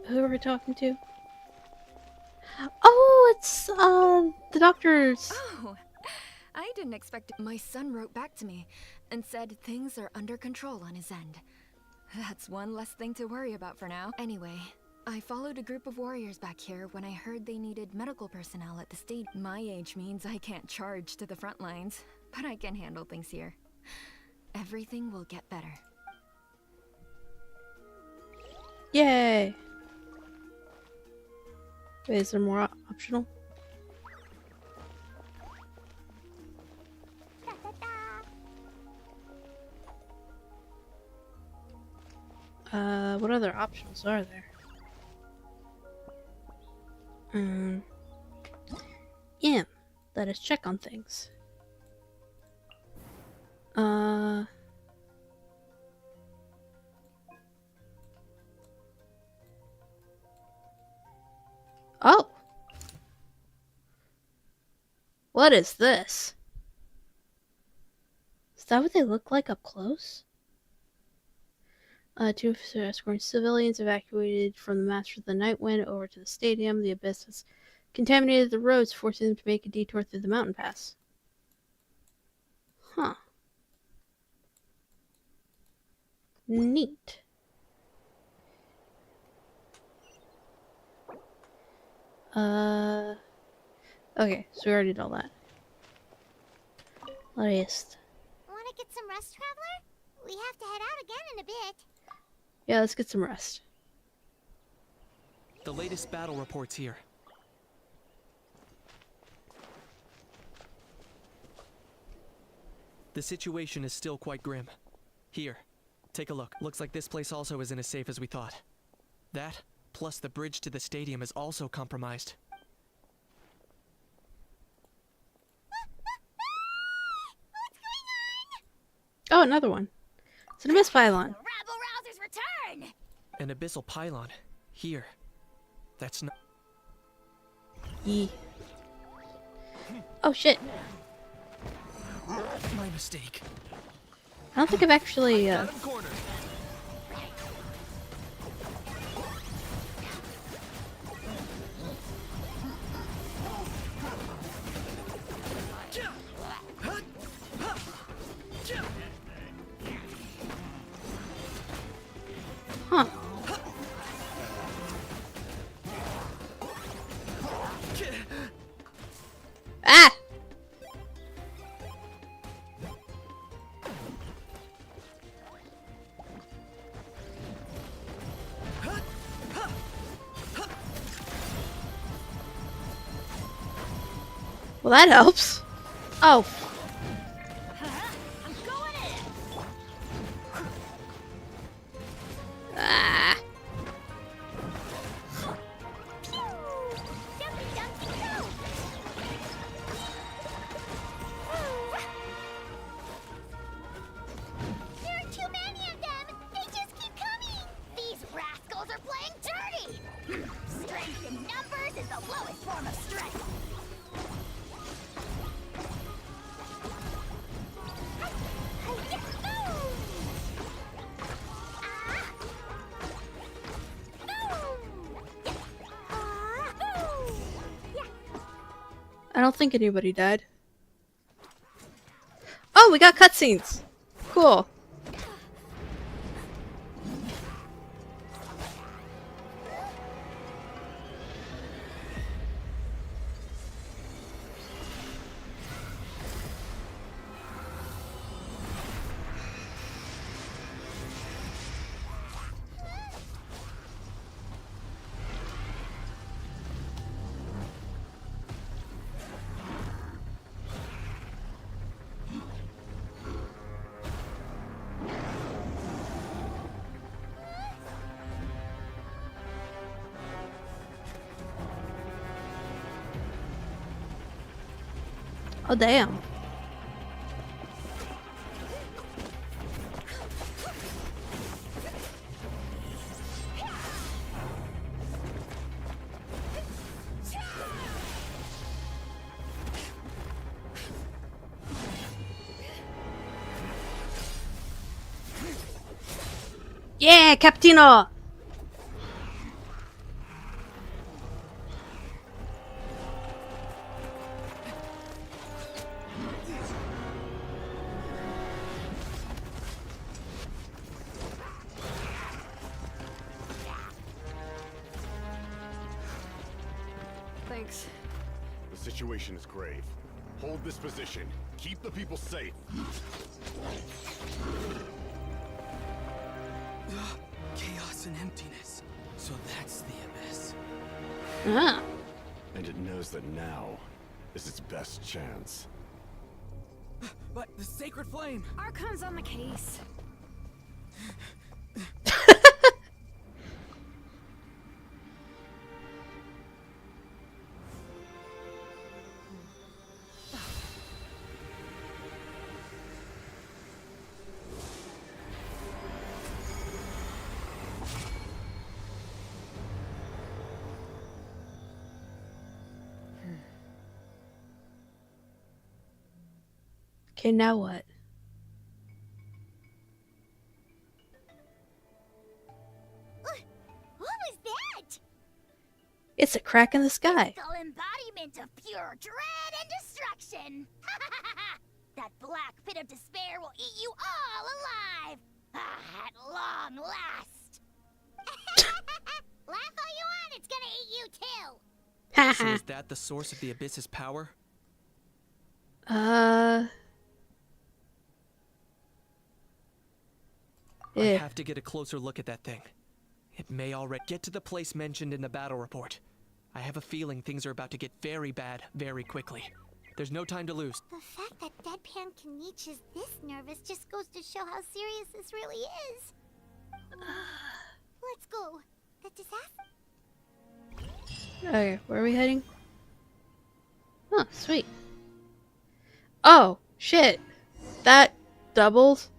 Speaker 1: Who are we talking to? Oh, it's the doctors.
Speaker 16: Oh, I didn't expect it. My son wrote back to me and said things are under control on his end. That's one less thing to worry about for now. Anyway, I followed a group of warriors back here when I heard they needed medical personnel at the state. My age means I can't charge to the front lines, but I can handle things here. Everything will get better.
Speaker 1: Yay! Wait, is there more optional? What other options are there? Yeah, let us check on things. Oh! What is this? Is that what they look like up close? Two escorting civilians evacuated from the Master of the Night Wind over to the stadium. The Abyss has contaminated the roads, forcing them to make a detour through the mountain pass. Huh. Neat. Okay, so we already did all that. Latest.
Speaker 3: Wanna get some rest, Traveler? We have to head out again in a bit.
Speaker 1: Yeah, let's get some rest.
Speaker 5: The latest battle reports here. The situation is still quite grim. Here, take a look. Looks like this place also isn't as safe as we thought. That, plus the bridge to the stadium is also compromised.
Speaker 1: Oh, another one. It's an abyss pylon.
Speaker 3: Rabble-rousers return!
Speaker 5: An abyssal pylon. Here. That's not...
Speaker 1: Yee. Oh, shit.
Speaker 10: My mistake.
Speaker 1: I don't think I've actually, Huh. Ah! Well, that helps. Oh. Ah.
Speaker 3: There are too many of them! They just keep coming! These rascals are playing dirty! Strength in numbers is the lowest form of strength!
Speaker 1: I don't think anybody died. Oh, we got cutscenes! Cool. Oh, damn. Yeah, Captino!
Speaker 6: Thanks.
Speaker 2: The situation is grave. Hold this position. Keep the people safe.
Speaker 10: Chaos and emptiness. So that's the abyss.
Speaker 1: Ah.
Speaker 2: And it knows that now is its best chance.
Speaker 10: But the sacred flame!
Speaker 6: Archon's on the case.
Speaker 1: Okay, now what?
Speaker 3: What was that?
Speaker 1: It's a crack in the sky.
Speaker 3: Physical embodiment of pure dread and destruction. That black pit of despair will eat you all alive. At long last. Laugh all you want, it's gonna eat you too.
Speaker 5: So is that the source of the Abyss's power?
Speaker 1: Yeah.
Speaker 5: I have to get a closer look at that thing. It may already get to the place mentioned in the battle report. I have a feeling things are about to get very bad very quickly. There's no time to lose.
Speaker 3: The fact that Deadpan Kanich is this nervous just goes to show how serious this really is. Let's go. The disaster.
Speaker 1: Okay, where are we heading? Oh, sweet. Oh, shit. That doubles.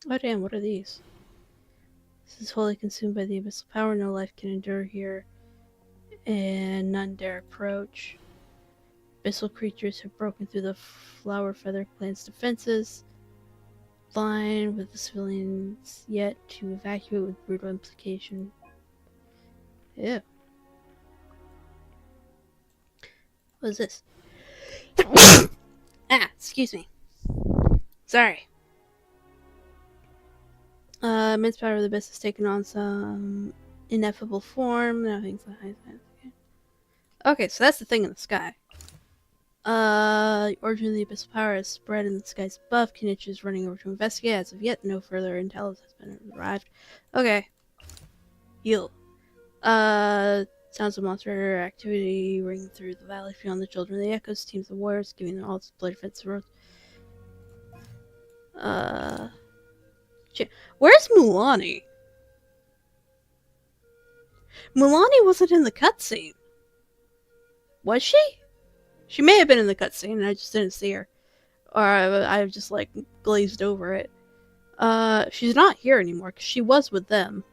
Speaker 1: Oh damn, what are these? This is wholly consumed by the abyssal power. No life can endure here, and none dare approach. Abyssal creatures have broken through the flower feather clan's defenses, blind with the civilians yet to evacuate with brutal implication. Ew. What is this? Excuse me. Sorry. Immense power of the abyss has taken on some ineffable form. Now things the high side. Okay, so that's the thing in the sky. The origin of the abyssal power has spread in the skies above. Kanich is running over to investigate. As of yet, no further intel has been arrived. Okay. Heal. Sounds of monster activity ring through the valley beyond the children of the echoes. Teams of warriors giving them all this blood defense road. Where's Mulani? Mulani wasn't in the cutscene. Was she? She may have been in the cutscene and I just didn't see her. Or I just like glazed over it. She's not here anymore because she was with them.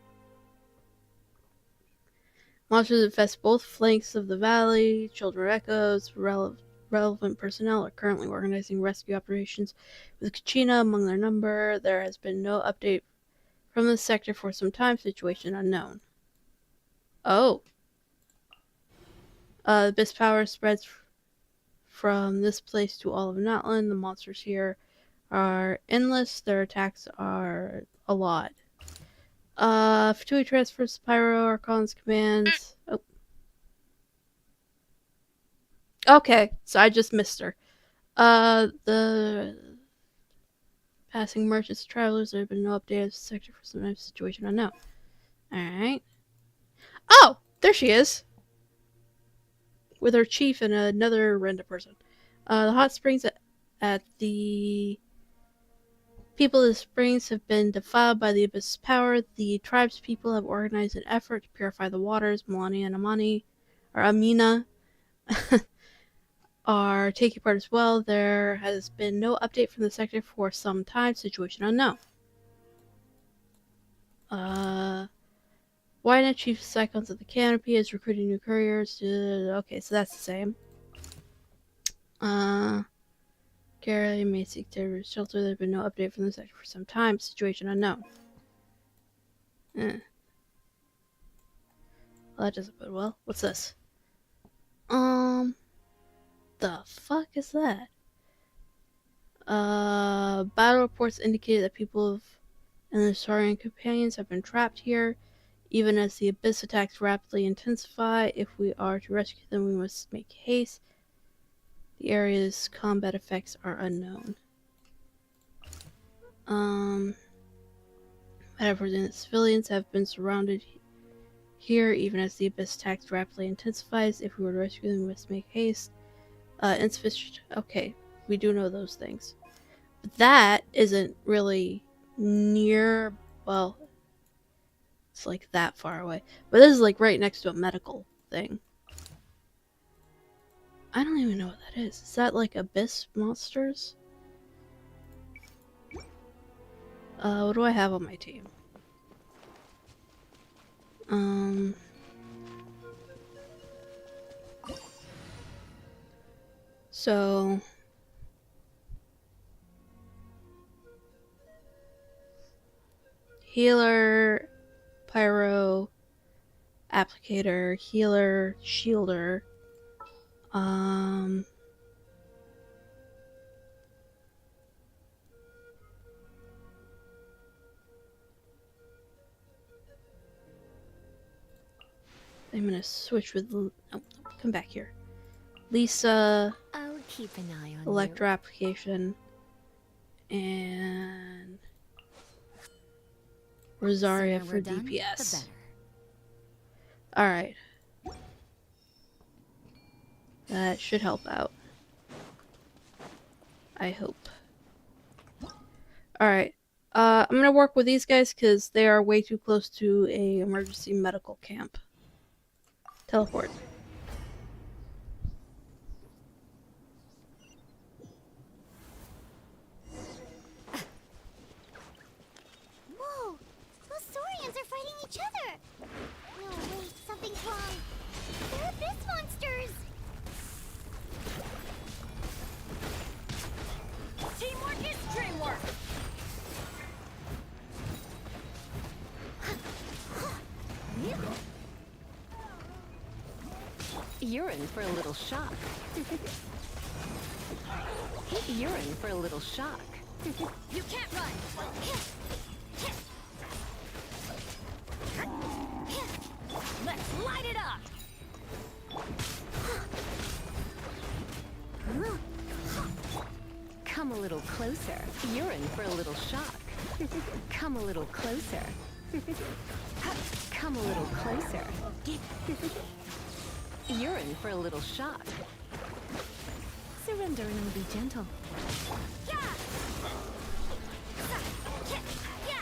Speaker 1: Monsters infest both flanks of the valley. Children of Echoes, relevant personnel are currently organizing rescue operations with Kachina among their number. There has been no update from the sector for some time. Situation unknown. Oh. Abyss power spreads from this place to all of Natlan. The monsters here are endless. Their attacks are a lot. Fatui transfers Pyro Archon's commands. Oh. Okay, so I just missed her. The passing merchants and travelers, there have been no update of the sector for some type of situation unknown. Alright. Oh! There she is! With her chief and another random person. The hot springs at the people of the springs have been defiled by the abyss power. The tribe's people have organized an effort to purify the waters. Milani and Amina are taking part as well. There has been no update from the sector for some time. Situation unknown. Why not Chief Cyclones of the Canopy is recruiting new couriers? Okay, so that's the same. Gary may seek to shelter. There's been no update from the sector for some time. Situation unknown. Well, that doesn't bode well. What's this? The fuck is that? Battle reports indicate that people and the Saurian companions have been trapped here. Even as the Abyss attacks rapidly intensify, if we are to rescue them, we must make haste. The area's combat effects are unknown. However, the civilians have been surrounded here, even as the Abyss attacks rapidly intensifies. If we were to rescue them, we must make haste. Insufficient. Okay, we do know those things. But that isn't really near. Well, it's like that far away. But this is like right next to a medical thing. I don't even know what that is. Is that like Abyss monsters? What do I have on my team? So healer, pyro, applicator, healer, shielder. I'm gonna switch with. Oh, come back here. Lisa.
Speaker 17: I'll keep an eye on
Speaker 1: Electro application. And Rosaria for DPS. Alright. That should help out. I hope. Alright. I'm gonna work with these guys because they are way too close to a emergency medical camp. Teleport.
Speaker 3: Whoa! Those Saurians are fighting each other! No, wait, something's wrong. They're Abyss monsters!
Speaker 4: Teamwork is dreamwork!
Speaker 15: You're in for a little shock. You're in for a little shock.
Speaker 4: You can't run! Let's light it up!
Speaker 15: Come a little closer. You're in for a little shock. Come a little closer. Come a little closer. You're in for a little shock. Surrender and be gentle.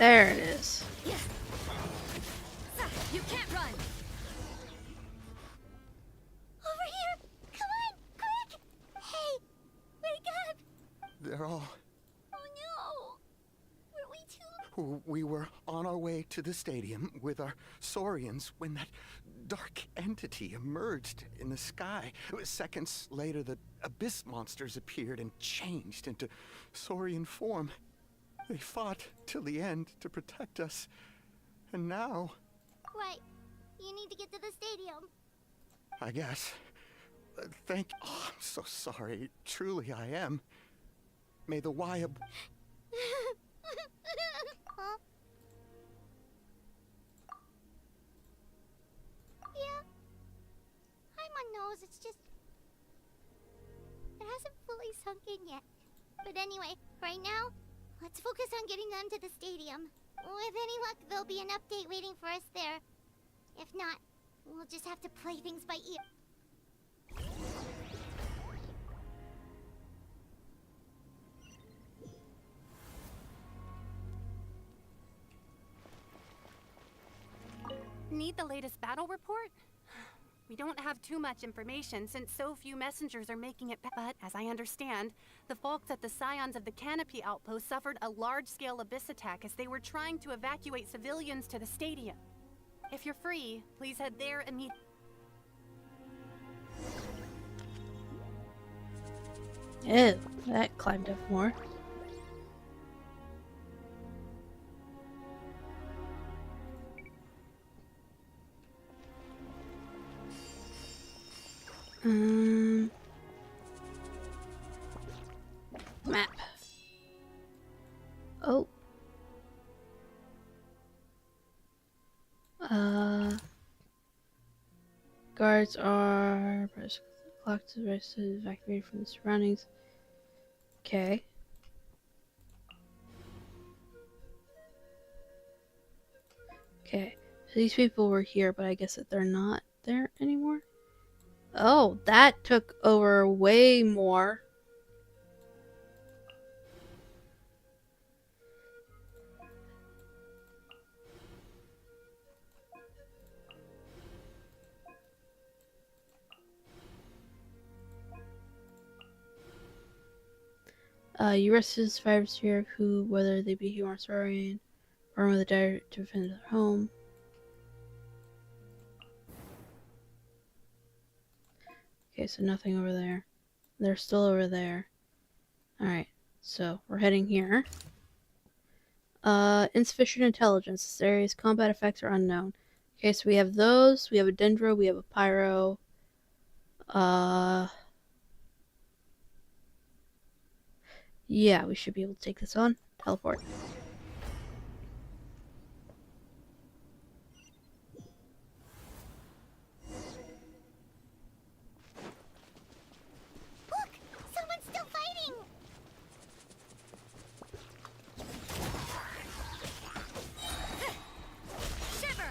Speaker 1: There it is.
Speaker 4: You can't run!
Speaker 3: Over here! Come on, quick! Hey, wake up!
Speaker 11: They're all...
Speaker 3: Oh no! Were we too...
Speaker 11: We were on our way to the stadium with our Saurians when that dark entity emerged in the sky. Seconds later, the Abyss monsters appeared and changed into Saurian form. They fought till the end to protect us. And now...
Speaker 3: Right. You need to get to the stadium.
Speaker 11: I guess. Oh, I'm so sorry. Truly, I am. May the Wyab...
Speaker 3: Huh? Yeah. I'm on nose, it's just... It hasn't fully sunk in yet. But anyway, right now, let's focus on getting them to the stadium. With any luck, there'll be an update waiting for us there. If not, we'll just have to play things by ear.
Speaker 12: Need the latest battle report? We don't have too much information since so few messengers are making it but as I understand, the folks at the Scions of the Canopy outpost suffered a large-scale Abyss attack as they were trying to evacuate civilians to the stadium. If you're free, please head there immediately.
Speaker 1: Ew, that climbed up more. Map. Oh. Guards are press clock to the rest of evacuated from the surroundings. Okay. Okay. So these people were here, but I guess that they're not there anymore. Oh, that took over way more. You rescue survivors here who, whether they be human or saurian, or with a dire to defend their home. Okay, so nothing over there. They're still over there. Alright, so we're heading here. Insufficient intelligence. This area's combat effects are unknown. Okay, so we have those. We have a Dendro. We have a Pyro. Yeah, we should be able to take this on. Teleport.
Speaker 3: Look! Someone's still fighting!
Speaker 4: Shiver!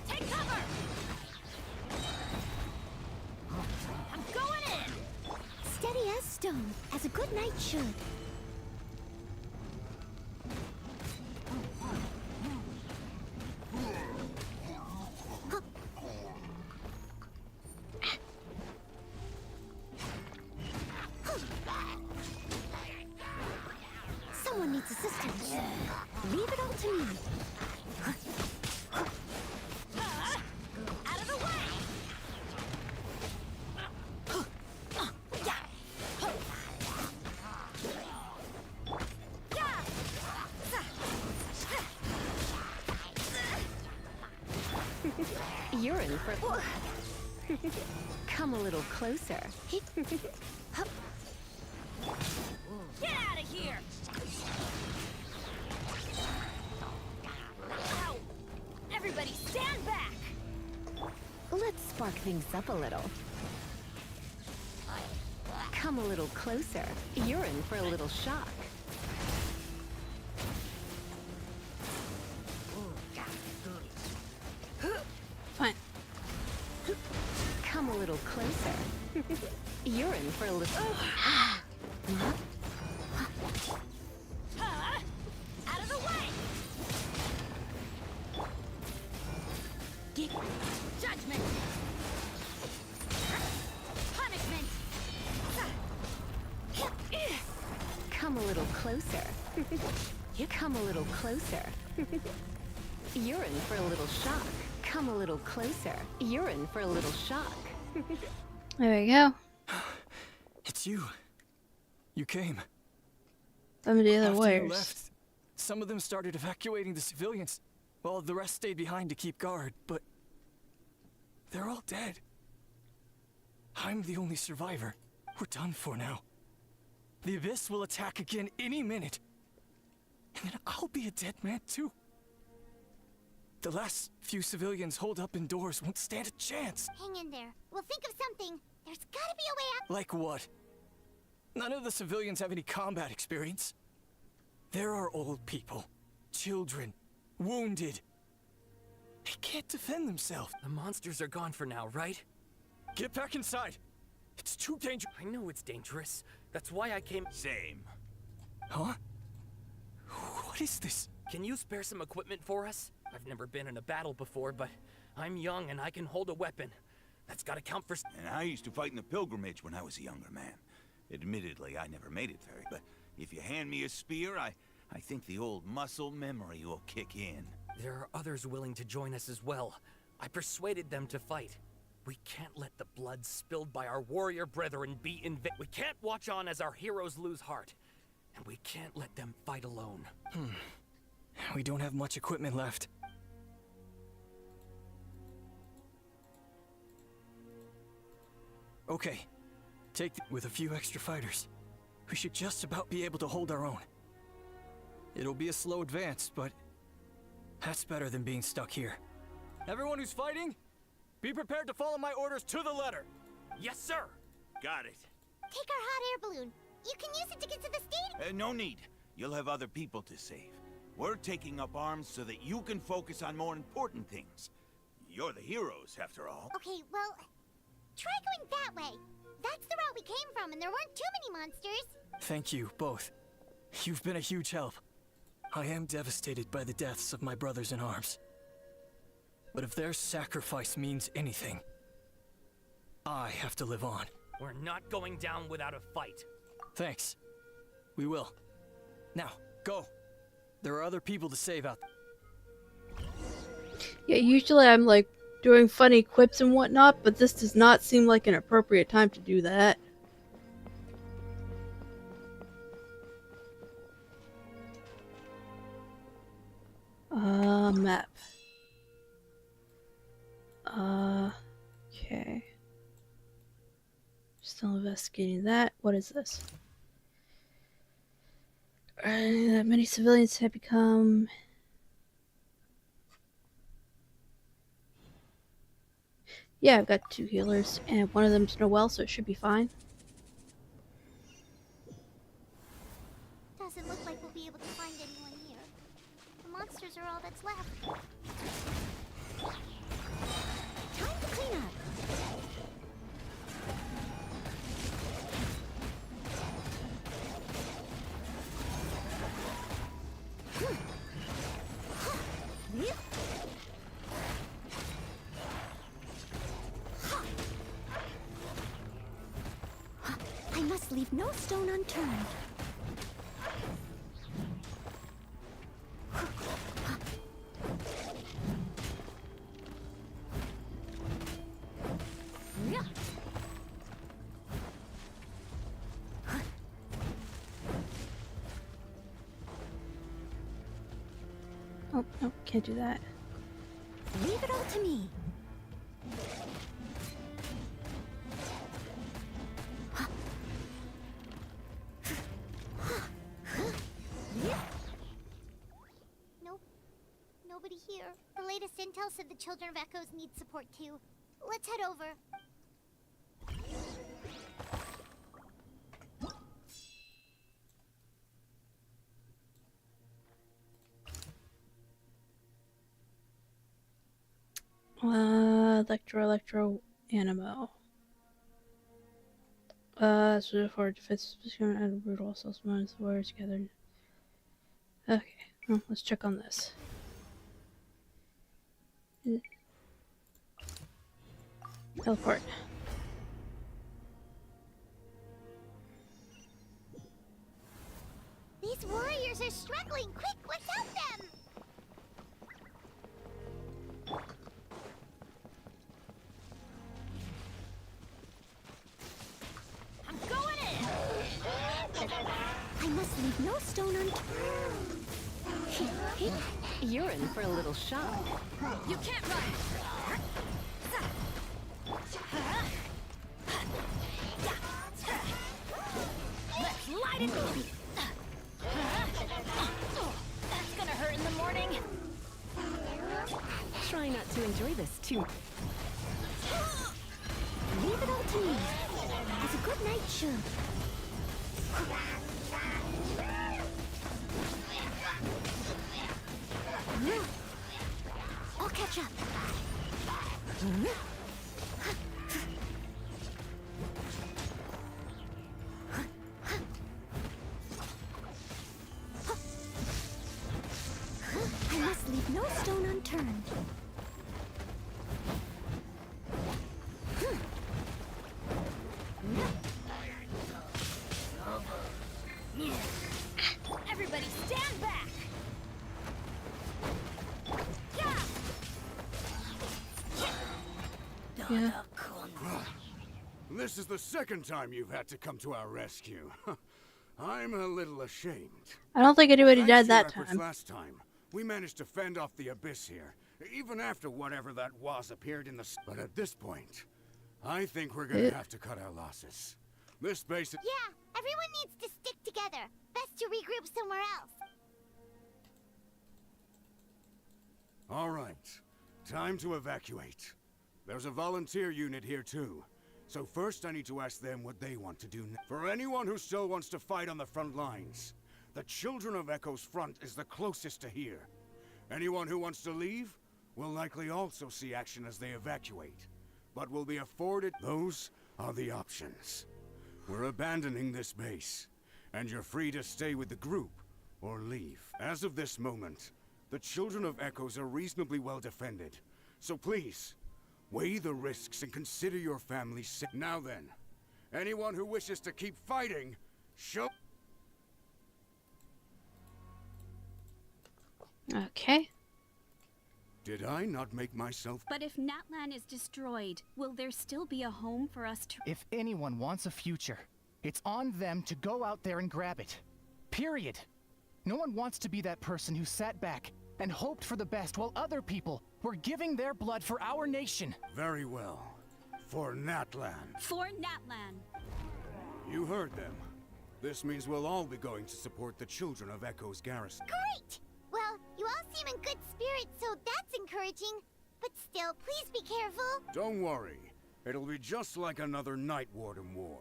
Speaker 4: Take cover! I'm going in!
Speaker 3: Steady as stone, as a good knight should. Someone needs assistance. Leave it all to me.
Speaker 4: Out of the way!
Speaker 15: You're in for... Come a little closer.
Speaker 4: Get out of here! Ow! Everybody stand back!
Speaker 15: Let's spark things up a little. Come a little closer. You're in for a little shock.
Speaker 1: Fine.
Speaker 15: Come a little closer. You're in for a little...
Speaker 4: Out of the way! Judgment! Punishment!
Speaker 15: Come a little closer. Come a little closer. You're in for a little shock. Come a little closer. You're in for a little shock.
Speaker 1: There we go.
Speaker 10: It's you. You came.
Speaker 1: Some of the other
Speaker 10: After you
Speaker 1: warriors.
Speaker 10: left, some of them started evacuating the civilians, while the rest stayed behind to keep guard, but they're all dead. I'm the only survivor. We're done for now. The Abyss will attack again any minute. And then I'll be a dead man too. The last few civilians holed up indoors won't stand a chance.
Speaker 3: Hang in there. We'll think of something. There's gotta be a way out.
Speaker 10: Like what? None of the civilians have any combat experience. There are old people, children, wounded. They can't defend themselves.
Speaker 14: The monsters are gone for now, right?
Speaker 10: Get back inside. It's too dangerous.
Speaker 14: I know it's dangerous. That's why I came.
Speaker 9: Same.
Speaker 10: Huh? What is this?
Speaker 14: Can you spare some equipment for us? I've never been in a battle before, but I'm young and I can hold a weapon. That's gotta count for...
Speaker 18: And I used to fight in the pilgrimage when I was a younger man. Admittedly, I never made it very, but if you hand me a spear, I think the old muscle memory will kick in.
Speaker 14: There are others willing to join us as well. I persuaded them to fight. We can't let the blood spilled by our warrior brethren be in vain. We can't watch on as our heroes lose heart. And we can't let them fight alone.
Speaker 10: We don't have much equipment left. Okay, with a few extra fighters, we should just about be able to hold our own. It'll be a slow advance, but that's better than being stuck here. Everyone who's fighting, be prepared to follow my orders to the letter.
Speaker 14: Yes, sir.
Speaker 18: Got it.
Speaker 3: Take our hot air balloon. You can use it to get to the stadium.
Speaker 18: No need. You'll have other people to save. We're taking up arms so that you can focus on more important things. You're the heroes, after all.
Speaker 3: Okay, well, try going that way. That's the route we came from, and there weren't too many monsters.
Speaker 10: Thank you, both. You've been a huge help. I am devastated by the deaths of my brothers in arms. But if their sacrifice means anything, I have to live on.
Speaker 14: We're not going down without a fight.
Speaker 10: Thanks. We will. Now, go. There are other people to save out there.
Speaker 1: Yeah, usually I'm like doing funny quips and whatnot, but this does not seem like an appropriate time to do that. Map. Okay. Still investigating that. What is this? That many civilians have become... Yeah, I've got 2 healers, and one of them's Noelle, so it should be fine.
Speaker 3: Doesn't look like we'll be able to find anyone here. The monsters are all that's left. Time to clean up. I must leave no stone unturned.
Speaker 1: Oh, no, can't do that.
Speaker 3: Leave it all to me. Nope. Nobody here. The latest intel said the Children of Echoes need support too. Let's head over.
Speaker 1: Electro, Animo. So for defense position and brutal assaults, minus the warriors together. Okay, well, let's check on this. Teleport.
Speaker 3: These warriors are struggling. Quick, let's help them! I'm going in! I must leave no stone unturned.
Speaker 15: You're in for a little shock.
Speaker 16: You can't run!
Speaker 3: Let's light it! That's gonna hurt in the morning.
Speaker 15: Try not to enjoy this too.
Speaker 3: Leave it all to me. As a good night should. I'll catch up. I must leave no stone unturned.
Speaker 1: Yeah.
Speaker 2: This is the second time you've had to come to our rescue. I'm a little ashamed.
Speaker 1: I don't think anybody
Speaker 2: Thanks
Speaker 1: died
Speaker 2: to
Speaker 1: that
Speaker 2: your efforts
Speaker 1: time.
Speaker 2: last time, we managed to fend off the abyss here, even after whatever that was appeared in the... But at this point, I think we're gonna have to cut our losses. This base...
Speaker 3: Yeah, everyone needs to stick together. Best to regroup somewhere else.
Speaker 2: All right, time to evacuate. There's a volunteer unit here too. So first I need to ask them what they want to do. For anyone who still wants to fight on the front lines, the Children of Echo's front is the closest to here. Anyone who wants to leave will likely also see action as they evacuate, but will be afforded... Those are the options. We're abandoning this base, and you're free to stay with the group or leave. As of this moment, the Children of Echoes are reasonably well defended, so please, weigh the risks and consider your family's safety. Now then, anyone who wishes to keep fighting, show...
Speaker 1: Okay.
Speaker 2: Did I not make myself...
Speaker 13: But if Natlan is destroyed, will there still be a home for us to...
Speaker 8: If anyone wants a future, it's on them to go out there and grab it. Period. No one wants to be that person who sat back and hoped for the best while other people were giving their blood for our nation.
Speaker 2: Very well. For Natlan.
Speaker 13: For Natlan.
Speaker 2: You heard them. This means we'll all be going to support the Children of Echo's garrison.
Speaker 3: Great! Well, you all seem in good spirits, so that's encouraging. But still, please be careful.
Speaker 2: Don't worry. It'll be just like another Night Warden war.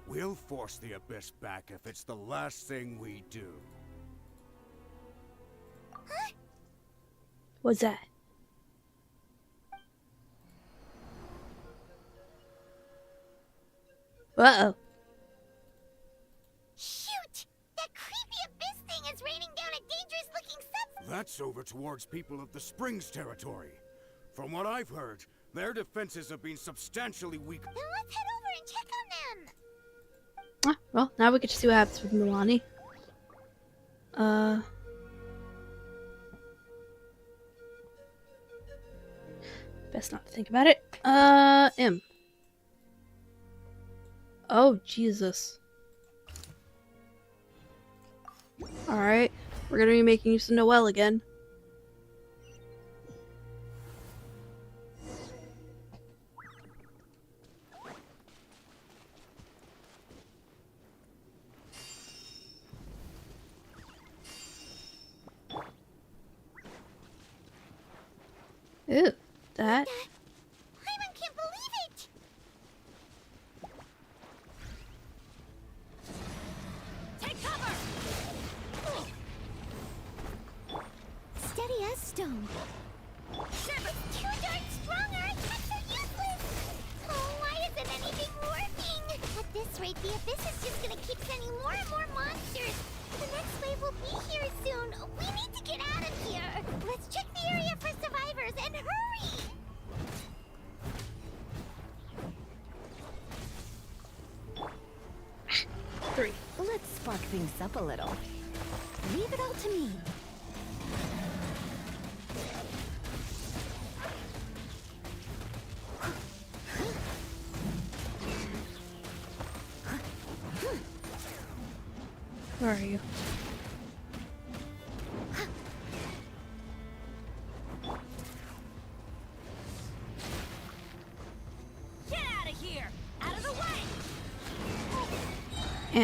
Speaker 2: We'll force the Abyss back if it's the last thing we do.
Speaker 3: Huh?
Speaker 1: What's that? Uh-oh.
Speaker 3: Shoot! That creepy abyss thing is raining down a dangerous-looking substance!
Speaker 2: That's over towards people of the Springs territory. From what I've heard, their defenses have been substantially weak.
Speaker 3: Then let's head over and check on them!
Speaker 1: Ah, well, now we get to see what happens with Milani. Best not to think about it. M. Oh, Jesus. Alright, we're gonna be making use of Noelle again. Ew, that.
Speaker 3: Paimon can't believe it!
Speaker 13: Take cover!
Speaker 3: Steady as stone. Sure, but too darn strong, our attacks are useless! Oh, why isn't anything working? At this rate, the Abyss is just gonna keep sending more and more monsters. The next wave will be here soon. We need to get out of here. Let's check the area for survivors and hurry!
Speaker 1: Three.
Speaker 15: Let's spark things up a little. Leave it all to me.
Speaker 1: Where are you?
Speaker 13: Get out of here! Out of the way!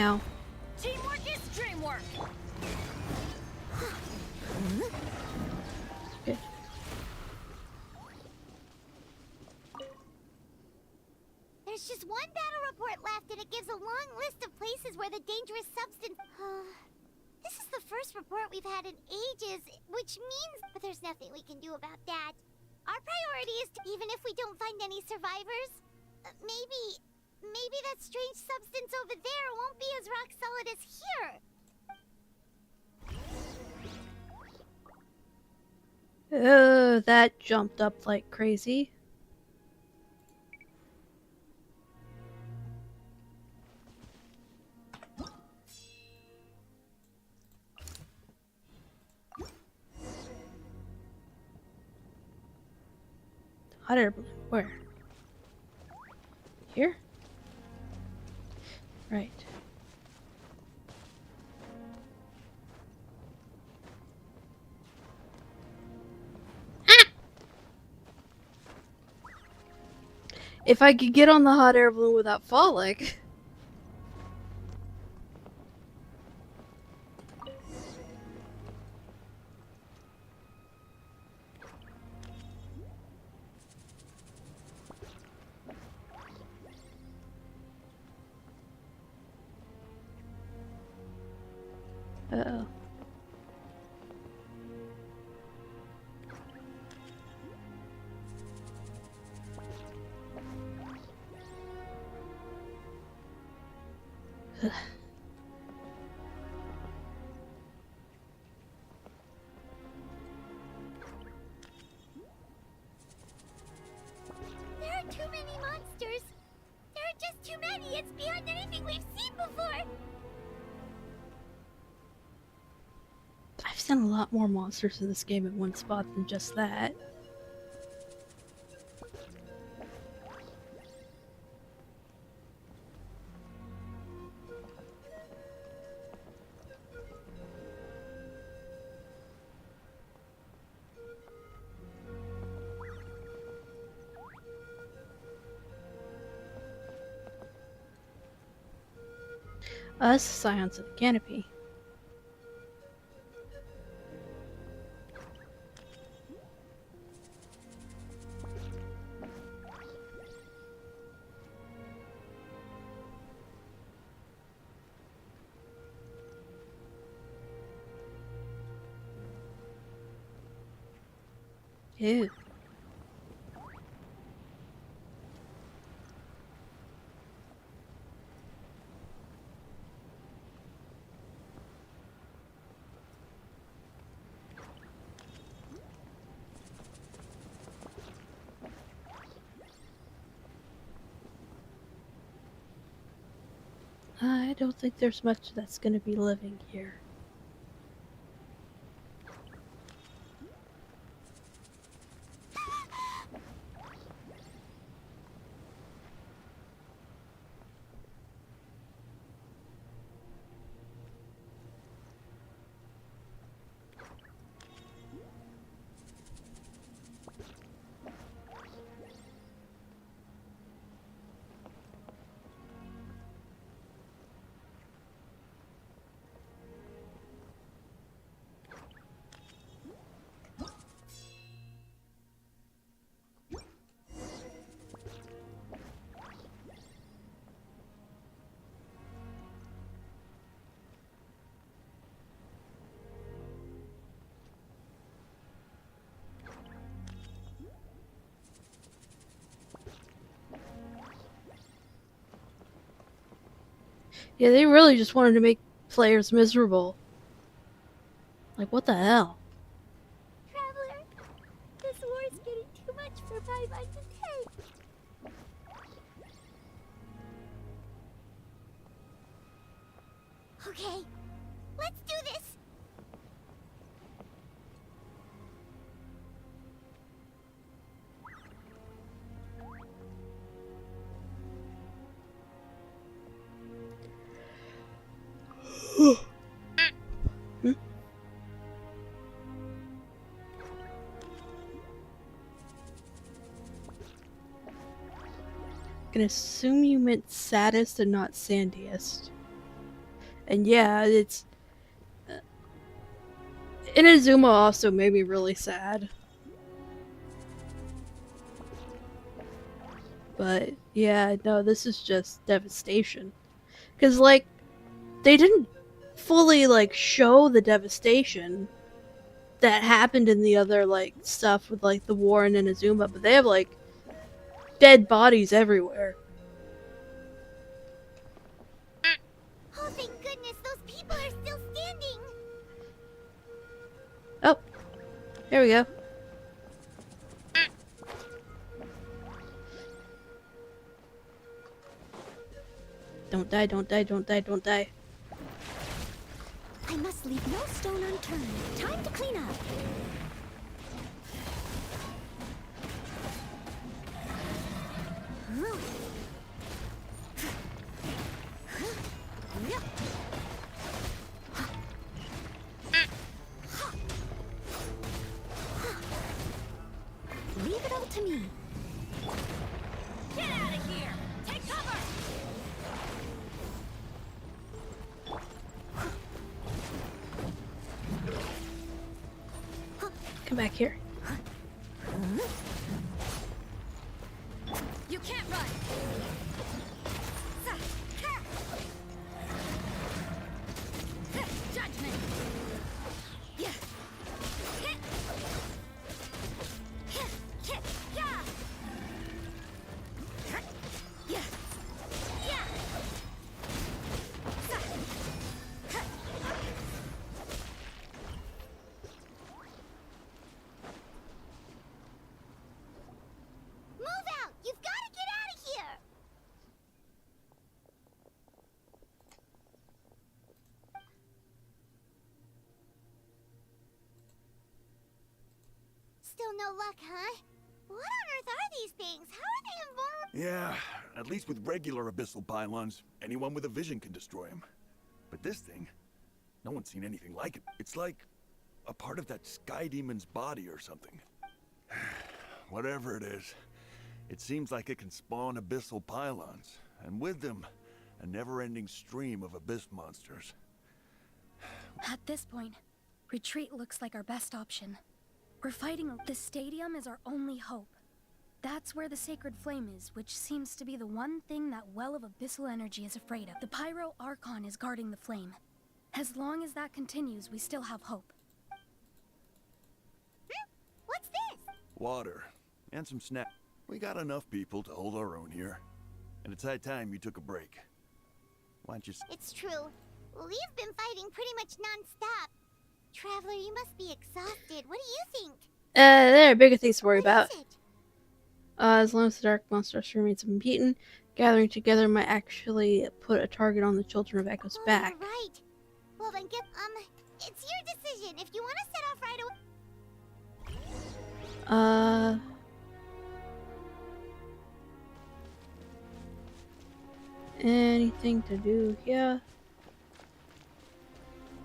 Speaker 1: Ow.
Speaker 13: Teamwork is dreamwork!
Speaker 1: Good.
Speaker 3: There's just one battle report left, and it gives a long list of places where the dangerous substance... This is the first report we've had in ages, which means... But there's nothing we can do about that. Our priority is to... Even if we don't find any survivors, maybe that strange substance over there won't be as rock solid as here.
Speaker 1: That jumped up like crazy. Hot air balloon. Where? Here? Right. If I could get on the hot air balloon without falling. Uh-oh.
Speaker 3: There are too many monsters. There are just too many. It's beyond anything we've seen before.
Speaker 1: I've seen a lot more monsters in this game in one spot than just that. Us, Scions of the Canopy. Ew. I don't think there's much that's gonna be living here. Yeah, they really just wanted to make players miserable. Like, what the hell?
Speaker 3: Traveler, this war's getting too much for my mind to take. Okay, let's do this.
Speaker 1: Hmm? Can assume you meant saddest and not sandiest. And yeah, it's... Inazuma also made me really sad. But yeah, no, this is just devastation. Because, like, they didn't fully, like, show the devastation that happened in the other, like, stuff with, like, the war in Inazuma, but they have, like, dead bodies everywhere.
Speaker 3: Oh, thank goodness, those people are still standing.
Speaker 1: Oh, there we go. Don't die, don't die, don't die, don't die.
Speaker 3: I must leave no stone unturned. Time to clean up.
Speaker 1: Come back here.
Speaker 16: You can't run. Judgment. Yeah.
Speaker 3: Move out! You've got to get out of here! Still no luck, huh? What on earth are these things? How are they invulnerable?
Speaker 18: Yeah, at least with regular abyssal pylons, anyone with a vision can destroy them. But this thing, no one's seen anything like it. It's like a part of that sky demon's body or something. Whatever it is, it seems like it can spawn abyssal pylons, and with them, a never-ending stream of abyss monsters.
Speaker 19: At this point, retreat looks like our best option. We're fighting. The stadium is our only hope. That's where the sacred flame is, which seems to be the one thing that well of abyssal energy is afraid of. The Pyro Archon is guarding the flame. As long as that continues, we still have hope.
Speaker 3: What's this?
Speaker 18: Water, and some snacks. We got enough people to hold our own here. And it's high time you took a break. Why don't you...
Speaker 3: It's true. We've been fighting pretty much non-stop. Traveler, you must be exhausted. What do you think?
Speaker 1: There are bigger things to worry about. As long as the dark monster remains unbeaten, gathering together might actually put a target on the Children of Echo's back.
Speaker 3: Right. Well then get, it's your decision. If you want to set off right away...
Speaker 1: Anything to do here?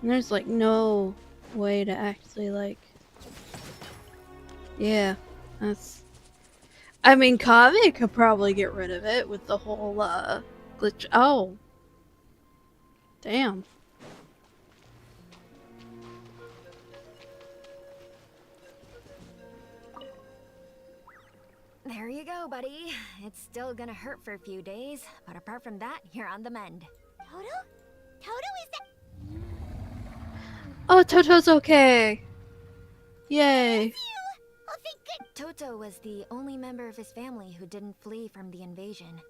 Speaker 1: And there's like no way to actually like... Yeah, that's... I mean, Kaveh could probably get rid of it with the whole, glitch. Oh. Damn.
Speaker 16: There you go, buddy. It's still gonna hurt for a few days, but apart from that, you're on the mend.
Speaker 3: Toto? Toto, is that...
Speaker 1: Oh, Toto's okay. Yay.
Speaker 3: Oh, thank good...
Speaker 16: Toto was the only member of his family who didn't flee from the invasion.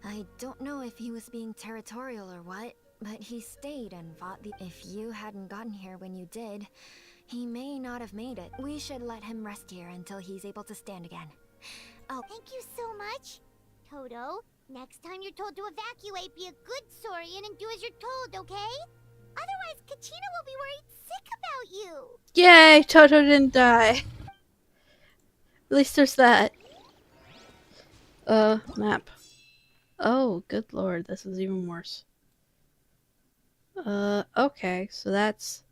Speaker 16: I don't know if he was being territorial or what, but he stayed and fought the... If you hadn't gotten here when you did, he may not have made it. We should let him rest here until he's able to stand again.
Speaker 3: Oh, thank you so much. Toto, next time you're told to evacuate, be a good Saurian and do as you're told, okay? Otherwise, Kachina will be worried sick about you.
Speaker 1: Yay, Toto didn't die. At least there's that. Map. Oh, good lord, this is even worse. Okay, so that's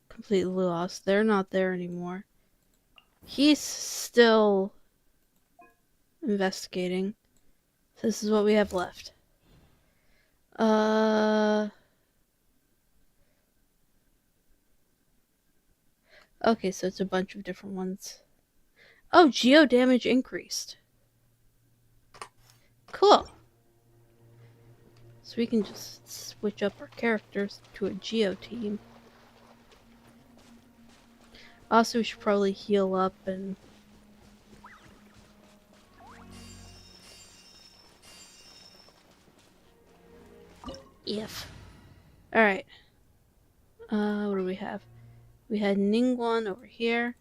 Speaker 1: completely lost. They're not there anymore. He's still investigating. This is what we have left. Okay, so it's a bunch of different ones. Oh, geo damage increased. Cool. So we can just switch up our characters to a geo team. Also, we should probably heal up and... If. Alright. What do we have? We had Ningguang over here.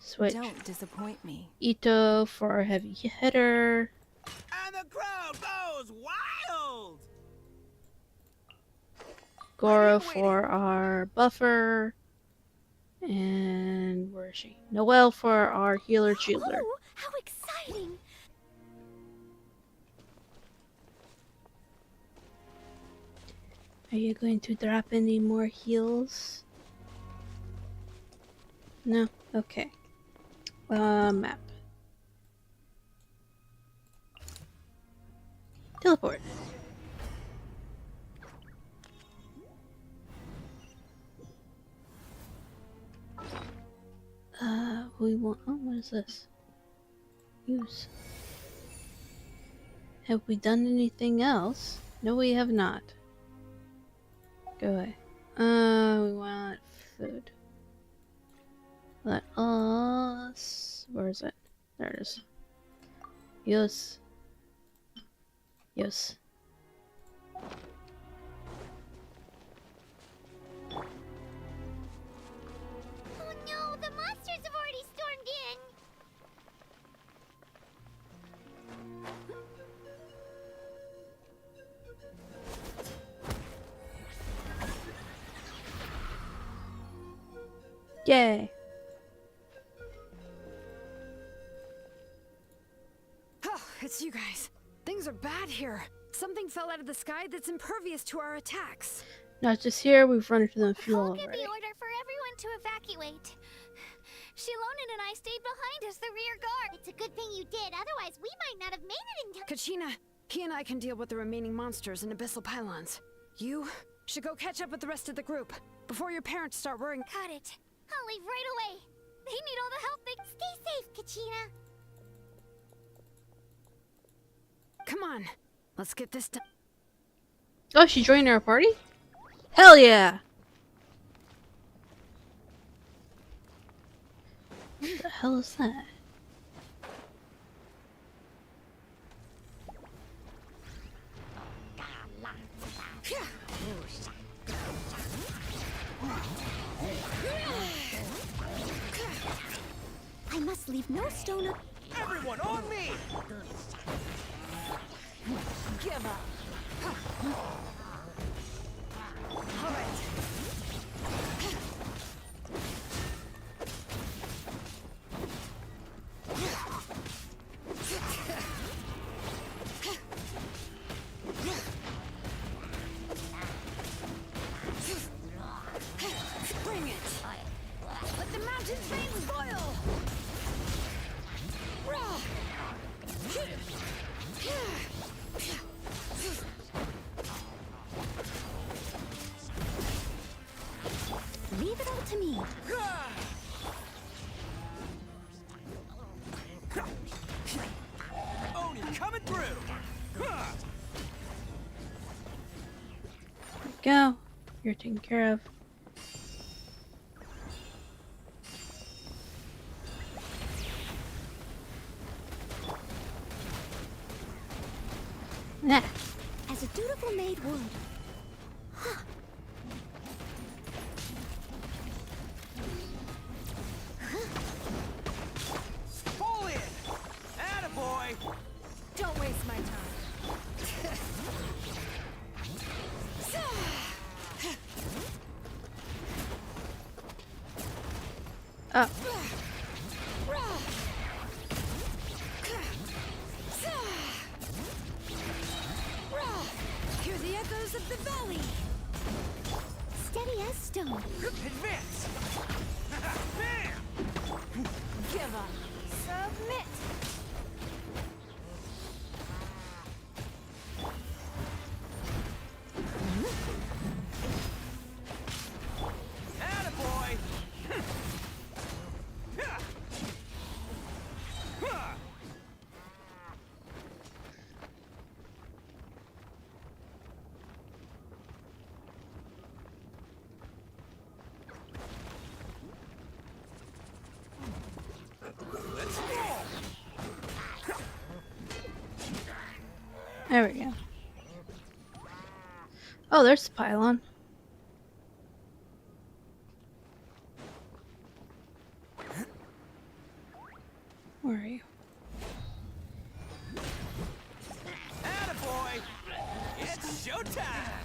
Speaker 1: Switch.
Speaker 21: Don't disappoint me.
Speaker 1: Ito for our heavy hitter.
Speaker 18: And the crowd goes wild!
Speaker 1: Goro for our buffer. And where is she? Noelle for our healer shielder.
Speaker 3: Oh, how exciting!
Speaker 1: Are you going to drop any more heals? No? Okay. Map. Teleport. Oh, what is this? Use. Have we done anything else? No, we have not. Go away. We want food. Let us... Where is it? There it is. Yes. Yes.
Speaker 3: Oh no, the monsters have already stormed in!
Speaker 1: Yay!
Speaker 6: Oh, it's you guys. Things are bad here. Something fell out of the sky that's impervious to our attacks.
Speaker 1: Not just here, we've run into them a few
Speaker 3: I'll give
Speaker 1: already.
Speaker 3: the order for everyone to evacuate. Shilonen and I stayed behind as the rear guard. It's a good thing you did, otherwise we might not have made it in time.
Speaker 6: Kachina, he and I can deal with the remaining monsters and abyssal pylons. You should go catch up with the rest of the group before your parents start worrying.
Speaker 3: Got it. I'll leave right away. They need all the help they... Stay safe, Kachina.
Speaker 6: Come on, let's get this done.
Speaker 1: Oh, she joined our party? Hell yeah! What the hell is that?
Speaker 3: I must leave no stone up.
Speaker 14: Everyone on me!
Speaker 6: Give up. All right. Bring it. Let the mountain veins boil.
Speaker 3: Leave it all to me.
Speaker 14: Oni coming through!
Speaker 1: Go. You're taken care of. Nah.
Speaker 3: As a dutiful maid would.
Speaker 14: Pull in! Attaboy!
Speaker 6: Don't waste my time.
Speaker 1: Up.
Speaker 6: Hear the echoes of the valley.
Speaker 3: Steady as stone.
Speaker 14: Advance! Bam!
Speaker 6: Give up. Submit.
Speaker 14: Attaboy! Let's roll!
Speaker 1: There we go. Oh, there's the pylon. Where are you?
Speaker 14: Attaboy! It's showtime!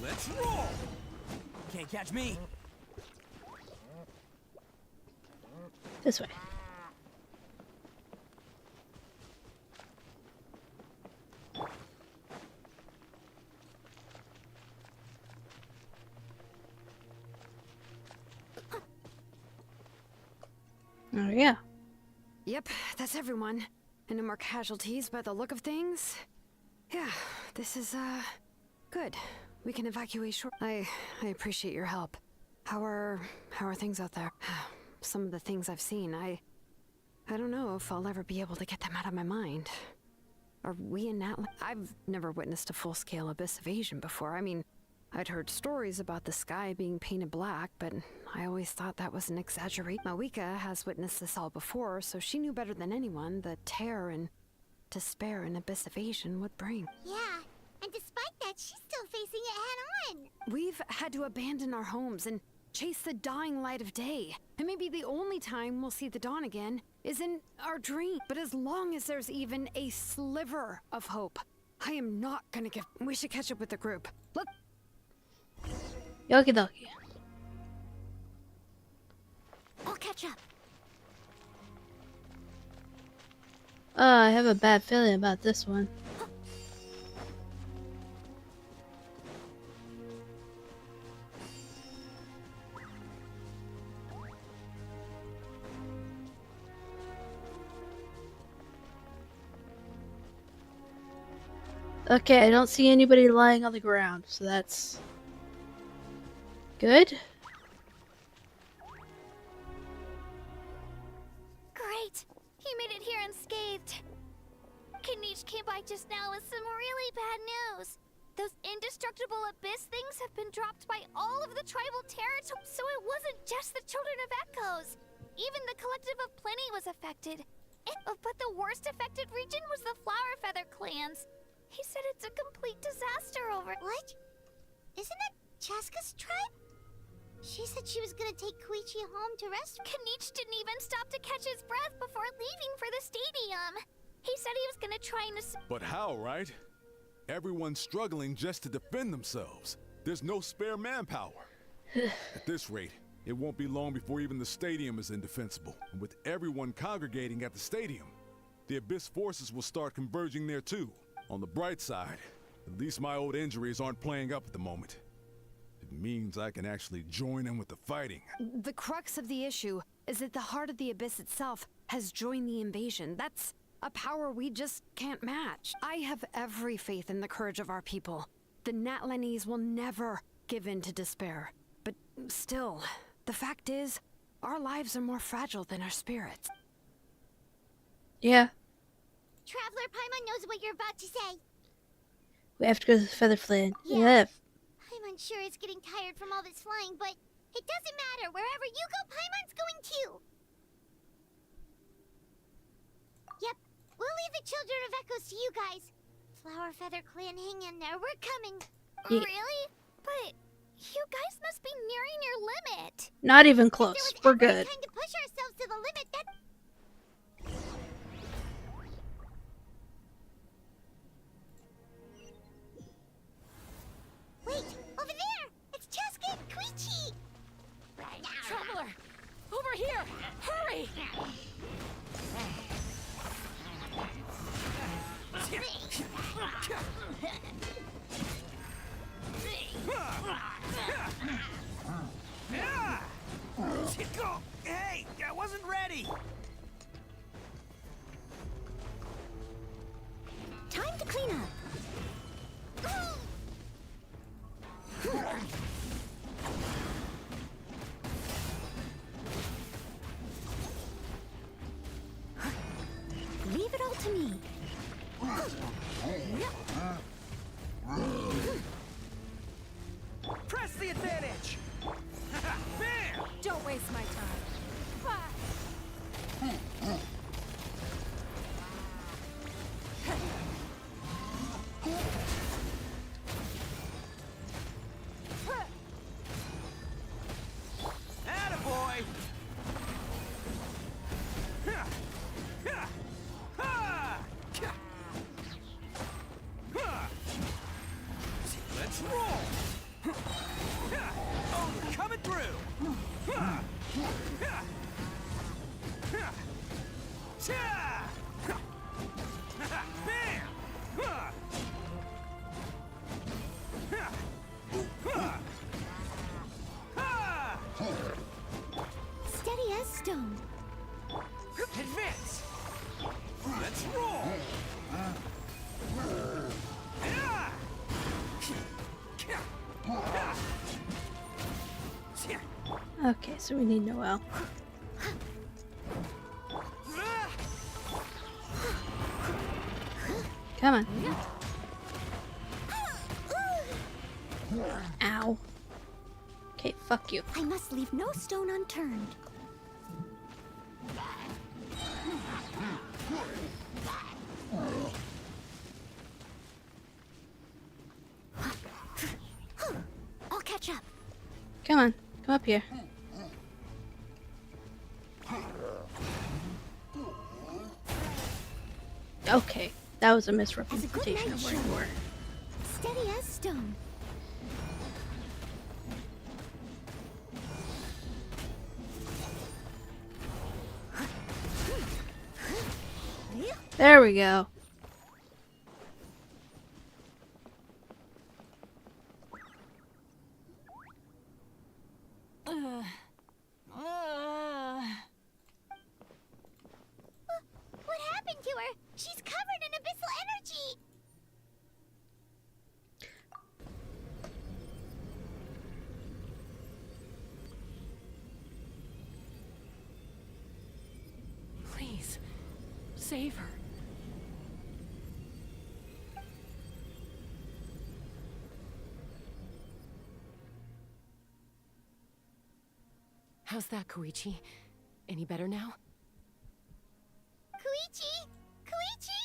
Speaker 14: Let's roll! Can't catch me.
Speaker 1: This way. Oh, yeah.
Speaker 6: Yep, that's everyone. And no more casualties by the look of things. Yeah, this is, good. We can evacuate short. I appreciate your help. How are things out there? Some of the things I've seen, I don't know if I'll ever be able to get them out of my mind. Are we in Natlan? I've never witnessed a full-scale abyss invasion before. I mean, I'd heard stories about the sky being painted black, but I always thought that was an exaggeration. Malika has witnessed this all before, so she knew better than anyone the terror and despair an abyss invasion would bring.
Speaker 3: Yeah, and despite that, she's still facing it head-on.
Speaker 6: We've had to abandon our homes and chase the dying light of day. And maybe the only time we'll see the dawn again is in our dream. But as long as there's even a sliver of hope, I am not gonna give... We should catch up with the group. Look.
Speaker 1: Yoki dokie.
Speaker 3: I'll catch up.
Speaker 1: I have a bad feeling about this one. Okay, I don't see anybody lying on the ground, so that's good.
Speaker 3: Great! He made it here unscathed. Kanich came by just now with some really bad news. Those indestructible abyss things have been dropped by all of the tribal territories, so it wasn't just the Children of Echoes. Even the Collective of Plenty was affected. But the worst affected region was the Flower Feather clans. He said it's a complete disaster over... What? Isn't that Chaska's tribe? She said she was gonna take Koichi home to rest. Kanich didn't even stop to catch his breath before leaving for the stadium. He said he was gonna try and...
Speaker 7: But how, right? Everyone's struggling just to defend themselves. There's no spare manpower. At this rate, it won't be long before even the stadium is indefensible. And with everyone congregating at the stadium, the Abyss forces will start converging there too. On the bright side, at least my old injuries aren't playing up at the moment. It means I can actually join in with the fighting.
Speaker 6: The crux of the issue is that the heart of the Abyss itself has joined the invasion. That's a power we just can't match. I have every faith in the courage of our people. The Natlanese will never give in to despair. But still, the fact is, our lives are more fragile than our spirits.
Speaker 1: Yeah.
Speaker 3: Traveler Paimon knows what you're about to say.
Speaker 1: We have to go to the Featherfland. Yeah.
Speaker 3: Paimon sure is getting tired from all this flying, but it doesn't matter. Wherever you go, Paimon's going too. Yep, we'll leave the Children of Echoes to you guys. Flower Feather Clan, hang in there. We're coming.
Speaker 1: Yeah.
Speaker 3: Really? But you guys must be nearing your limit.
Speaker 1: Not even close. We're good.
Speaker 3: Time to push ourselves to the limit. Wait, over there! It's Chaska and Koichi!
Speaker 4: Traveler! Over here! Hurry!
Speaker 14: Hey, I wasn't ready!
Speaker 3: Time to clean up. Leave it all to me.
Speaker 14: Press the advantage! Bam!
Speaker 16: Don't waste my time.
Speaker 14: Attaboy! Let's roll! Oh, coming through!
Speaker 3: Steady as stone.
Speaker 1: Okay, so we need Noelle. Come on. Ow. Okay, fuck you.
Speaker 3: I must leave no stone unturned. I'll catch up.
Speaker 1: Come on, come up here. Okay, that was a misrepresentation of where you were.
Speaker 3: Steady as stone.
Speaker 1: There we go.
Speaker 3: What happened to her? She's covered in abyssal energy.
Speaker 20: Please, save her. How's that, Koichi? Any better now?
Speaker 3: Koichi! Koichi!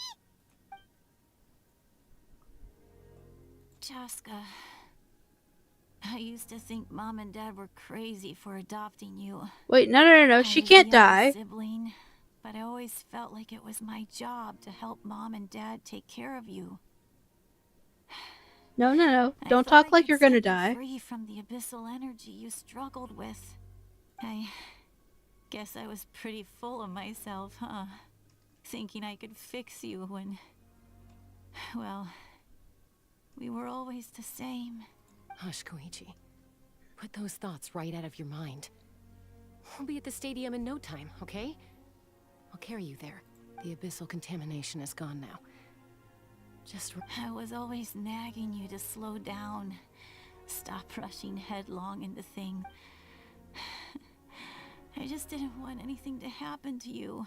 Speaker 21: Chaska, I used to think Mom and Dad were crazy for adopting you.
Speaker 1: Wait, no, she can't die.
Speaker 21: Sibling, but I always felt like it was my job to help Mom and Dad take care of you.
Speaker 1: No. Don't talk like you're gonna die.
Speaker 21: Free from the abyssal energy you struggled with. I guess I was pretty full of myself, huh? Thinking I could fix you when, well, we were always the same.
Speaker 20: Hush, Koichi. Put those thoughts right out of your mind. We'll be at the stadium in no time, okay? I'll carry you there. The abyssal contamination is gone now.
Speaker 21: I was always nagging you to slow down. Stop rushing headlong into things. I just didn't want anything to happen to you.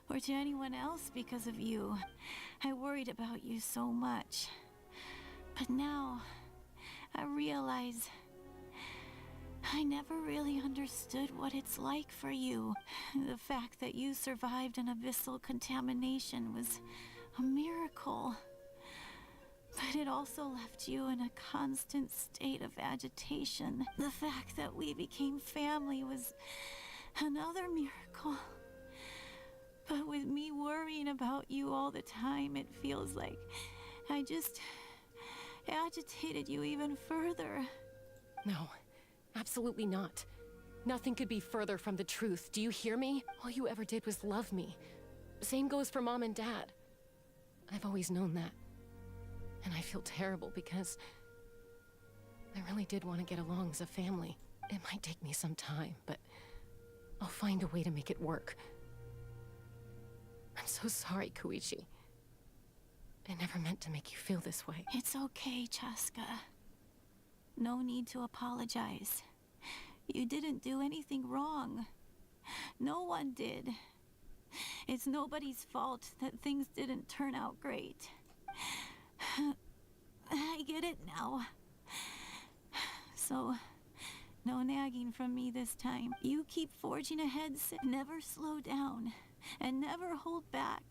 Speaker 21: Or to anyone else because of you. I worried about you so much. But now, I realize I never really understood what it's like for you. The fact that you survived an abyssal contamination was a miracle. But it also left you in a constant state of agitation. The fact that we became family was another miracle. But with me worrying about you all the time, it feels like I just agitated you even further.
Speaker 20: No, absolutely not. Nothing could be further from the truth. Do you hear me? All you ever did was love me. Same goes for Mom and Dad. I've always known that. And I feel terrible because I really did want to get along as a family. It might take me some time, but I'll find a way to make it work. I'm so sorry, Koichi. I never meant to make you feel this way.
Speaker 21: It's okay, Chaska. No need to apologize. You didn't do anything wrong. No one did. It's nobody's fault that things didn't turn out great. I get it now. So, no nagging from me this time. You keep forging ahead, never slow down, and never hold back.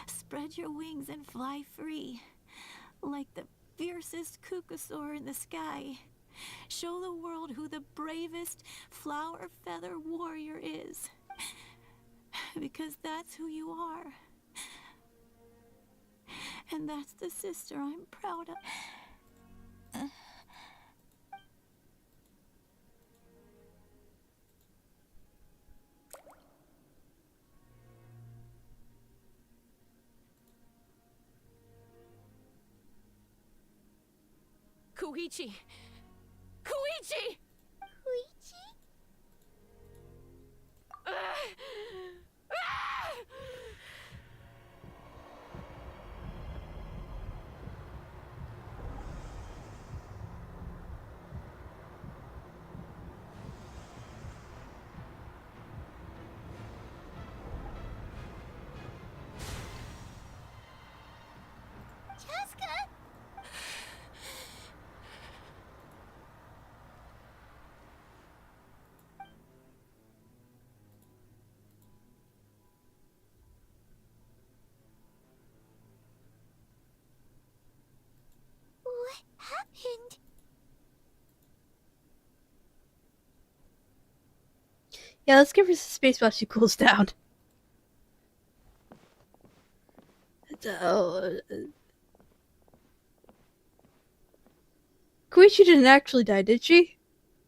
Speaker 21: Spread your wings and fly free, like the fiercest kukasaur in the sky. Show the world who the bravest flower feather warrior is. Because that's who you are. And that's the sister I'm proud of.
Speaker 20: Koichi! Koichi!
Speaker 3: Koichi?
Speaker 1: Yeah, let's give her some space while she cools down. Koichi didn't actually die, did she?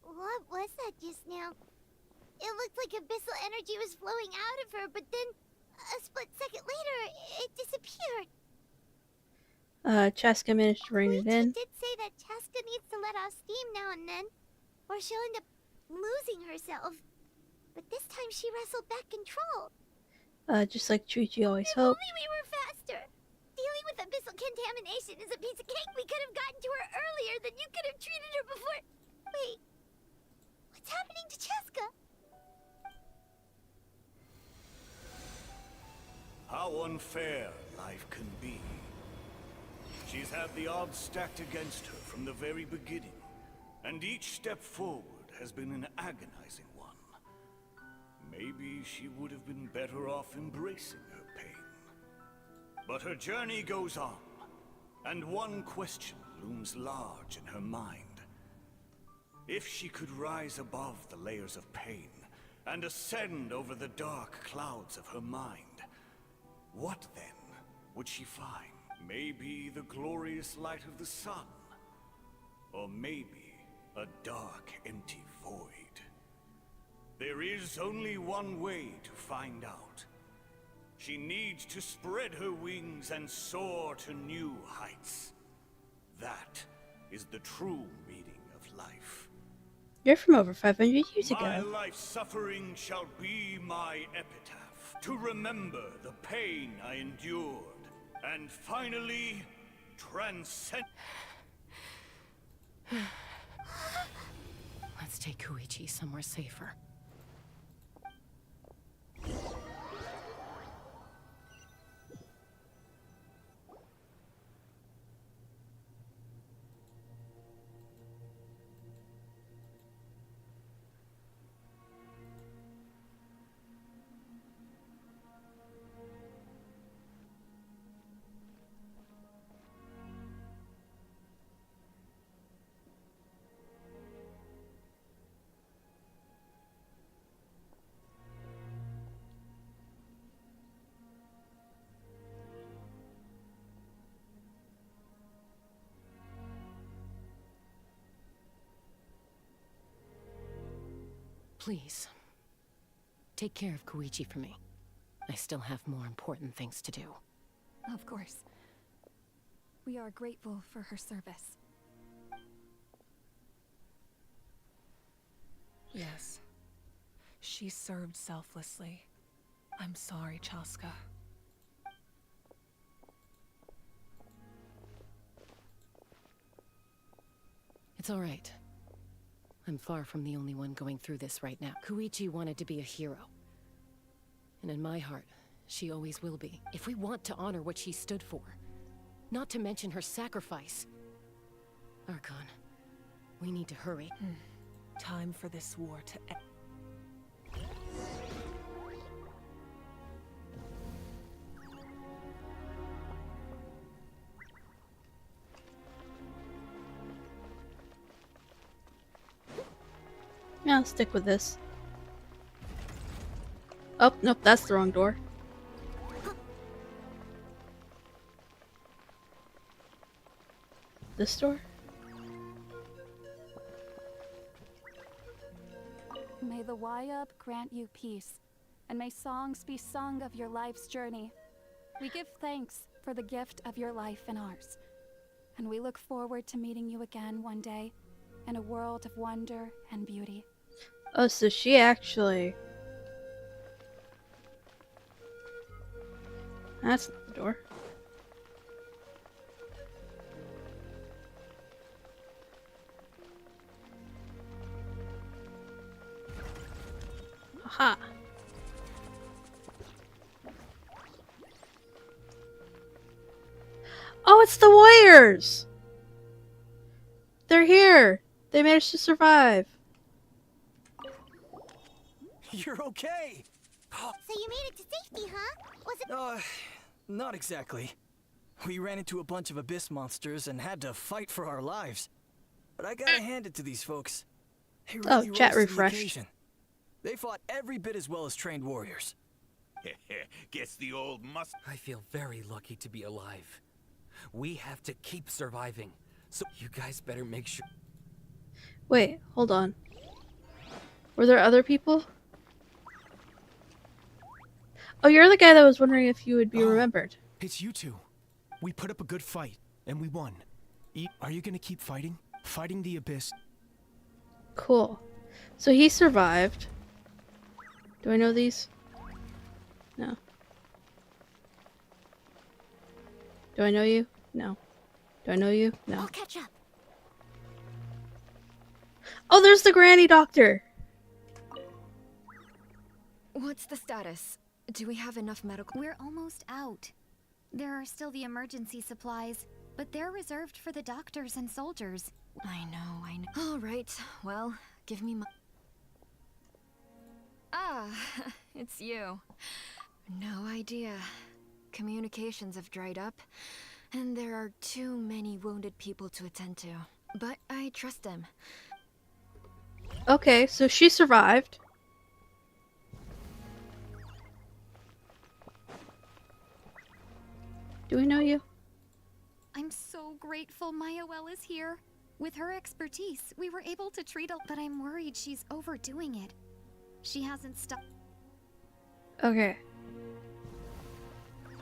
Speaker 3: What was that just now? It looked like abyssal energy was flowing out of her, but then a split second later, it disappeared.
Speaker 1: Chaska managed to rein it in.
Speaker 3: Koichi did say that Chaska needs to let off steam now and then, or she'll end up losing herself. But this time she wrestled back control.
Speaker 1: Just like Chuichi always
Speaker 3: If
Speaker 1: hoped.
Speaker 3: only we were faster. Dealing with abyssal contamination is a piece of cake. We could have gotten to her earlier, then you could have treated her before. Wait, what's happening to Chaska?
Speaker 9: How unfair life can be. She's had the odds stacked against her from the very beginning, and each step forward has been an agonizing one. Maybe she would have been better off embracing her pain. But her journey goes on, and one question looms large in her mind. If she could rise above the layers of pain and ascend over the dark clouds of her mind, what then would she find? Maybe the glorious light of the sun, or maybe a dark, empty void. There is only one way to find out. She needs to spread her wings and soar to new heights. That is the true meaning of life.
Speaker 1: You're from over 500 years
Speaker 9: My
Speaker 1: ago.
Speaker 9: life suffering shall be my epitaph, to remember the pain I endured, and finally transcend.
Speaker 20: Let's take Koichi somewhere safer. Please, take care of Koichi for me. I still have more important things to do.
Speaker 16: Of course. We are grateful for her service.
Speaker 5: Yes. She served selflessly. I'm sorry, Chaska.
Speaker 20: It's all right. I'm far from the only one going through this right now. Koichi wanted to be a hero. And in my heart, she always will be. If we want to honor what she stood for, not to mention her sacrifice. Archon, we need to hurry.
Speaker 5: Time for this war to end.
Speaker 1: Yeah, I'll stick with this. Oh, nope, that's the wrong door. This door?
Speaker 19: May the Wayub grant you peace, and may songs be sung of your life's journey. We give thanks for the gift of your life and ours, and we look forward to meeting you again one day in a world of wonder and beauty.
Speaker 1: Oh, so she actually... That's not the door. Aha! Oh, it's the warriors! They're here! They managed to survive.
Speaker 22: You're okay!
Speaker 3: So you made it to safety, huh? Was it...
Speaker 22: Not exactly. We ran into a bunch of abyss monsters and had to fight for our lives. But I gotta hand it to these folks. They really
Speaker 1: Oh, chat
Speaker 22: rose to the
Speaker 1: refreshed.
Speaker 22: occasion. They fought every bit as well as trained warriors.
Speaker 9: Guess the old must.
Speaker 14: I feel very lucky to be alive. We have to keep surviving. So you guys better make sure.
Speaker 1: Wait, hold on. Were there other people? Oh, you're the guy that was wondering if you would be remembered.
Speaker 22: It's you two. We put up a good fight, and we won. Are you gonna keep fighting? Fighting the Abyss?
Speaker 1: Cool. So he survived. Do I know these? No. Do I know you? No. Do I know you? No.
Speaker 3: I'll catch up.
Speaker 1: Oh, there's the granny doctor!
Speaker 16: What's the status? Do we have enough medical?
Speaker 3: We're almost out. There are still the emergency supplies, but they're reserved for the doctors and soldiers.
Speaker 16: I know. All right, well, give me my... Ah, it's you. No idea. Communications have dried up, and there are too many wounded people to attend to. But I trust them.
Speaker 1: Okay, so she survived. Do we know you?
Speaker 3: I'm so grateful Mayoel is here. With her expertise, we were able to treat a... But I'm worried she's overdoing it. She hasn't stopped.
Speaker 1: Okay.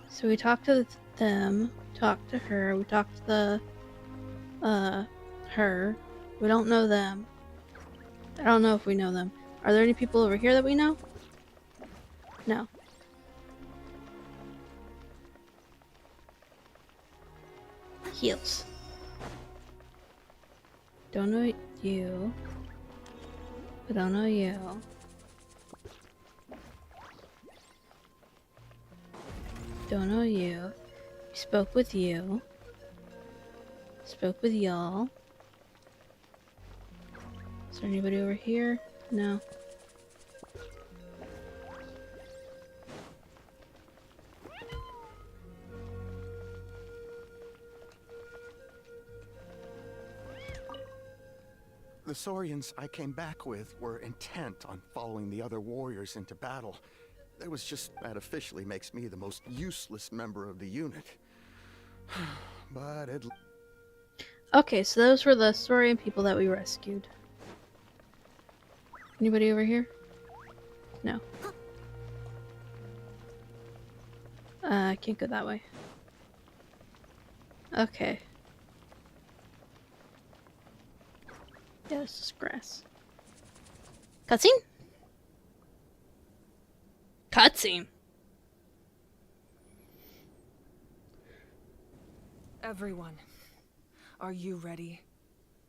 Speaker 1: So we talked to them, talked to her, we talked to the, her. We don't know them. I don't know if we know them. Are there any people over here that we know? No. Heals. Don't know you. I don't know you. Don't know you. We spoke with you. Spoke with y'all. Is there anybody over here? No.
Speaker 11: The Saurians I came back with were intent on following the other warriors into battle. That was just, that officially makes me the most useless member of the unit. But it...
Speaker 1: Okay, so those were the Saurian people that we rescued. Anybody over here? No. I can't go that way. Okay. Yeah, this is grass. Cutscene? Cutscene.
Speaker 5: Everyone, are you ready?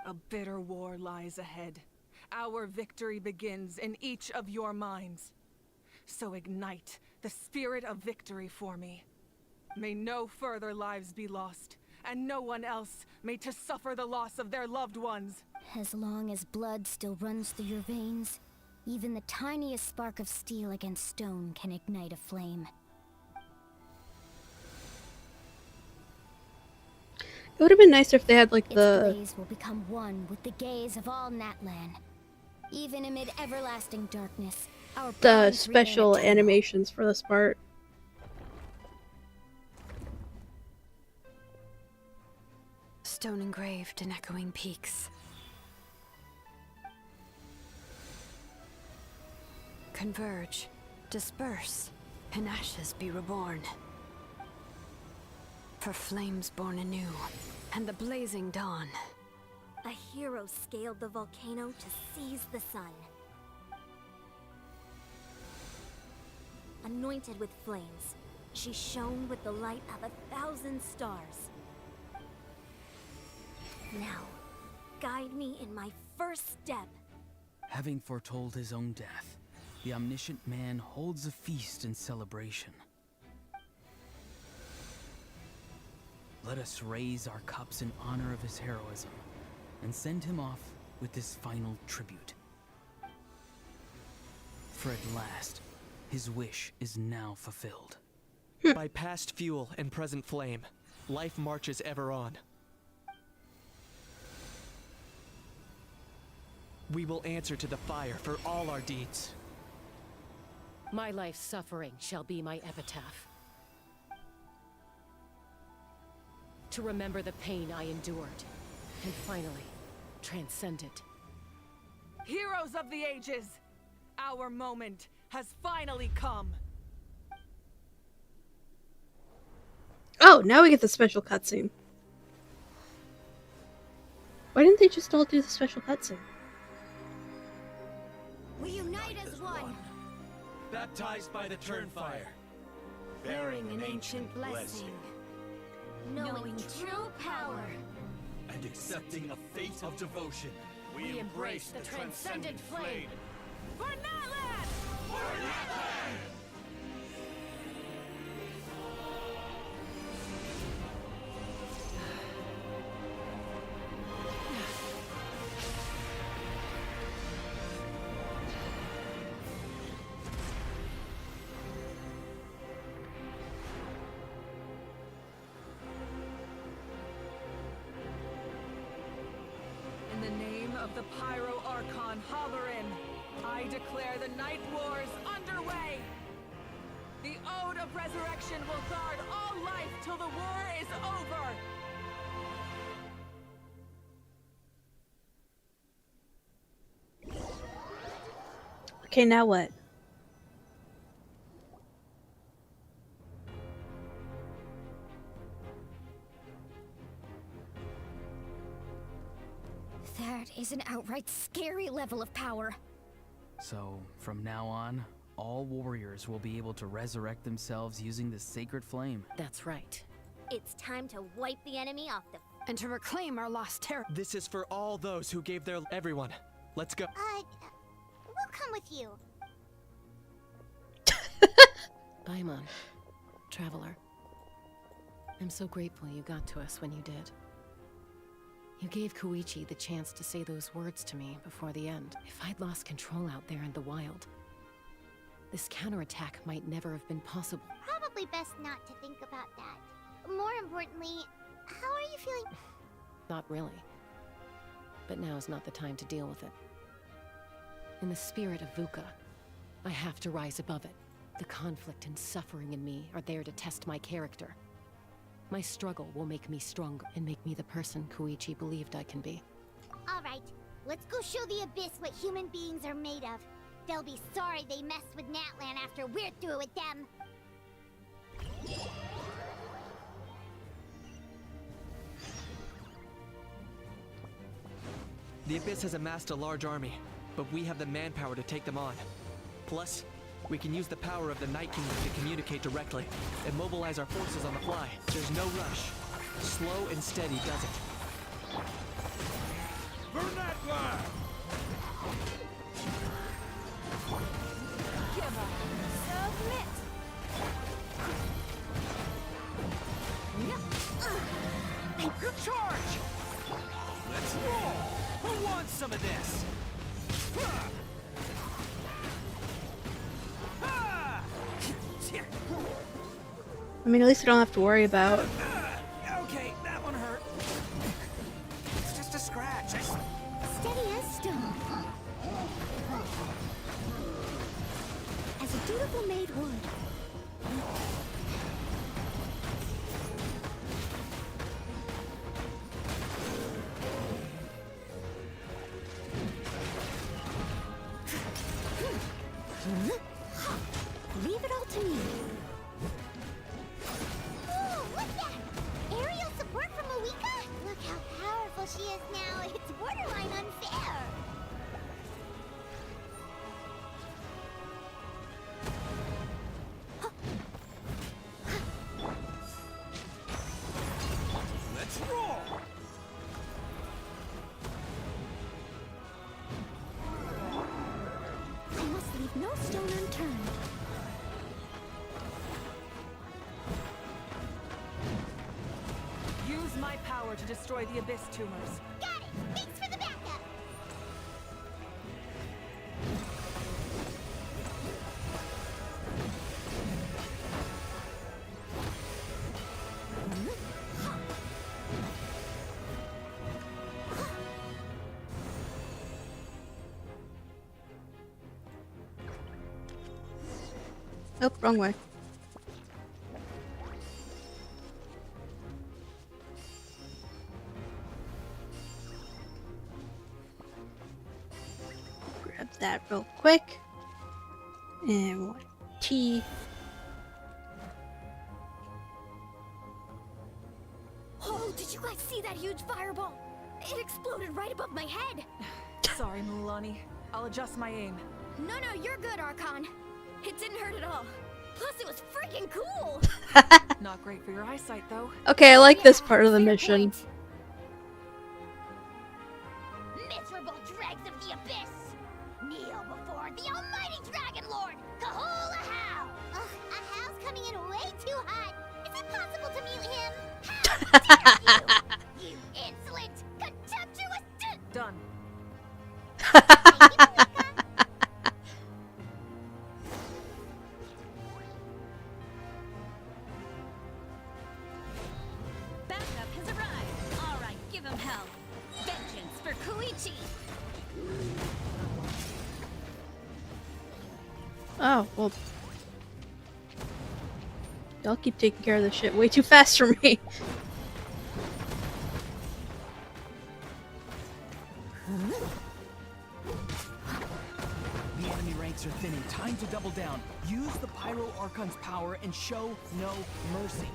Speaker 5: A bitter war lies ahead. Our victory begins in each of your minds. So ignite the spirit of victory for me. May no further lives be lost, and no one else may to suffer the loss of their loved ones.
Speaker 3: As long as blood still runs through your veins, even the tiniest spark of steel against stone can ignite a flame.
Speaker 1: It would have been nicer if they had like
Speaker 3: Its
Speaker 1: the
Speaker 3: blaze will become one with the gaze of all Natlan. Even amid everlasting darkness, our bonds
Speaker 1: special
Speaker 3: remain eternal.
Speaker 1: animations for this part.
Speaker 6: Stone engraved in echoing peaks. Converge, disperse, in ashes be reborn. For flames born anew, and the blazing dawn.
Speaker 3: A hero scaled the volcano to seize the sun. Anointed with flames, she shone with the light of 1,000 stars. Now, guide me in my first step.
Speaker 10: Having foretold his own death, the omniscient man holds a feast in celebration. Let us raise our cups in honor of his heroism and send him off with this final tribute. For at last, his wish is now fulfilled.
Speaker 17: By past fuel and present flame, life marches ever on. We will answer to the fire for all our deeds.
Speaker 20: My life's suffering shall be my epitaph. To remember the pain I endured, and finally, transcend it.
Speaker 5: Heroes of the ages! Our moment has finally come!
Speaker 1: Oh, now we get the special cutscene. Why didn't they just all do the special cutscene?
Speaker 3: We unite as one!
Speaker 17: Baptized by the Turnfire.
Speaker 15: Bearing an ancient blessing.
Speaker 3: Knowing true power.
Speaker 17: And accepting a fate of devotion.
Speaker 20: We embrace the transcendent flame.
Speaker 5: For Natlan! For Natlan! In the name of the Pyro Archon Halloran, I declare the Night Wars underway! The Ode of Resurrection will guard all life till the war is over!
Speaker 1: Okay, now what?
Speaker 3: That is an outright scary level of power.
Speaker 10: So, from now on, all warriors will be able to resurrect themselves using the sacred flame.
Speaker 20: That's right.
Speaker 3: It's time to wipe the enemy off the...
Speaker 6: And to reclaim our lost terror.
Speaker 17: This is for all those who gave their everyone. Let's go.
Speaker 3: We'll come with you.
Speaker 20: Paimon, traveler. I'm so grateful you got to us when you did. You gave Koichi the chance to say those words to me before the end. If I'd lost control out there in the wild, this counterattack might never have been possible.
Speaker 3: Probably best not to think about that. More importantly, how are you feeling?
Speaker 20: Not really. But now's not the time to deal with it. In the spirit of VUCA, I have to rise above it. The conflict and suffering in me are there to test my character. My struggle will make me stronger and make me the person Koichi believed I can be.
Speaker 3: Alright, let's go show the Abyss what human beings are made of. They'll be sorry they messed with Natlan after we're through with them.
Speaker 17: The Abyss has amassed a large army, but we have the manpower to take them on. Plus, we can use the power of the Night Kingdom to communicate directly and mobilize our forces on the fly. There's no rush. Slow and steady does it.
Speaker 2: For Natlan!
Speaker 3: Give up. Submit.
Speaker 17: Good charge! Let's roll! Who wants some of this?
Speaker 1: I mean, at least I don't have to worry about...
Speaker 17: Okay, that one hurt. It's just a scratch.
Speaker 3: Steady as stone. As a dutiful maid would. Leave it all to me. Oh, look that! Aerial support from Awika? Look how powerful she is now. It's borderline unfair.
Speaker 17: Let's roll!
Speaker 3: I must leave no stone unturned.
Speaker 5: Use my power to destroy the Abyss tumors.
Speaker 3: Got it! Thanks for the backup!
Speaker 1: Oh, wrong way. Grab that real quick. And one tea.
Speaker 3: Oh, did you guys see that huge fireball? It exploded right above my head.
Speaker 5: Sorry, Mulani. I'll adjust my aim.
Speaker 3: No, you're good, Archon. It didn't hurt at all. Plus, it was freaking cool.
Speaker 5: Not great for your eyesight, though.
Speaker 1: Okay, I like this part of the mission.
Speaker 3: Miserable dregs of the abyss! Kneel before the almighty Dragon Lord, Kahula Hal! Ugh, Hal's coming in way too hot. Is it possible to mute him? How dare you! You insolent, contemptuous
Speaker 5: Done.
Speaker 13: Backup has arrived. All right, give him hell. Vengeance for Koichi.
Speaker 1: Oh, well. Y'all keep taking care of this shit way too fast for me.
Speaker 22: The enemy ranks are thinning. Time to double down. Use the Pyro Archon's power and show no mercy.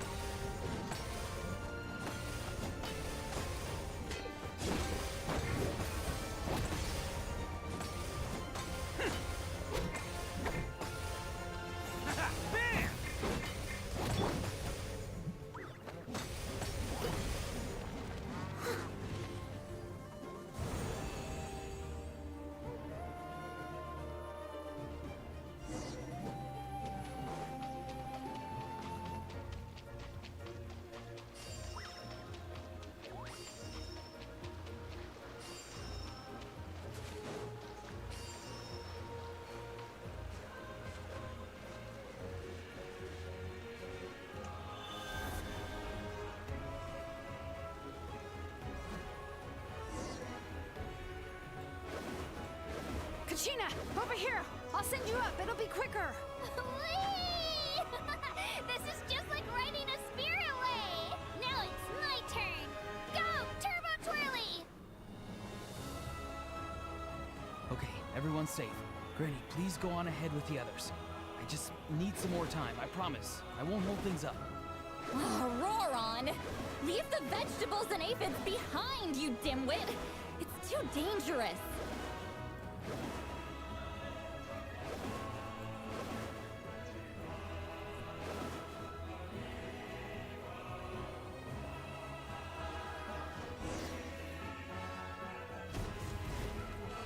Speaker 6: Kachina, over here! I'll send you up, it'll be quicker!
Speaker 3: Whee! This is just like riding a spirit way! Now it's my turn! Go, Turbo Twirly!
Speaker 22: Okay, everyone's safe. Granny, please go on ahead with the others. I just need some more time, I promise. I won't hold things up.
Speaker 4: Oh, Roron! Leave the vegetables and aphids behind, you dimwit! It's too dangerous!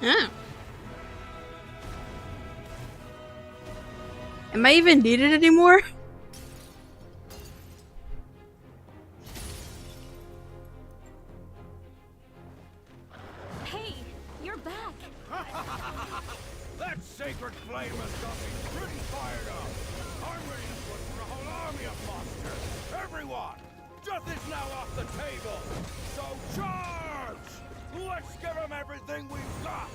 Speaker 1: Oh. Am I even needed anymore?
Speaker 13: Hey, you're back.
Speaker 2: That sacred flame has got me pretty fired up. I'm ready to put for a whole army of monsters. Everyone, death is now off the table. So charge! Let's give them everything we've got.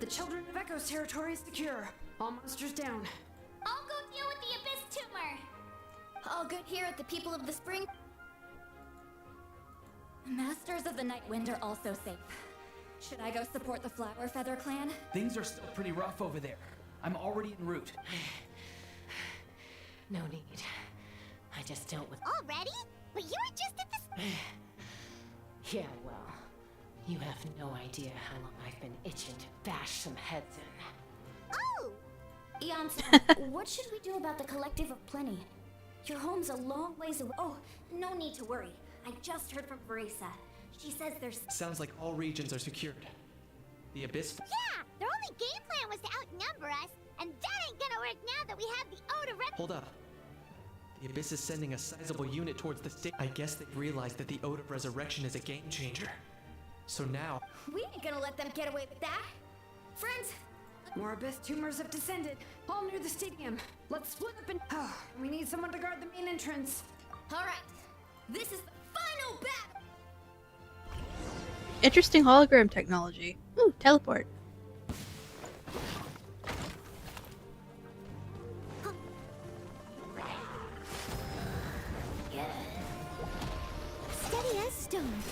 Speaker 6: The Children of Echo's territory is secure. All monsters down.
Speaker 3: I'll go deal with the Abyss Tumor. All good here at the People of the Spring.
Speaker 4: Masters of the Night Wind are also safe. Should I go support the Flower Feather clan?
Speaker 22: Things are still pretty rough over there. I'm already en route.
Speaker 15: No need. I just dealt with...
Speaker 3: Already? But you were just at the...
Speaker 15: Yeah, well, you have no idea how long I've been itching to bash some heads in.
Speaker 3: Oh!
Speaker 8: Eon, what should we do about the Collective of Plenty? Your home's a long ways away. Oh, no need to worry. I just heard from Verisa. She says there's...
Speaker 17: Sounds like all regions are secured. The Abyss...
Speaker 3: Yeah! Their only game plan was to outnumber us, and that ain't gonna work now that we have the Ode of
Speaker 17: Hold up. The Abyss is sending a sizable unit towards the state. I guess they've realized that the Ode of Resurrection is a game changer. So now...
Speaker 8: We ain't gonna let them get away with that. Friends,
Speaker 6: More abyss tumors have descended. All near the stadium. Let's split up and... Oh, we need someone to guard the main entrance.
Speaker 8: Alright, this is the final battle!
Speaker 1: Interesting hologram technology. Ooh, teleport.
Speaker 3: Steady as stone.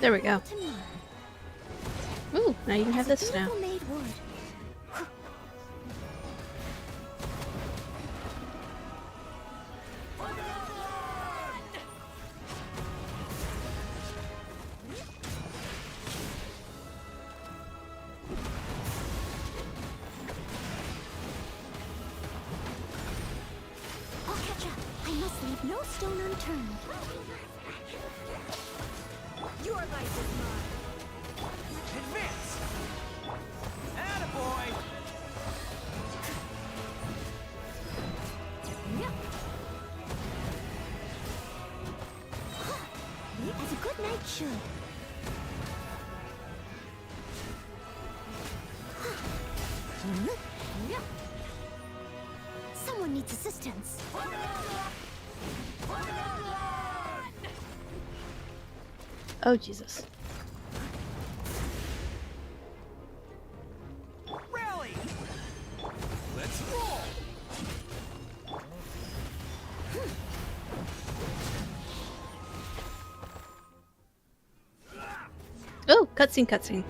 Speaker 1: There we go. Ooh, now you can have this now.
Speaker 3: Made wood. I'll catch up. I must leave no stone unturned.
Speaker 12: Your life is mine. Advance! Attaboy!
Speaker 3: As a good knight should. Someone needs assistance.
Speaker 1: Oh, Jesus.
Speaker 12: Rally! Let's roll!
Speaker 1: Oh, cutscene, cutscene.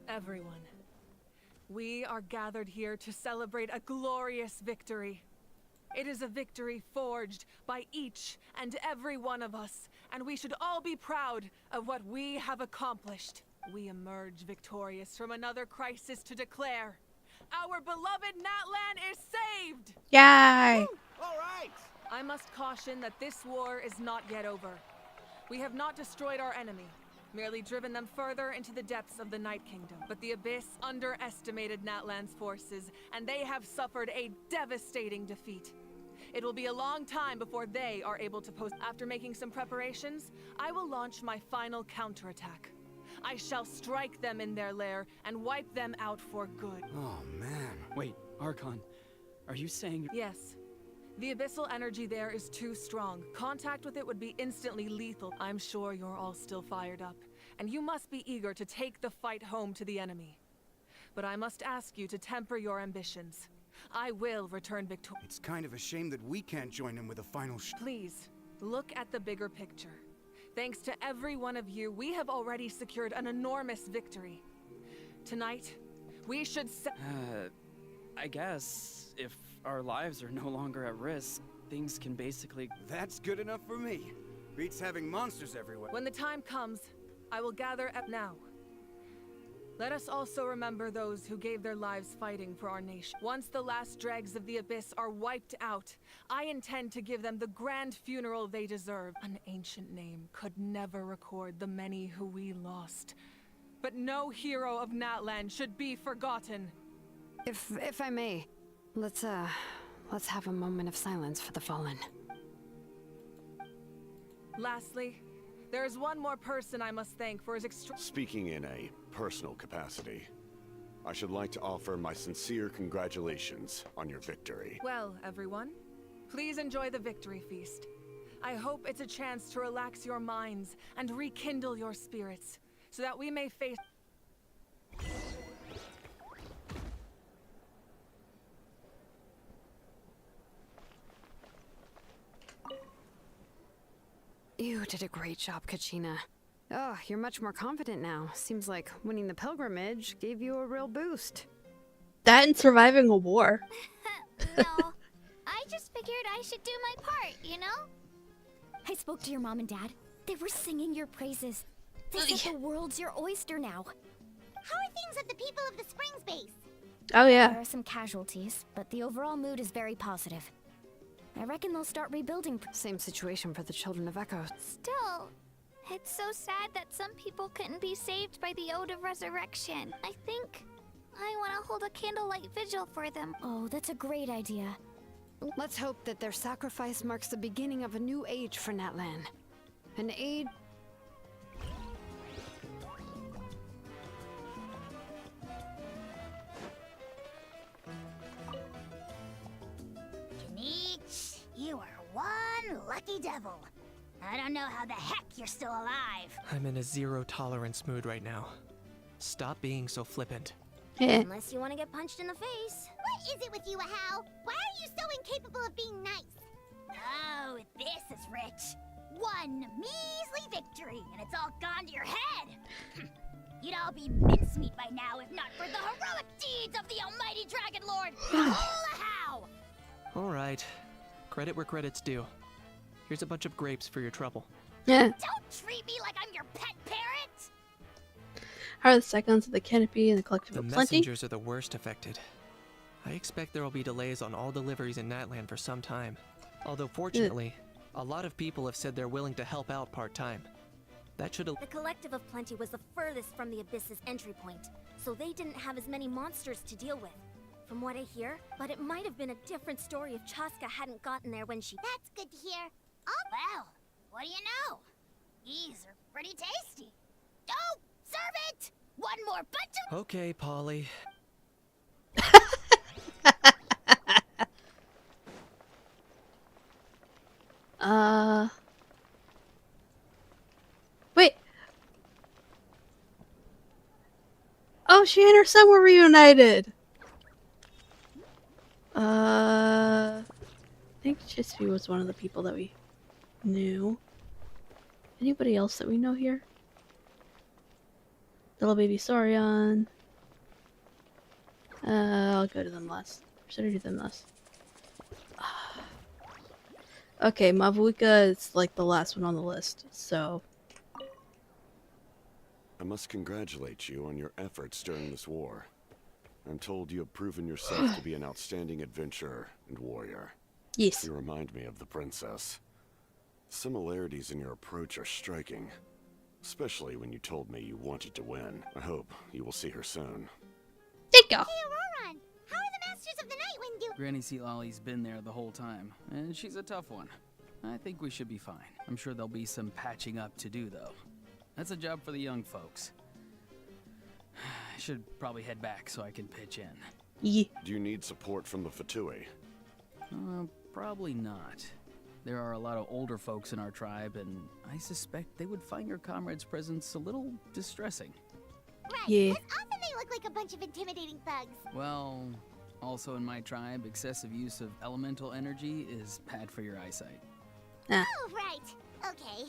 Speaker 5: Everyone, we are gathered here to celebrate a glorious victory. It is a victory forged by each and every one of us, and we should all be proud of what we have accomplished. We emerge victorious from another crisis to declare, our beloved Natlan is saved!
Speaker 1: Yay!
Speaker 5: All right! I must caution that this war is not yet over. We have not destroyed our enemy, merely driven them further into the depths of the Night Kingdom. But the Abyss underestimated Natlan's forces, and they have suffered a devastating defeat. It will be a long time before they are able to post. After making some preparations, I will launch my final counterattack. I shall strike them in their lair and wipe them out for good.
Speaker 2: Oh, man.
Speaker 10: Wait, Archon, are you saying...
Speaker 5: Yes. The abyssal energy there is too strong. Contact with it would be instantly lethal. I'm sure you're all still fired up. and you must be eager to take the fight home to the enemy. But I must ask you to temper your ambitions. I will return victorious.
Speaker 2: It's kind of a shame that we can't join him with a final
Speaker 5: Please, look at the bigger picture. Thanks to every one of you, we have already secured an enormous victory. Tonight, we should
Speaker 7: I guess if our lives are no longer at risk, things can basically...
Speaker 2: That's good enough for me. Beats having monsters everywhere.
Speaker 5: When the time comes, I will gather up now. Let us also remember those who gave their lives fighting for our nation. Once the last dregs of the Abyss are wiped out, I intend to give them the grand funeral they deserve. An ancient name could never record the many who we lost. But no hero of Natlan should be forgotten.
Speaker 6: If I may, let's have a moment of silence for the fallen.
Speaker 5: Lastly, there is one more person I must thank for his
Speaker 18: Speaking in a personal capacity, I should like to offer my sincere congratulations on your victory.
Speaker 5: Well, everyone, please enjoy the victory feast. I hope it's a chance to relax your minds and rekindle your spirits, so that we may face...
Speaker 6: You did a great job, Kachina. Oh, you're much more confident now. Seems like winning the pilgrimage gave you a real boost.
Speaker 1: That and surviving a war.
Speaker 3: No, I just figured I should do my part, you know?
Speaker 8: I spoke to your mom and dad. They were singing your praises. They said the world's your oyster now.
Speaker 3: How are things at the People of the Springs base?
Speaker 1: Oh yeah.
Speaker 8: There are some casualties, but the overall mood is very positive. I reckon they'll start rebuilding.
Speaker 6: Same situation for the Children of Echo.
Speaker 3: Still, it's so sad that some people couldn't be saved by the Ode of Resurrection. I think I want to hold a candlelight vigil for them.
Speaker 8: Oh, that's a great idea.
Speaker 6: Let's hope that their sacrifice marks the beginning of a new age for Natlan. An age...
Speaker 3: You are one lucky devil. I don't know how the heck you're still alive.
Speaker 17: I'm in a zero-tolerance mood right now. Stop being so flippant.
Speaker 3: Unless you want to get punched in the face. What is it with you, Ahau? Why are you so incapable of being nice? Oh, this is rich. One measly victory, and it's all gone to your head. You'd all be mincemeat by now if not for the heroic deeds of the almighty Dragon Lord, Ahau!
Speaker 17: All right. Credit where credit's due. Here's a bunch of grapes for your trouble.
Speaker 1: Yeah.
Speaker 3: Don't treat me like I'm your pet parrot!
Speaker 1: How are the seconds of the canopy and the collective
Speaker 17: The
Speaker 1: of plenty?
Speaker 17: messengers are the worst affected. I expect there will be delays on all deliveries in Natlan for some time. Although fortunately, a lot of people have said they're willing to help out part-time. That should...
Speaker 8: The Collective of Plenty was the furthest from the Abyss's entry point, so they didn't have as many monsters to deal with. From what I hear, but it might have been a different story if Chaska hadn't gotten there when she...
Speaker 3: That's good to hear. Oh, well, what do you know? These are pretty tasty. Oh, serve it! One more bunch of...
Speaker 17: Okay, Polly.
Speaker 1: Wait. Oh, she and her son were reunited. I think Chispy was one of the people that we knew. Anybody else that we know here? Little baby Saurian. I'll go to them last. Or should I do them last? Okay, Mavuika is like the last one on the list, so...
Speaker 18: I must congratulate you on your efforts during this war. I'm told you have proven yourself to be an outstanding adventurer and warrior.
Speaker 1: Yes.
Speaker 18: You remind me of the princess. Similarities in your approach are striking, especially when you told me you wanted to win. I hope you will see her soon.
Speaker 1: Take off.
Speaker 3: Hey, Auroron, how are the Masters of the Nightwind doing?
Speaker 22: Granny Sealolly's been there the whole time, and she's a tough one. I think we should be fine. I'm sure there'll be some patching up to do, though. That's a job for the young folks. I should probably head back so I can pitch in.
Speaker 1: Yeah.
Speaker 18: Do you need support from the Fatui?
Speaker 22: Probably not. There are a lot of older folks in our tribe, and I suspect they would find your comrade's presence a little distressing.
Speaker 3: Right,
Speaker 1: Yeah.
Speaker 3: because often they look like a bunch of intimidating thugs.
Speaker 22: Well, also in my tribe, excessive use of elemental energy is bad for your eyesight.
Speaker 1: Ah.
Speaker 3: Oh, right. Okay.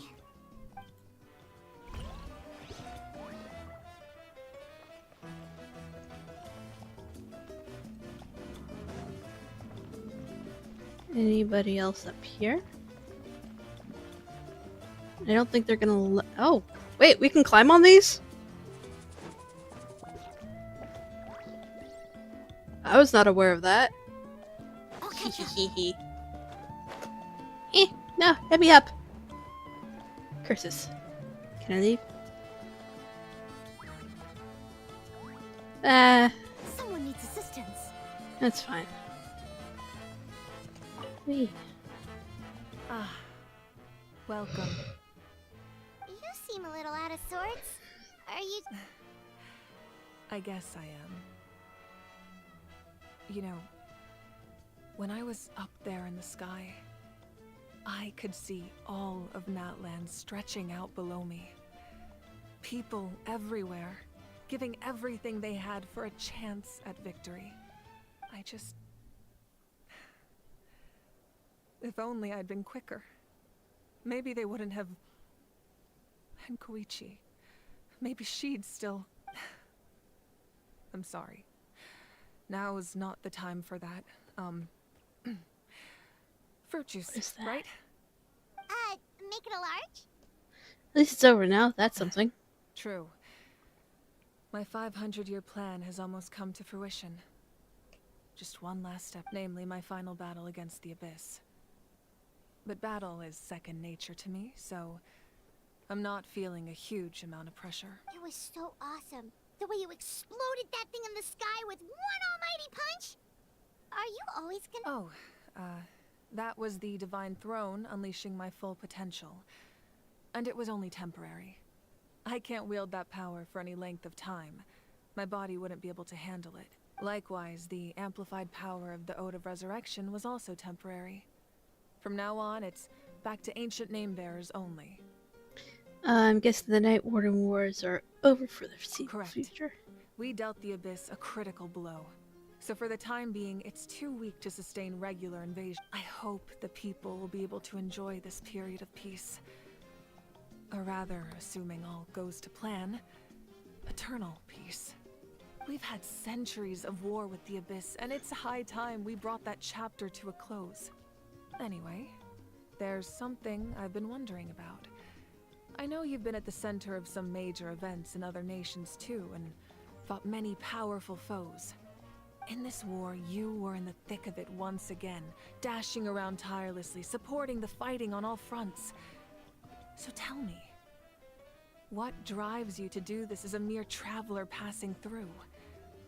Speaker 1: Anybody else up here? I don't think they're gonna oh, wait, we can climb on these? I was not aware of that. Hehehehe. No, let me up. Curses. Can I leave?
Speaker 3: Someone needs assistance.
Speaker 1: That's fine. Wee.
Speaker 5: Ah, welcome.
Speaker 3: You seem a little out of sorts. Are you...
Speaker 5: I guess I am. You know, when I was up there in the sky, I could see all of Natlan stretching out below me. People everywhere, giving everything they had for a chance at victory. I just... If only I'd been quicker. Maybe they wouldn't have... And Koichi. Maybe she'd still... I'm sorry. Now is not the time for that. Fruit juice, right?
Speaker 3: Make it a large?
Speaker 1: At least it's over now. That's something.
Speaker 5: True. My 500-year plan has almost come to fruition. Just one last step, namely my final battle against the Abyss. But battle is second nature to me, so I'm not feeling a huge amount of pressure.
Speaker 3: It was so awesome. The way you exploded that thing in the sky with one almighty punch. Are you always gonna...
Speaker 5: Oh, that was the Divine Throne unleashing my full potential. And it was only temporary. I can't wield that power for any length of time. My body wouldn't be able to handle it. Likewise, the amplified power of the Ode of Resurrection was also temporary. From now on, it's back to ancient name-bearers only.
Speaker 1: I'm guessing the Night Warden Wars are over for the future.
Speaker 5: We dealt the Abyss a critical blow. So for the time being, it's too weak to sustain regular invasion. I hope the people will be able to enjoy this period of peace. Or rather, assuming all goes to plan, eternal peace. We've had centuries of war with the Abyss, and it's high time we brought that chapter to a close. Anyway, there's something I've been wondering about. I know you've been at the center of some major events in other nations too, and fought many powerful foes. In this war, you were in the thick of it once again, dashing around tirelessly, supporting the fighting on all fronts. So tell me, what drives you to do this as a mere traveler passing through?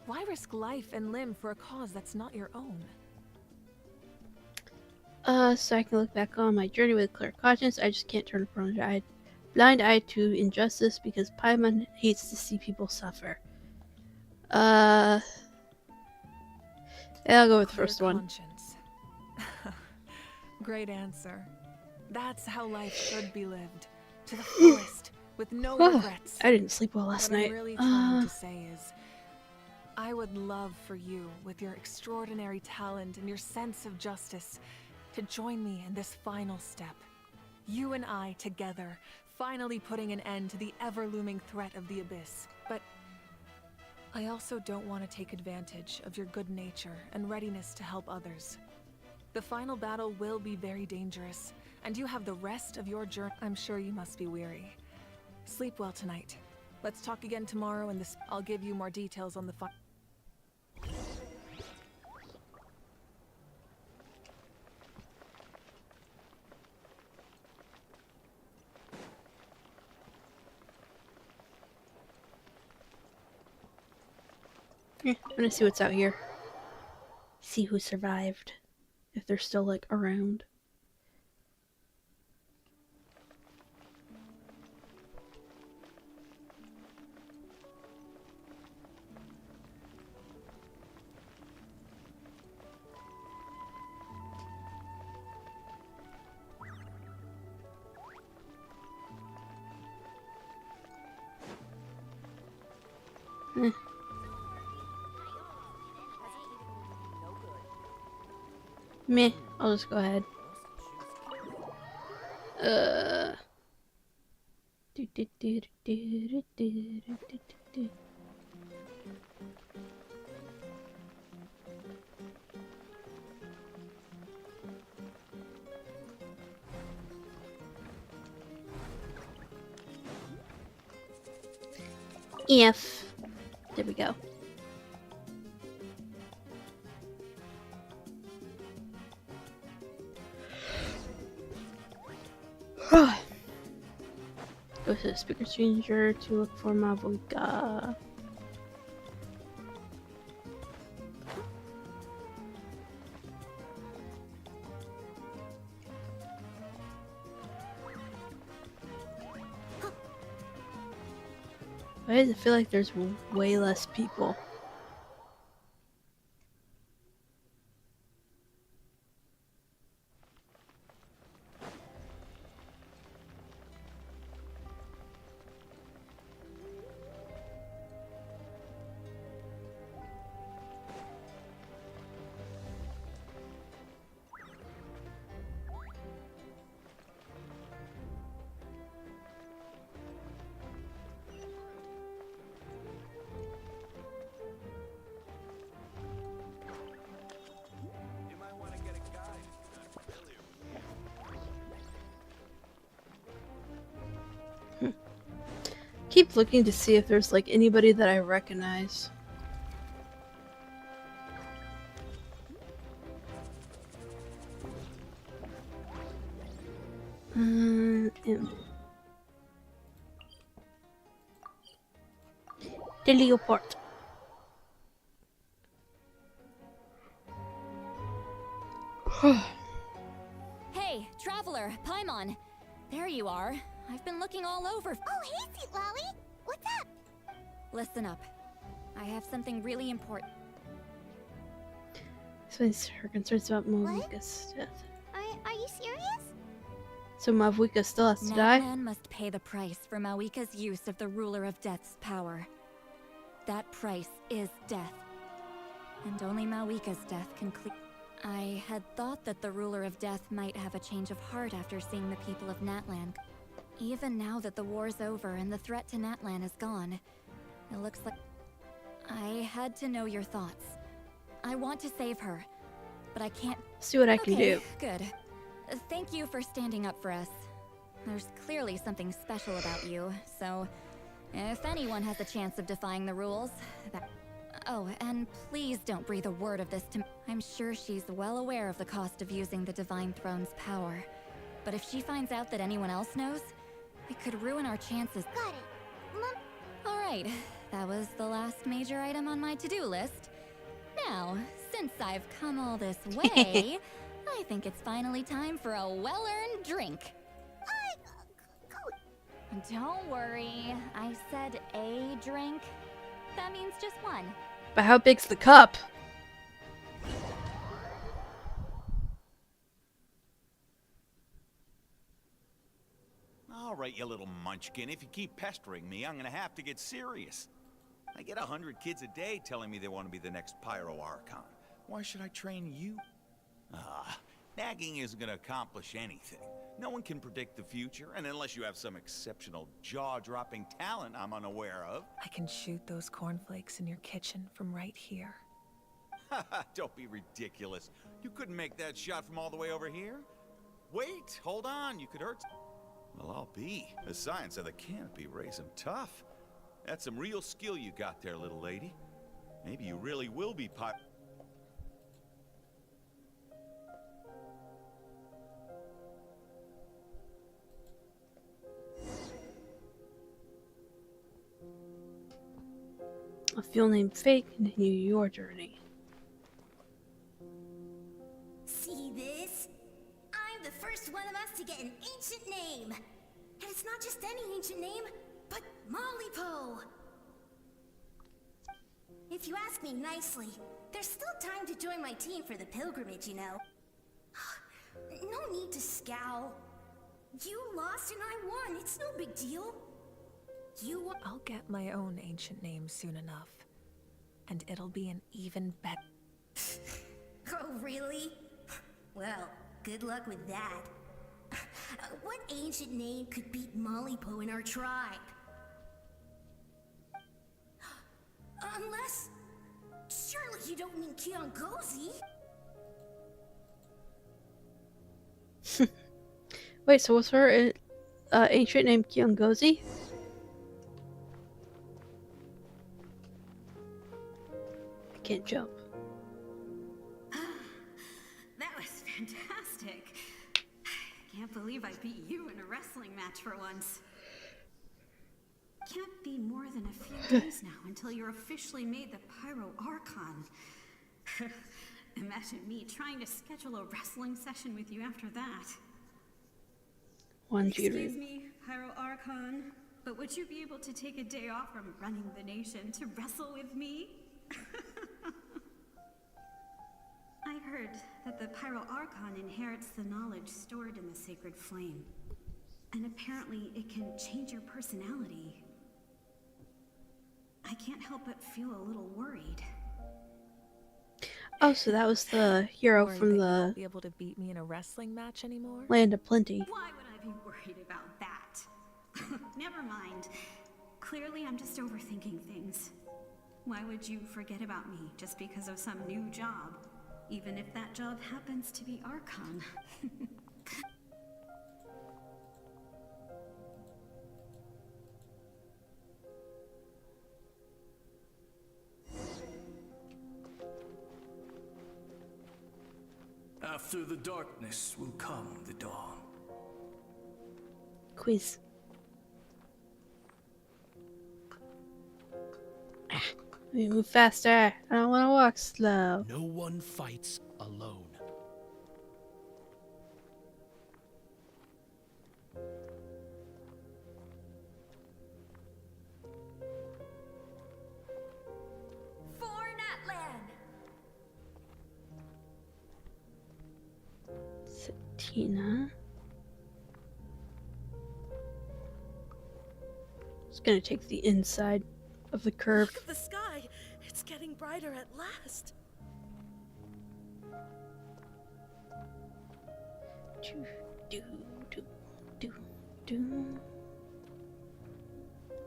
Speaker 5: Why risk life and limb for a cause that's not your own?
Speaker 1: So I can look back on my journey with a clear conscience. I just can't turn a blind eye to injustice because Paimon hates to see people suffer. Yeah, I'll go with the first one.
Speaker 5: Great answer. That's how life should be lived. To the fullest, with no regrets.
Speaker 1: I didn't sleep well last night.
Speaker 5: What I'm really trying to say is, I would love for you, with your extraordinary talent and your sense of justice, to join me in this final step. You and I together, finally putting an end to the ever-looming threat of the Abyss. But I also don't want to take advantage of your good nature and readiness to help others. The final battle will be very dangerous, and you have the rest of your journey. I'm sure you must be weary. Sleep well tonight. Let's talk again tomorrow, and I'll give you more details on the fight.
Speaker 1: I'm gonna see what's out here. See who survived. If they're still, like, around. Eh. Meh, I'll just go ahead. Do, do, do, do, do, do, do, do, do. If. There we go. Go to the speaker changer to look for Mavuika. Why does it feel like there's way less people? Keep looking to see if there's like anybody that I recognize. Teleport.
Speaker 4: Hey, traveler, Paimon. There you are. I've been looking all over.
Speaker 3: Oh, hey, Sweet Lolly. What's up?
Speaker 4: Listen up. I have something really important.
Speaker 1: Explains her concerns about Mavuika's death.
Speaker 3: Are you serious?
Speaker 1: So Mavuika still has to die?
Speaker 4: Natlan must pay the price for Mavuika's use of the Ruler of Death's power. That price is death. And only Mavuika's death can clear. I had thought that the Ruler of Death might have a change of heart after seeing the people of Natlan. Even now that the war's over and the threat to Natlan is gone, it looks like... I had to know your thoughts. I want to save her, but I can't...
Speaker 1: See what I can do.
Speaker 4: Good. Thank you for standing up for us. There's clearly something special about you, so... if anyone has a chance of defying the rules, that... Oh, and please don't breathe a word of this to me. I'm sure she's well aware of the cost of using the Divine Throne's power. But if she finds out that anyone else knows, it could ruin our chances.
Speaker 3: Got it.
Speaker 4: Alright, that was the last major item on my to-do list. Now, since I've come all this way, I think it's finally time for a well-earned drink. Don't worry, I said a drink. That means just one.
Speaker 1: But how big's the cup?
Speaker 19: All right, you little munchkin. If you keep pestering me, I'm gonna have to get serious. I get 100 kids a day telling me they want to be the next Pyro Archon. Why should I train you? Nagging isn't gonna accomplish anything. No one can predict the future, and unless you have some exceptional jaw-dropping talent I'm unaware of.
Speaker 5: I can shoot those cornflakes in your kitchen from right here.
Speaker 19: Don't be ridiculous. You couldn't make that shot from all the way over here? Wait, hold on, you could hurt... Well, I'll be. The science of the canopy raised him tough. That's some real skill you got there, little lady. Maybe you really will be
Speaker 1: A fuel name fake, continue your journey.
Speaker 21: See this? I'm the first one of us to get an ancient name. And it's not just any ancient name, but Mollypo. If you ask me nicely, there's still time to join my team for the pilgrimage, you know. No need to scowl. You lost and I won, it's no big deal.
Speaker 5: I'll get my own ancient name soon enough. And it'll be an even better.
Speaker 21: Oh, really? Well, good luck with that. What ancient name could beat Mollypo in our tribe? Unless... surely you don't mean Kiongozi?
Speaker 1: Wait, so what's her ancient name, Kiongozi? I can't jump.
Speaker 13: That was fantastic. Can't believe I beat you in a wrestling match for once. Can't be more than a few days now until you're officially made the Pyro Archon. Imagine me trying to schedule a wrestling session with you after that. Excuse me, Pyro Archon, but would you be able to take a day off from running the nation to wrestle with me? I heard that the Pyro Archon inherits the knowledge stored in the sacred flame. And apparently it can change your personality. I can't help but feel a little worried.
Speaker 1: Oh, so that was the hero
Speaker 5: Worried
Speaker 1: from
Speaker 5: that you
Speaker 1: the
Speaker 5: won't be able to beat me in a wrestling match anymore?
Speaker 1: Land of Plenty.
Speaker 13: Why would I be worried about that? Never mind. Clearly I'm just overthinking things. Why would you forget about me just because of some new job? Even if that job happens to be Archon.
Speaker 12: After the darkness will come the dawn.
Speaker 1: Quiz. Let me move faster. I don't want to walk slow.
Speaker 12: No one fights alone.
Speaker 13: For Natlan!
Speaker 1: Satina. Just gonna take the inside of the curve.
Speaker 9: Look at the sky. It's getting brighter at last.
Speaker 1: Do, do, do, do, do.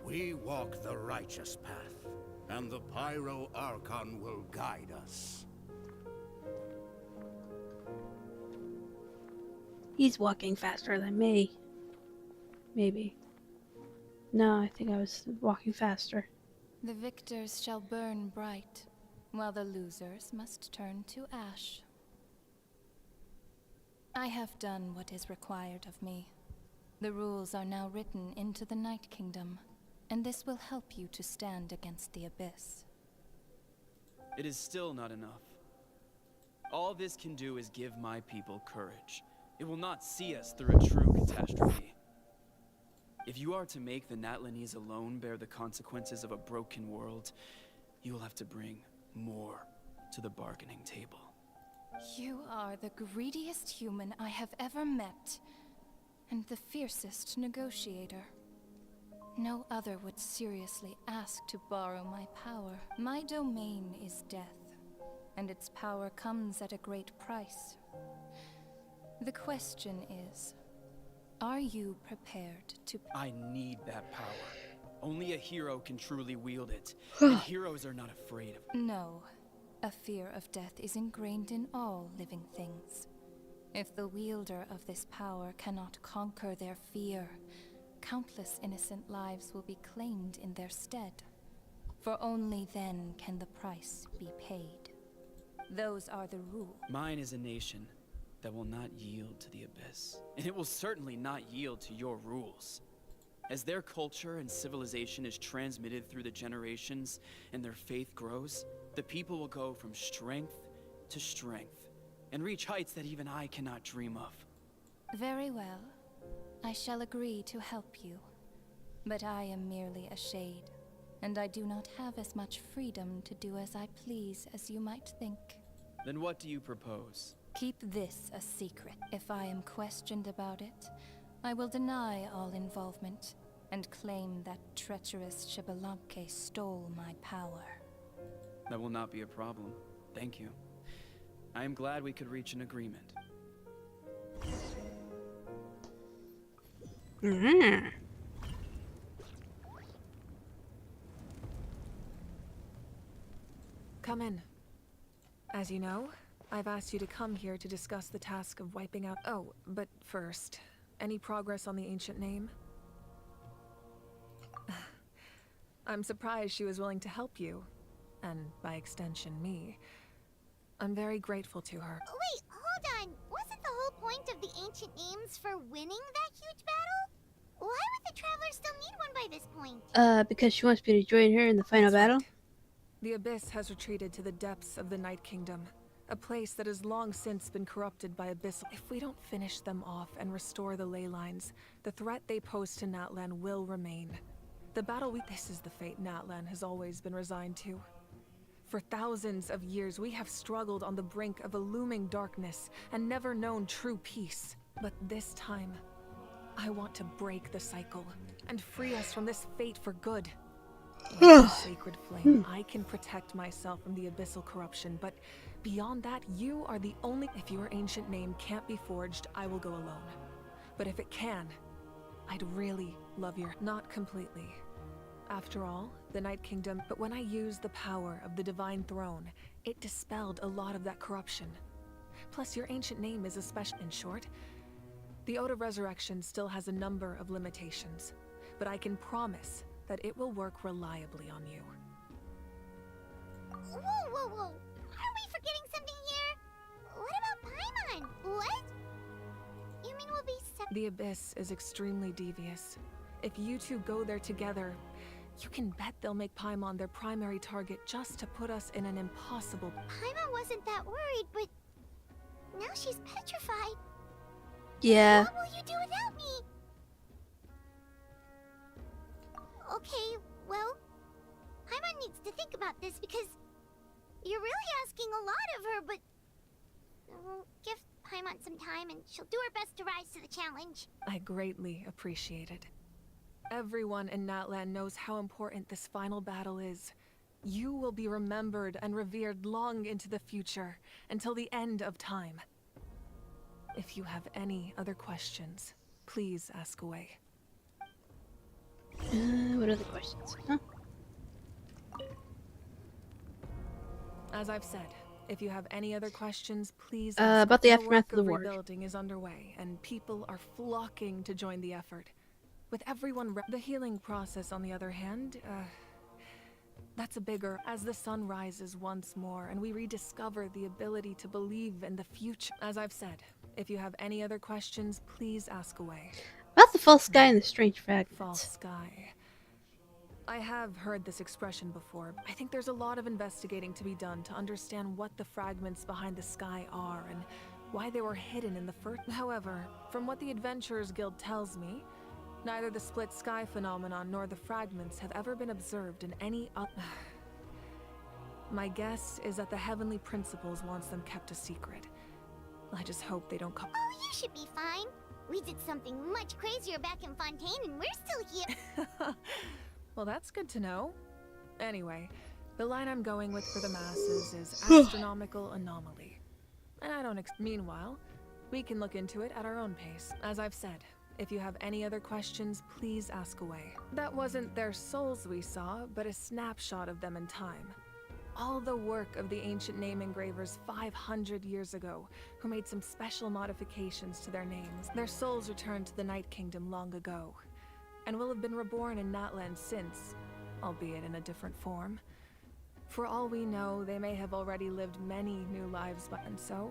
Speaker 2: We walk the righteous path, and the Pyro Archon will guide us.
Speaker 1: He's walking faster than me. Maybe. No, I think I was walking faster.
Speaker 14: The victors shall burn bright, while the losers must turn to ash. I have done what is required of me. The rules are now written into the Night Kingdom, and this will help you to stand against the Abyss.
Speaker 7: It is still not enough. All this can do is give my people courage. It will not see us through a true catastrophe. If you are to make the Natlanese alone bear the consequences of a broken world, you will have to bring more to the bargaining table.
Speaker 14: You are the greediest human I have ever met, and the fiercest negotiator. No other would seriously ask to borrow my power. My domain is death, and its power comes at a great price. The question is, are you prepared to...
Speaker 7: I need that power. Only a hero can truly wield it, and heroes are not afraid of it.
Speaker 14: No. A fear of death is ingrained in all living things. If the wielder of this power cannot conquer their fear, countless innocent lives will be claimed in their stead. For only then can the price be paid. Those are the rules.
Speaker 7: Mine is a nation that will not yield to the Abyss, and it will certainly not yield to your rules. As their culture and civilization is transmitted through the generations and their faith grows, the people will go from strength to strength and reach heights that even I cannot dream of.
Speaker 14: Very well. I shall agree to help you. But I am merely a shade, and I do not have as much freedom to do as I please as you might think.
Speaker 7: Then what do you propose?
Speaker 14: Keep this a secret. If I am questioned about it, I will deny all involvement. and claim that treacherous Xeerow stole my power.
Speaker 7: That will not be a problem. Thank you. I am glad we could reach an agreement.
Speaker 5: Come in. As you know, I've asked you to come here to discuss the task of wiping out— Oh, but first, any progress on the ancient name? I'm surprised she was willing to help you, and by extension me. I'm very grateful to her.
Speaker 3: Wait, hold on. Wasn't the whole point of the ancient names for winning that huge battle? Why would the Traveler still need one by this point?
Speaker 1: Because she wants me to join her in the final battle.
Speaker 5: Right. The Abyss has retreated to the depths of the Night Kingdom, a place that has long since been corrupted by Abyssal. If we don't finish them off and restore the ley lines, the threat they pose to Natlan will remain. The battle This is the fate Natlan has always been resigned to. For thousands of years, we have struggled on the brink of a looming darkness and never known true peace. But this time, I want to break the cycle and free us from this fate for good. Like a sacred flame, I can protect myself from the abyssal corruption, but beyond that, you are the only— If your ancient name can't be forged, I will go alone. But if it can, I'd really love your— Not completely. After all, the Night Kingdom— But when I used the power of the Divine Throne, it dispelled a lot of that corruption. Plus, your ancient name is a special— In short, the Ode of Resurrection still has a number of limitations, but I can promise that it will work reliably on you.
Speaker 3: Whoa, whoa, whoa. Are we forgetting something here? What about Paimon? What? You mean we'll be
Speaker 5: The Abyss is extremely devious. If you two go there together, you can bet they'll make Paimon their primary target just to put us in an impossible—
Speaker 3: Paimon wasn't that worried, but now she's petrified.
Speaker 1: Yeah.
Speaker 3: What will you do without me? Okay, well, Paimon needs to think about this because you're really asking a lot of her, but we'll give Paimon some time and she'll do her best to rise to the challenge.
Speaker 5: I greatly appreciate it. Everyone in Natlan knows how important this final battle is. You will be remembered and revered long into the future, until the end of time. If you have any other questions, please ask away.
Speaker 1: What other questions? Huh?
Speaker 5: As I've said, if you have any other questions, please
Speaker 1: about the aftermath of the war.
Speaker 5: Rebuilding is underway, and people are flocking to join the effort. With everyone the healing process, on the other hand, that's a bigger— As the sun rises once more, and we rediscover the ability to believe in the future. As I've said, if you have any other questions, please ask away.
Speaker 1: About the false sky and the strange fragments.
Speaker 5: False sky. I have heard this expression before. I think there's a lot of investigating to be done to understand what the fragments behind the sky are and why they were hidden in the first— However, from what the Adventurers Guild tells me, neither the split sky phenomenon nor the fragments have ever been observed in any other— My guess is that the Heavenly Principles wants them kept a secret. I just hope they don't come—
Speaker 3: Oh, you should be fine. We did something much crazier back in Fontaine and we're still here.
Speaker 5: Well, that's good to know. Anyway, the line I'm going with for the masses is astronomical anomaly. And I don't Meanwhile, we can look into it at our own pace. As I've said, if you have any other questions, please ask away. That wasn't their souls we saw, but a snapshot of them in time. All the work of the ancient name engravers 500 years ago, who made some special modifications to their names. Their souls returned to the Night Kingdom long ago, and will have been reborn in Natlan since, albeit in a different form. For all we know, they may have already lived many new lives, and so,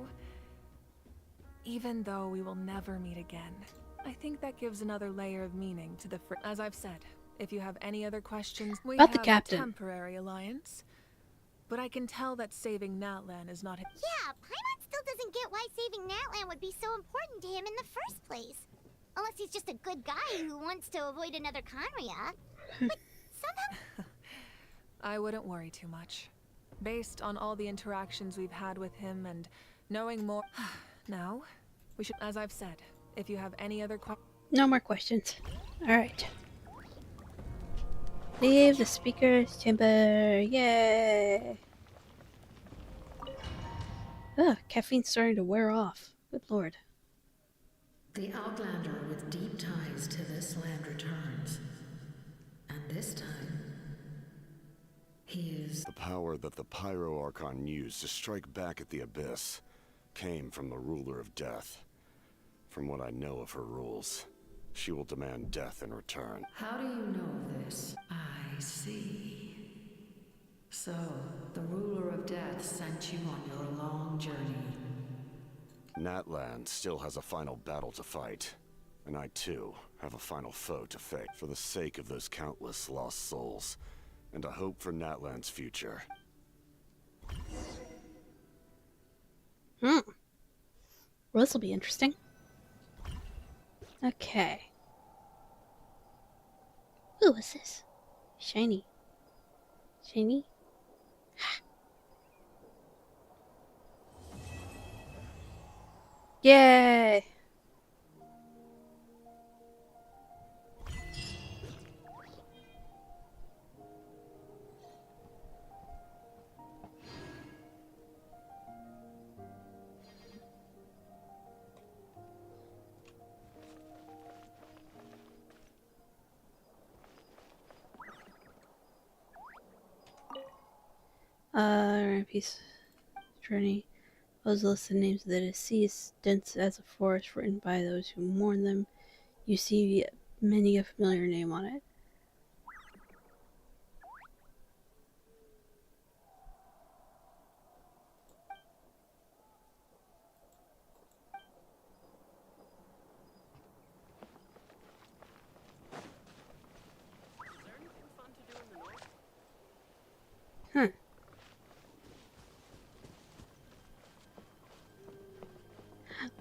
Speaker 5: even though we will never meet again, I think that gives another layer of meaning to the As I've said, if you have any other questions, we
Speaker 1: About
Speaker 5: have
Speaker 1: the captain.
Speaker 5: a temporary alliance. But I can tell that saving Natlan is not—
Speaker 3: Yeah, Paimon still doesn't get why saving Natlan would be so important to him in the first place. Unless he's just a good guy who wants to avoid another Conria. But somehow—
Speaker 5: I wouldn't worry too much. Based on all the interactions we've had with him and knowing more— Now, we should— As I've said, if you have any other
Speaker 1: No more questions. Alright. Leave the speaker's chamber. Yay! Ugh, caffeine's starting to wear off. Good lord.
Speaker 11: The Outlander with deep ties to this land returns. And this time, he is...
Speaker 18: The power that the Pyro Archon used to strike back at the Abyss came from the Ruler of Death. From what I know of her rules, she will demand death in return.
Speaker 11: How do you know this? I see. So, the Ruler of Death sent you on your long journey.
Speaker 18: Natlan still has a final battle to fight. And I too have a final foe to face for the sake of those countless lost souls. And a hope for Natlan's future.
Speaker 1: Well, this'll be interesting. Okay. Ooh, what's this? Shiny. Shiny? Yay! Piece journey. Those list the names of the deceased, dense as a forest, written by those who mourn them. You see many a familiar name on it.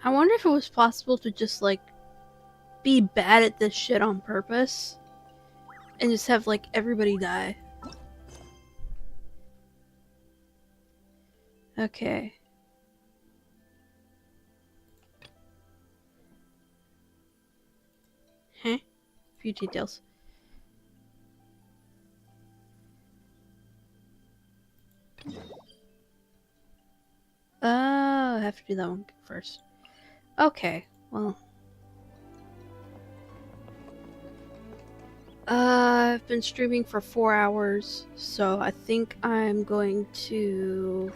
Speaker 1: I wonder if it was possible to just, like, be bad at this shit on purpose and just have, like, everybody die. Okay. Huh? Few details. I have to do that one first. Okay, well. I've been streaming for 4 hours, so I think I'm going to...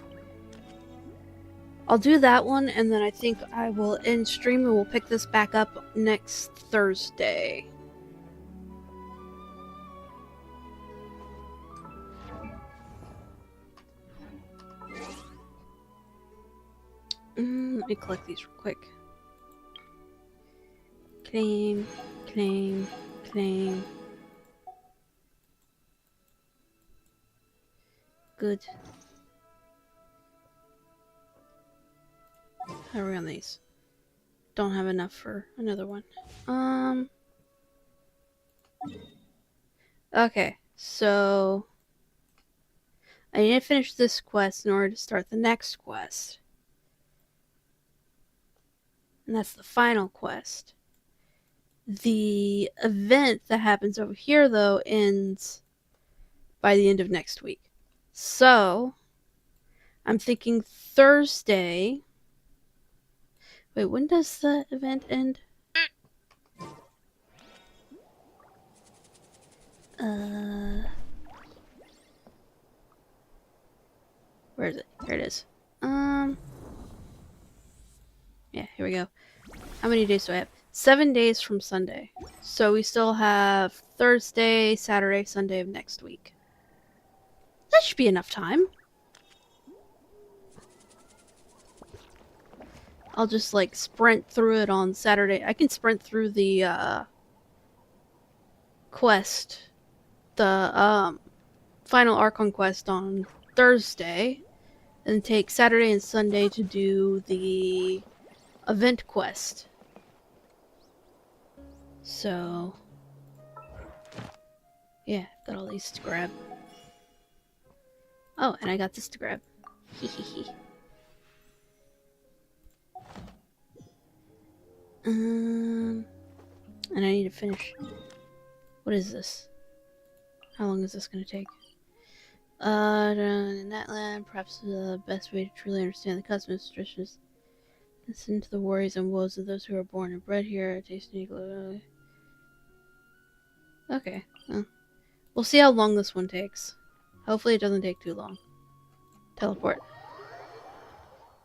Speaker 1: I'll do that one, and then I think I will end stream and we'll pick this back up next Thursday. Let me collect these real quick. Claim, claim, claim. Good. How are we on these? Don't have enough for another one. Okay, so I need to finish this quest in order to start the next quest. And that's the final quest. The event that happens over here, though, ends by the end of next week. So, I'm thinking Thursday. Wait, when does the event end? Where is it? Here it is. Yeah, here we go. How many days do I have? 7 days from Sunday. So we still have Thursday, Saturday, Sunday of next week. That should be enough time. I'll just, like, sprint through it on Saturday. I can sprint through the, quest. The, final Archon quest on Thursday. And take Saturday and Sunday to do the event quest. So... yeah, got all these to grab. Oh, and I got this to grab. Hehehe. And I need to finish. What is this? How long is this going to take? Natlan, perhaps the best way to truly understand the customs traditions. Listen to the worries and woes of those who are born and bred here. Tasting. Okay. Well, we'll see how long this one takes. Hopefully it doesn't take too long. Teleport.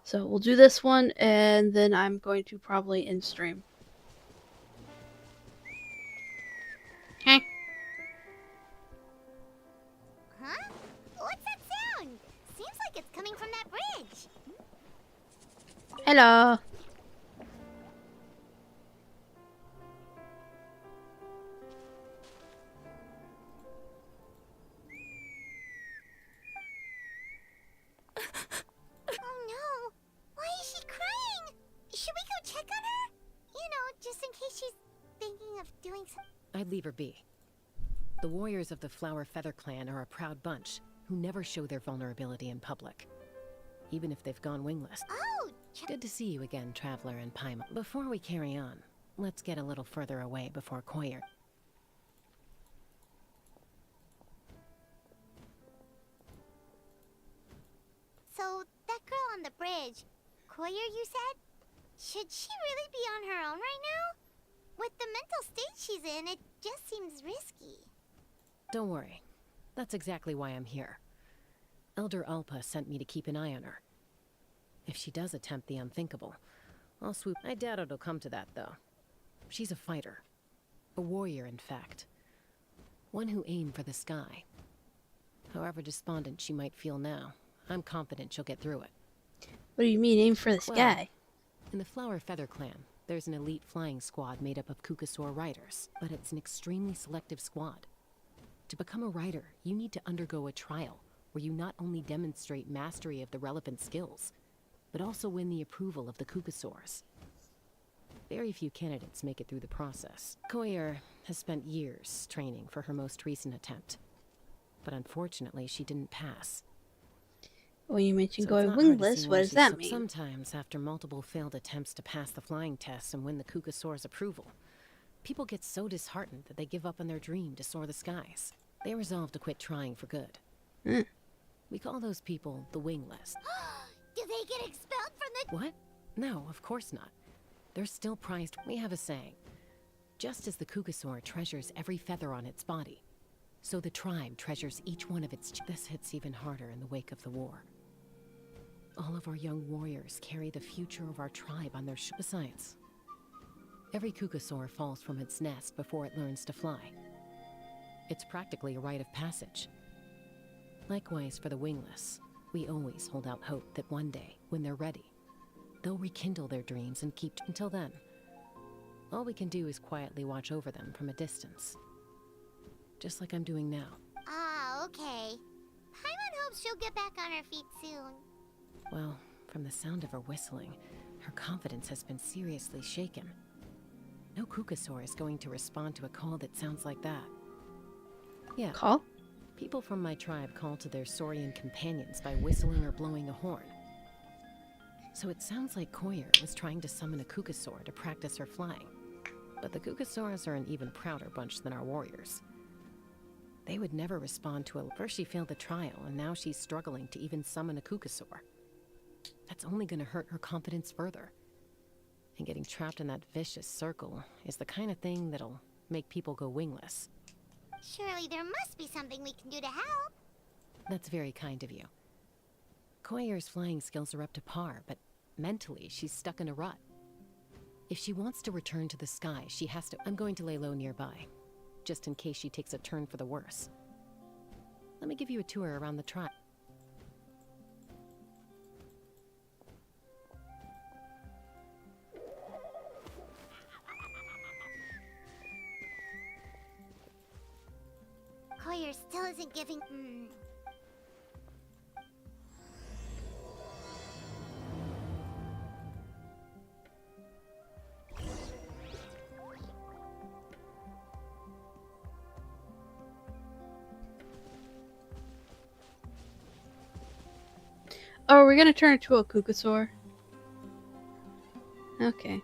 Speaker 1: So we'll do this one, and then I'm going to probably end stream. Okay.
Speaker 3: Huh? What's that sound? Seems like it's coming from that bridge.
Speaker 1: Hello.
Speaker 3: Oh no! Why is she crying? Should we go check on her? You know, just in case she's thinking of doing something.
Speaker 16: I'd leave her be. The warriors of the Flower Feather Clan are a proud bunch who never show their vulnerability in public, even if they've gone wingless.
Speaker 3: Oh!
Speaker 16: Good to see you again, Traveler and Paimon. Before we carry on, let's get a little further away before Koyer.
Speaker 3: So, that girl on the bridge, Koyer, you said? Should she really be on her own right now? With the mental state she's in, it just seems risky.
Speaker 16: Don't worry. That's exactly why I'm here. Elder Alpa sent me to keep an eye on her. If she does attempt the unthinkable, I'll swoop. I doubt it'll come to that, though. She's a fighter. A warrior, in fact. One who aimed for the sky. However despondent she might feel now, I'm confident she'll get through it.
Speaker 1: What do you mean, aim for the sky?
Speaker 16: In the Flower Feather Clan, there's an elite flying squad made up of Kukasaur riders, but it's an extremely selective squad. To become a rider, you need to undergo a trial where you not only demonstrate mastery of the relevant skills, but also win the approval of the Kukasaurs. Very few candidates make it through the process. Koyer has spent years training for her most recent attempt, but unfortunately she didn't pass.
Speaker 1: When you mentioned
Speaker 16: So
Speaker 1: going
Speaker 16: it's not hard to
Speaker 1: wingless,
Speaker 16: see
Speaker 1: what
Speaker 16: why
Speaker 1: does
Speaker 16: she
Speaker 1: that
Speaker 16: slipped.
Speaker 1: mean?
Speaker 16: Sometimes, after multiple failed attempts to pass the flying tests and win the Kukasaur's approval, people get so disheartened that they give up on their dream to soar the skies. They resolve to quit trying for good. We call those people the wingless.
Speaker 3: Do they get expelled from the...
Speaker 16: What? No, of course not. They're still prized. We have a saying. Just as the Kukasaur treasures every feather on its body, so the tribe treasures each one of its... This hits even harder in the wake of the war. All of our young warriors carry the future of our tribe on their Besides, every Kukasaur falls from its nest before it learns to fly. It's practically a rite of passage. Likewise for the wingless, we always hold out hope that one day, when they're ready, they'll rekindle their dreams and keep... Until then, all we can do is quietly watch over them from a distance. Just like I'm doing now.
Speaker 3: Ah, okay. Paimon hopes she'll get back on her feet soon.
Speaker 16: Well, from the sound of her whistling, her confidence has been seriously shaken. No Kukasaur is going to respond to a call that sounds like that. Yeah.
Speaker 1: Call?
Speaker 16: People from my tribe call to their Saurian companions by whistling or blowing a horn. So it sounds like Koyer was trying to summon a Kukasaur to practice her flying. But the Kukasaurs are an even prouder bunch than our warriors. They would never respond to a... First she failed the trial, and now she's struggling to even summon a Kukasaur. That's only gonna hurt her confidence further. And getting trapped in that vicious circle is the kind of thing that'll make people go wingless.
Speaker 3: Surely there must be something we can do to help.
Speaker 16: That's very kind of you. Koyer's flying skills are up to par, but mentally she's stuck in a rut. If she wants to return to the sky, she has to... I'm going to lay low nearby, just in case she takes a turn for the worse. Let me give you a tour around the tribe.
Speaker 3: Koyer still isn't giving...
Speaker 1: Oh, we're gonna turn into a Kukasaur. Okay.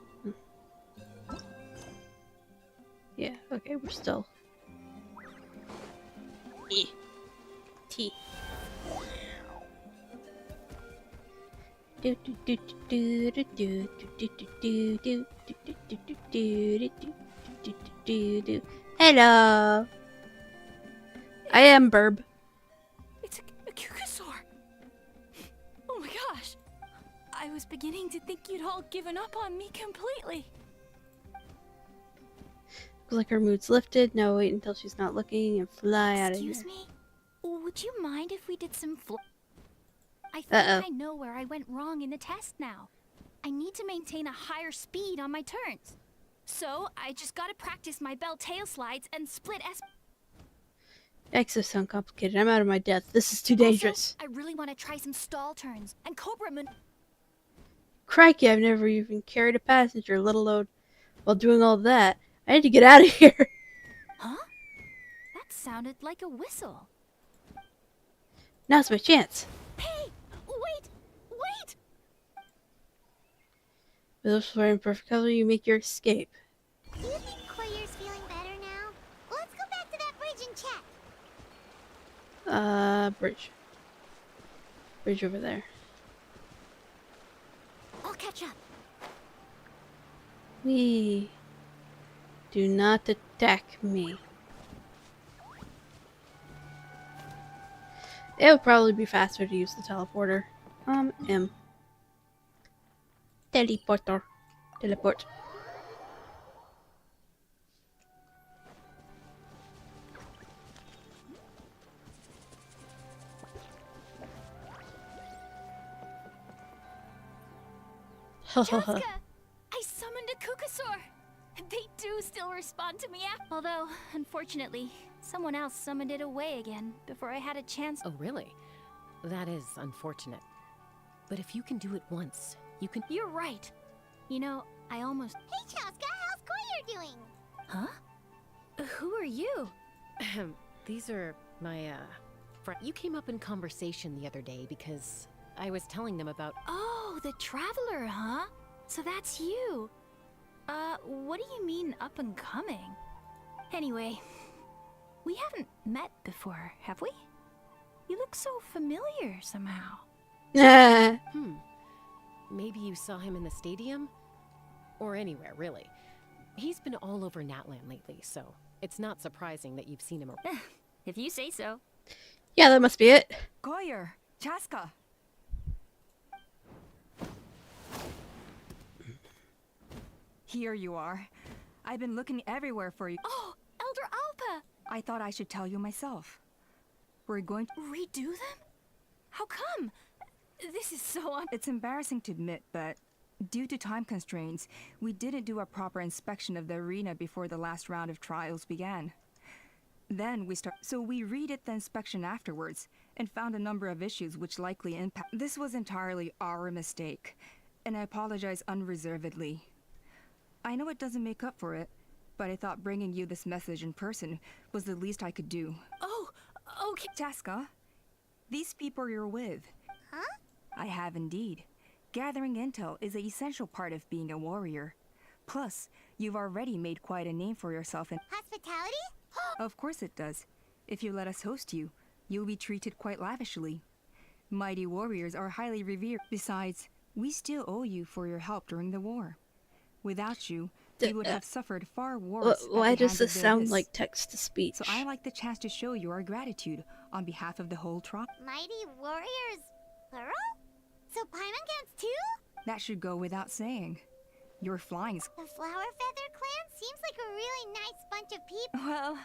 Speaker 1: Yeah, okay, we're still... T. Do do do do do do do do do do do do do do do do. Hello. I am Burb.
Speaker 14: It's a Kukasaur. Oh my gosh. I was beginning to think you'd all given up on me completely.
Speaker 1: Looks like her mood's lifted. Now wait until she's not looking and fly out of here.
Speaker 8: Excuse me? Would you mind if we did some I think
Speaker 1: Uh-oh.
Speaker 8: I know where I went wrong in the test now. I need to maintain a higher speed on my turns. So, I just gotta practice my bell tail slides and split S.
Speaker 1: Yikes, this sounds complicated. I'm out of my depth. This is too dangerous.
Speaker 8: Also, I really want to try some stall turns and Cobra Moon.
Speaker 1: Crikey, I've never even carried a passenger, let alone while doing all that. I need to get out of here.
Speaker 8: Huh? That sounded like a whistle.
Speaker 1: Now's my chance.
Speaker 8: Hey! Wait! Wait!
Speaker 1: With those four in perfect color, you make your escape.
Speaker 3: Do you think Koyer's feeling better now? Well, let's go back to that bridge and check.
Speaker 1: Bridge. Bridge over there.
Speaker 8: I'll catch up.
Speaker 1: We do not attack me. It would probably be faster to use the teleporter. M. Teleporter. Teleport.
Speaker 8: Chaska! I summoned a Kukasaur! They do still respond to me although, unfortunately, someone else summoned it away again before I had a chance.
Speaker 16: Oh, really? That is unfortunate. But if you can do it once, you can...
Speaker 8: You're right. You know, I almost...
Speaker 3: Hey, Chaska, how's Koyer doing?
Speaker 8: Huh? Who are you?
Speaker 16: These are my, You came up in conversation the other day because I was telling them about...
Speaker 8: Oh, the Traveler, huh? So that's you. What do you mean up and coming? Anyway, we haven't met before, have we? You look so familiar somehow.
Speaker 16: Maybe you saw him in the stadium? Or anywhere, really. He's been all over Natlan lately, so it's not surprising that you've seen him.
Speaker 8: If you say so.
Speaker 1: Yeah, that must be it.
Speaker 5: Koyer, Chaska. Here you are. I've been looking everywhere for you.
Speaker 8: Oh, Elder Alpa!
Speaker 5: I thought I should tell you myself. We're going to
Speaker 14: redo them? How come? This is so
Speaker 5: It's embarrassing to admit, but due to time constraints, we didn't do a proper inspection of the arena before the last round of trials began. Then so we redid the inspection afterwards and found a number of issues which likely impact. This was entirely our mistake, and I apologize unreservedly. I know it doesn't make up for it, but I thought bringing you this message in person was the least I could do.
Speaker 14: Oh, okay.
Speaker 5: Chaska, these people you're with.
Speaker 3: Huh?
Speaker 5: I have indeed. Gathering intel is an essential part of being a warrior. Plus, you've already made quite a name for yourself in
Speaker 3: hospitality?
Speaker 5: Of course it does. If you let us host you, you'll be treated quite lavishly. Mighty warriors are highly revered. Besides, we still owe you for your help during the war. Without you, we would have suffered far worse.
Speaker 1: Why does this sound like text-to-speech?
Speaker 5: So I like the chance to show you our gratitude on behalf of the whole tribe.
Speaker 3: Mighty warriors, plural? So Paimon counts too?
Speaker 5: That should go without saying. You're flying.
Speaker 3: The Flower Feather clan seems like a really nice bunch of people.
Speaker 5: Well,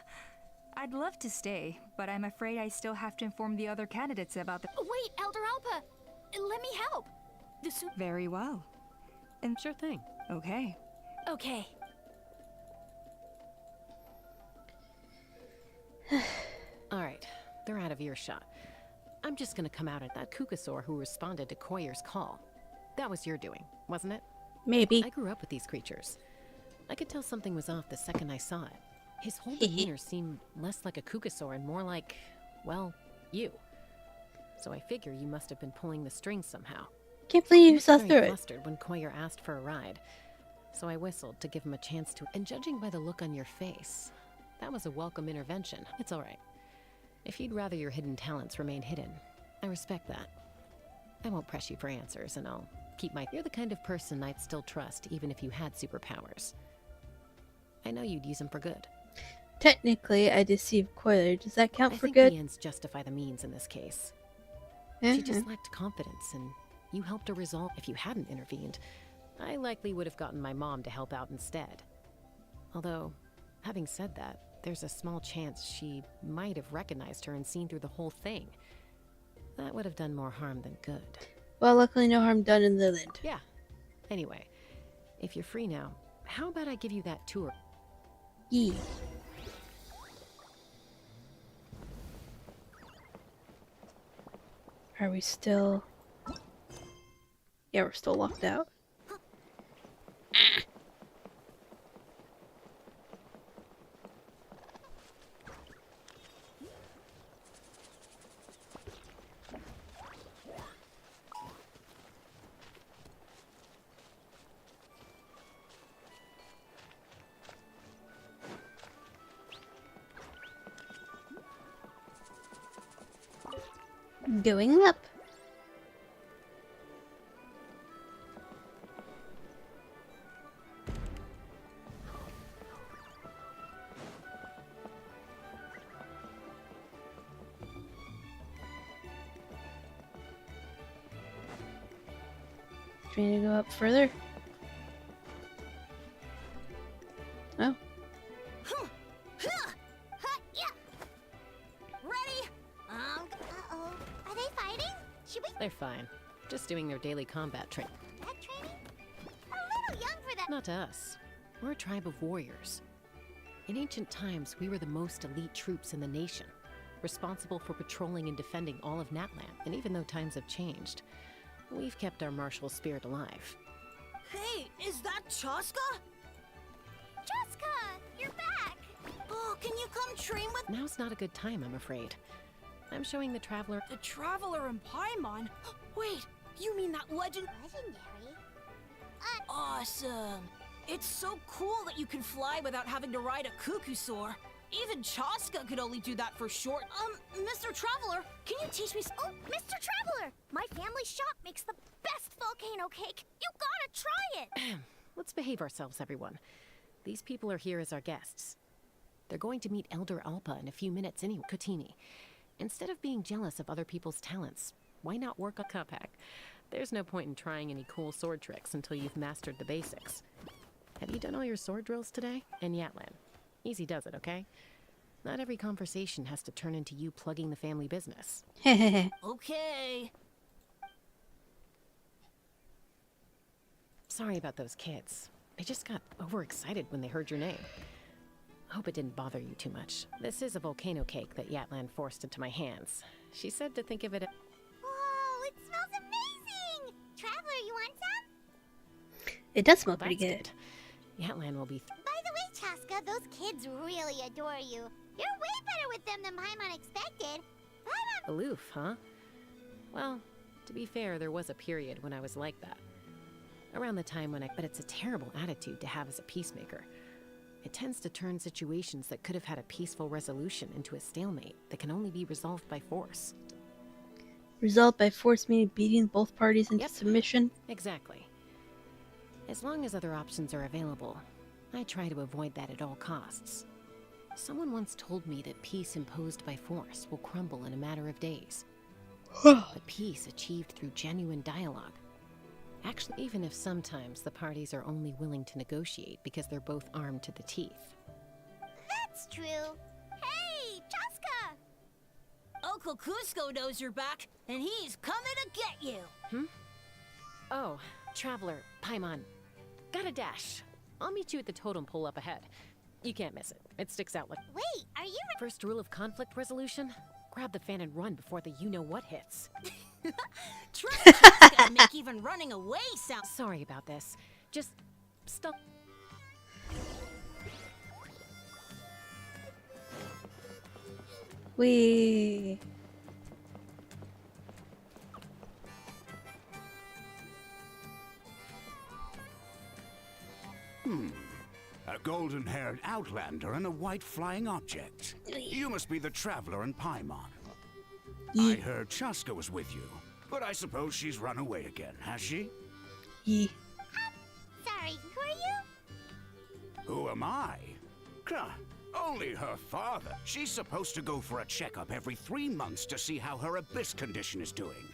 Speaker 5: I'd love to stay, but I'm afraid I still have to inform the other candidates about the...
Speaker 8: Wait, Elder Alpa! Let me help!
Speaker 5: Very well. And
Speaker 16: sure thing.
Speaker 5: Okay.
Speaker 8: Okay.
Speaker 16: Alright, they're out of earshot. I'm just gonna come out at that Kukasaur who responded to Koyer's call. That was your doing, wasn't it?
Speaker 1: Maybe.
Speaker 16: I grew up with these creatures. I could tell something was off the second I saw it. His whole demeanor seemed less like a Kukasaur and more like, well, you. So I figure you must have been pulling the strings somehow.
Speaker 1: Can't believe you
Speaker 16: was
Speaker 1: saw
Speaker 16: very
Speaker 1: through it.
Speaker 16: flustered when Koyer asked for a ride, so I whistled to give him a chance to. And judging by the look on your face, that was a welcome intervention. It's all right. If you'd rather your hidden talents remain hidden, I respect that. I won't press you for answers, and I'll keep my... You're the kind of person I'd still trust even if you had superpowers. I know you'd use them for good.
Speaker 1: Technically, I deceived Coiler. Does that count for
Speaker 16: I think
Speaker 1: good?
Speaker 16: the ends justify the means in this case.
Speaker 1: Mm-hmm.
Speaker 16: She just lacked confidence, and you helped her resolve. If you hadn't intervened, I likely would have gotten my mom to help out instead. Although, having said that, there's a small chance she might have recognized her and seen through the whole thing. That would have done more harm than good.
Speaker 1: Well, luckily no harm done in the land.
Speaker 16: Yeah. Anyway, if you're free now, how about I give you that tour?
Speaker 1: Yeah. Are we still... Yeah, we're still locked out. Going up. Do you need to go up further? Oh.
Speaker 3: Ready? Uh-oh. Are they fighting? Should we...
Speaker 16: They're fine. Just doing their daily combat training.
Speaker 3: That training? A little young for that.
Speaker 16: Not to us. We're a tribe of warriors. In ancient times, we were the most elite troops in the nation, responsible for patrolling and defending all of Natlan. And even though times have changed, we've kept our martial spirit alive.
Speaker 9: Hey, is that Chaska?
Speaker 3: Chaska, you're back!
Speaker 9: Oh, can you come train with...
Speaker 16: Now's not a good time, I'm afraid. I'm showing the Traveler...
Speaker 9: The Traveler in Paimon? Wait, you mean that legend...
Speaker 3: Legendary?
Speaker 9: Awesome! It's so cool that you can fly without having to ride a cuckoosaur. Even Chaska could only do that for short. Mr. Traveler, can you teach me...
Speaker 3: Oh, Mr. Traveler! My family shop makes the best volcano cake! You gotta try it!
Speaker 16: Let's behave ourselves, everyone. These people are here as our guests. They're going to meet Elder Alpa in a few minutes anyway. Kotini. Instead of being jealous of other people's talents, why not work on Cupac? There's no point in trying any cool sword tricks until you've mastered the basics. Have you done all your sword drills today? And Yatlan. Easy does it, okay? Not every conversation has to turn into you plugging the family business.
Speaker 9: Okay.
Speaker 16: Sorry about those kids. They just got overexcited when they heard your name. Hope it didn't bother you too much. This is a volcano cake that Yatlan forced into my hands. She said to think of it as...
Speaker 3: Whoa, it smells amazing! Traveler, you want some?
Speaker 1: It does smell pretty good.
Speaker 16: Yatlan will be...
Speaker 3: By the way, Chaska, those kids really adore you. You're way better with them than Paimon expected.
Speaker 16: Aloof, huh? Well, to be fair, there was a period when I was like that. Around the time when I... But it's a terrible attitude to have as a peacemaker. It tends to turn situations that could have had a peaceful resolution into a stalemate that can only be resolved by force.
Speaker 1: Resolved by force meaning beating both parties into submission?
Speaker 16: Exactly. As long as other options are available, I try to avoid that at all costs. Someone once told me that peace imposed by force will crumble in a matter of days. But peace achieved through genuine dialogue. Actually, even if sometimes the parties are only willing to negotiate because they're both armed to the teeth.
Speaker 3: That's true. Hey, Chaska!
Speaker 9: Uncle Cusco knows you're back, and he's coming to get you.
Speaker 16: Oh, Traveler, Paimon. Gotta dash. I'll meet you at the totem pole up ahead. You can't miss it. It sticks out like...
Speaker 3: Wait, are you...
Speaker 16: First rule of conflict resolution? Grab the fan and run before the you-know-what hits.
Speaker 9: Chaska make even running away sound...
Speaker 16: Sorry about this. Just... stop.
Speaker 1: Wee.
Speaker 2: A gold golden-haired outlander and a white flying object. You must be the traveler in Paimon. I heard Chaska was with you, but I suppose she's run away again, has she?
Speaker 3: Sorry, who are you?
Speaker 2: Who am I? Only her father. She's supposed to go for a checkup every 3 months to see how her abyss condition is doing.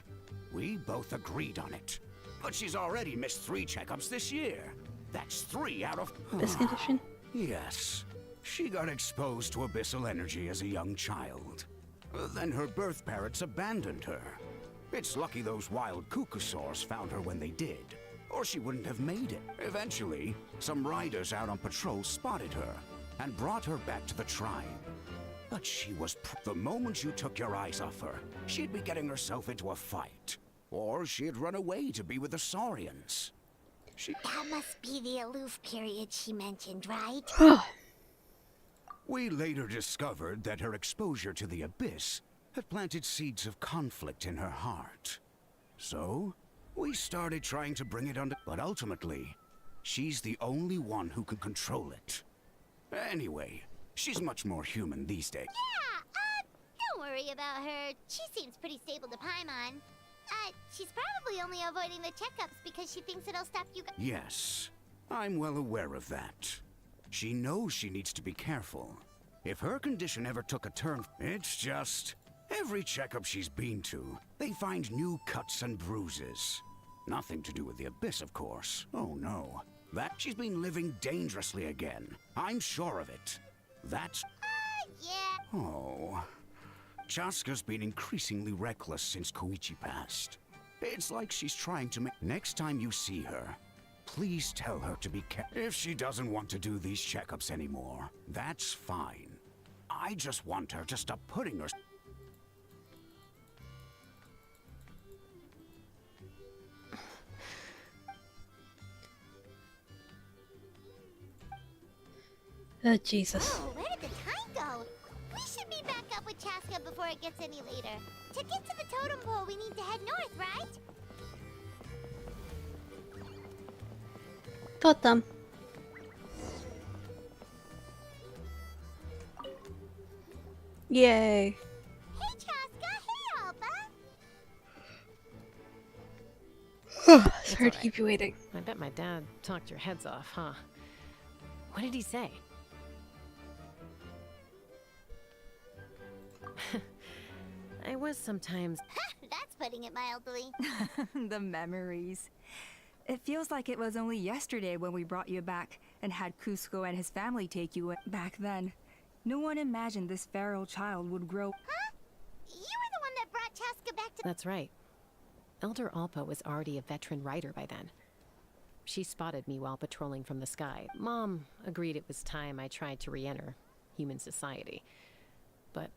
Speaker 2: We both agreed on it. But she's already missed 3 checkups this year. That's 3 out of...
Speaker 1: Abyss condition?
Speaker 2: Yes. She got exposed to abyssal energy as a young child. Then her birth parents abandoned her. It's lucky those wild cuckoosaurs found her when they did, or she wouldn't have made it. Eventually, some riders out on patrol spotted her and brought her back to the tribe. But she was... The moment you took your eyes off her, she'd be getting herself into a fight. Or she'd run away to be with the Saurians.
Speaker 3: That must be the aloof period she mentioned, right?
Speaker 2: We later discovered that her exposure to the abyss had planted seeds of conflict in her heart. So, we started trying to bring it under... But ultimately, she's the only one who can control it. Anyway, she's much more human these days.
Speaker 3: Yeah, don't worry about her. She seems pretty stable to Paimon. She's probably only avoiding the checkups because she thinks it'll stop you guys.
Speaker 2: Yes, I'm well aware of that. She knows she needs to be careful. If her condition ever took a turn, it's just... Every checkup she's been to, they find new cuts and bruises. Nothing to do with the abyss, of course. Oh no. She's been living dangerously again. I'm sure of it. That's...
Speaker 3: yeah.
Speaker 2: Oh... Chaska's been increasingly reckless since Koichi passed. It's like she's trying to make... Next time you see her, please tell her to be careful. If she doesn't want to do these checkups anymore, that's fine. I just want her to stop putting her...
Speaker 1: Oh, Jesus.
Speaker 3: Oh, where did the time go? We should be back up with Chaska before it gets any later. To get to the totem pole, we need to head north, right?
Speaker 1: Got them. Yay.
Speaker 3: Hey, Chaska. Hey, Alba.
Speaker 1: Sorry to keep you waiting.
Speaker 16: I bet my dad talked your heads off, huh? What did he say? I was sometimes...
Speaker 3: That's putting it mildly.
Speaker 15: The memories. It feels like it was only yesterday when we brought you back and had Cusco and his family take you in. Back then, no one imagined this feral child would grow.
Speaker 3: Huh? You were the one that brought Chaska back to...
Speaker 16: That's right. Elder Alpa was already a veteran rider by then. She spotted me while patrolling from the sky. Mom agreed it was time I tried to re-enter human society. But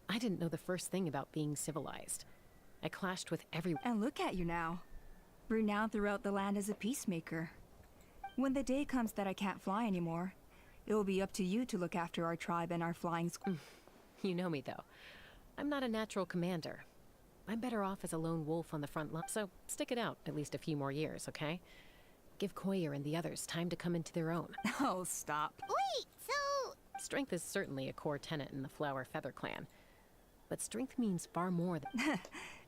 Speaker 16: I didn't know the first thing about being civilized. I clashed with everyone.
Speaker 15: And look at you now. Renowned throughout the land as a peacemaker. When the day comes that I can't fly anymore, it will be up to you to look after our tribe and our flying squad.
Speaker 16: You know me, though. I'm not a natural commander. I'm better off as a lone wolf on the front line. So stick it out at least a few more years, okay? Give Koyer and the others time to come into their own.
Speaker 15: Oh, stop.
Speaker 3: Wait, so...
Speaker 16: Strength is certainly a core tenet in the Flower Feather clan. But strength means far more than...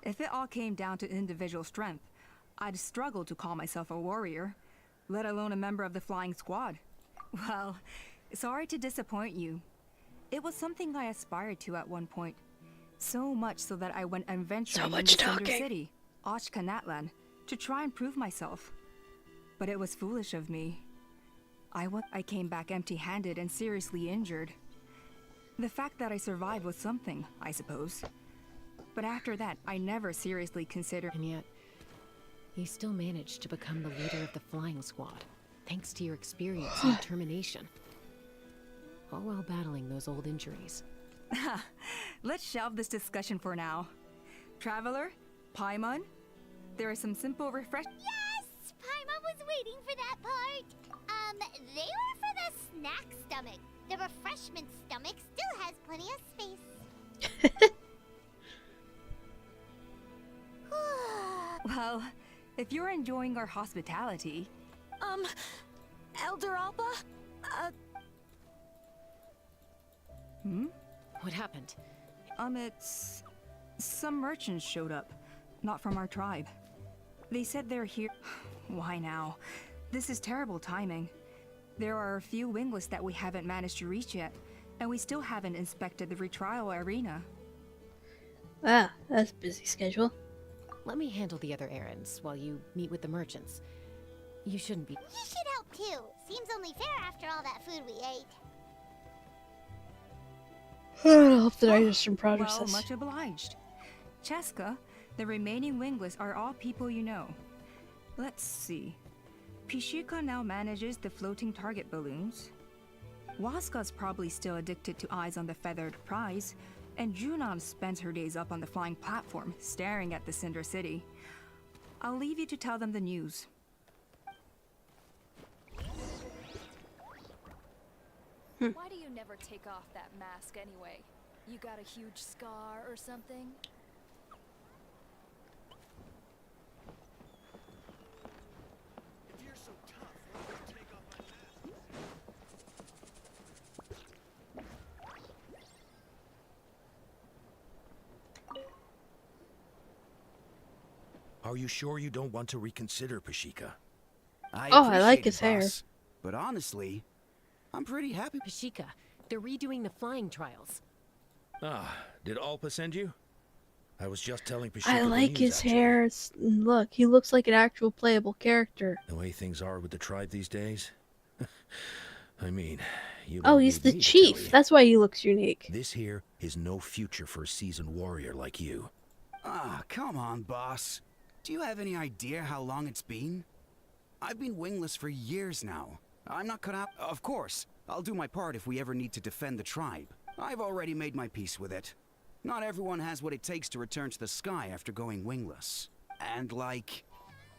Speaker 15: If it all came down to individual strength, I'd struggle to call myself a warrior, let alone a member of the flying squad. Well, sorry to disappoint you. It was something I aspired to at one point. So much so that I went adventuring in the Cinder City, Ochka Natlan, to try and prove myself. But it was foolish of me. I came back empty-handed and seriously injured. The fact that I survived was something, I suppose. But after that, I never seriously considered...
Speaker 16: And yet, you still managed to become the leader of the flying squad, thanks to your experience and determination. All while battling those old injuries.
Speaker 15: Let's shelve this discussion for now. Traveler, Paimon, there are some simple refresh...
Speaker 3: Yes! Paimon was waiting for that part! They were for the snack stomach. The refreshment stomach still has plenty of space.
Speaker 15: Well, if you're enjoying our hospitality...
Speaker 9: Elder Alba?
Speaker 15: Hmm?
Speaker 16: What happened?
Speaker 15: It's... Some merchants showed up. Not from our tribe. They said they're here... Why now? This is terrible timing. There are a few wingless that we haven't managed to reach yet, and we still haven't inspected the retrial arena.
Speaker 1: Ah, that's a busy schedule.
Speaker 16: Let me handle the other errands while you meet with the merchants. You shouldn't be...
Speaker 3: You should help too. Seems only fair after all that food we ate.
Speaker 1: I hope that I just some progress.
Speaker 15: Well, much obliged. Cheska, the remaining wingless are all people you know. Let's see. Pishika now manages the floating target balloons. Waska's probably still addicted to eyes on the feathered prize, and Junon spends her days up on the flying platform, staring at the Cinder City. I'll leave you to tell them the news.
Speaker 14: Why do you never take off that mask anyway? You got a huge scar or something?
Speaker 2: If you're so tough, why don't you take off my mask?
Speaker 10: Are you sure you don't want to reconsider, Pashika?
Speaker 1: I like his hair.
Speaker 20: But honestly, I'm pretty happy.
Speaker 16: Pashika, they're redoing the flying trials.
Speaker 10: Ah, did Alpa send you? I was just telling Pashika
Speaker 1: I
Speaker 10: the
Speaker 1: like
Speaker 10: news,
Speaker 1: his
Speaker 10: actually.
Speaker 1: hair. Look, he looks like an actual playable character.
Speaker 10: The way things are with the tribe these days. I mean, you
Speaker 1: Oh,
Speaker 10: don't
Speaker 1: he's
Speaker 10: need
Speaker 1: the
Speaker 10: me to tell
Speaker 1: chief.
Speaker 10: you.
Speaker 1: That's why he looks unique.
Speaker 10: This here is no future for a seasoned warrior like you.
Speaker 20: Ah, come on, boss. Do you have any idea how long it's been? I've been wingless for years now. I'm not cut out. Of course, I'll do my part if we ever need to defend the tribe. I've already made my peace with it. Not everyone has what it takes to return to the sky after going wingless. And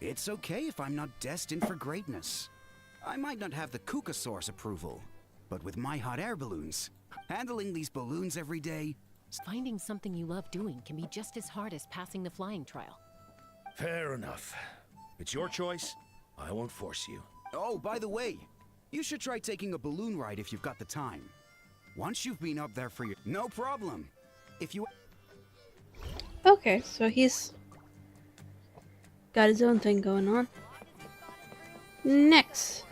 Speaker 20: it's okay if I'm not destined for greatness. I might not have the Kukasaur's approval, but with my hot air balloons, handling these balloons every day...
Speaker 16: Finding something you love doing can be just as hard as passing the flying trial.
Speaker 10: Fair enough. It's your choice. I won't force you.
Speaker 20: Oh, by the way, you should try taking a balloon ride if you've got the time. Once you've been up there for your... No problem. If you...
Speaker 1: Okay, so he's got his own thing going on. Next.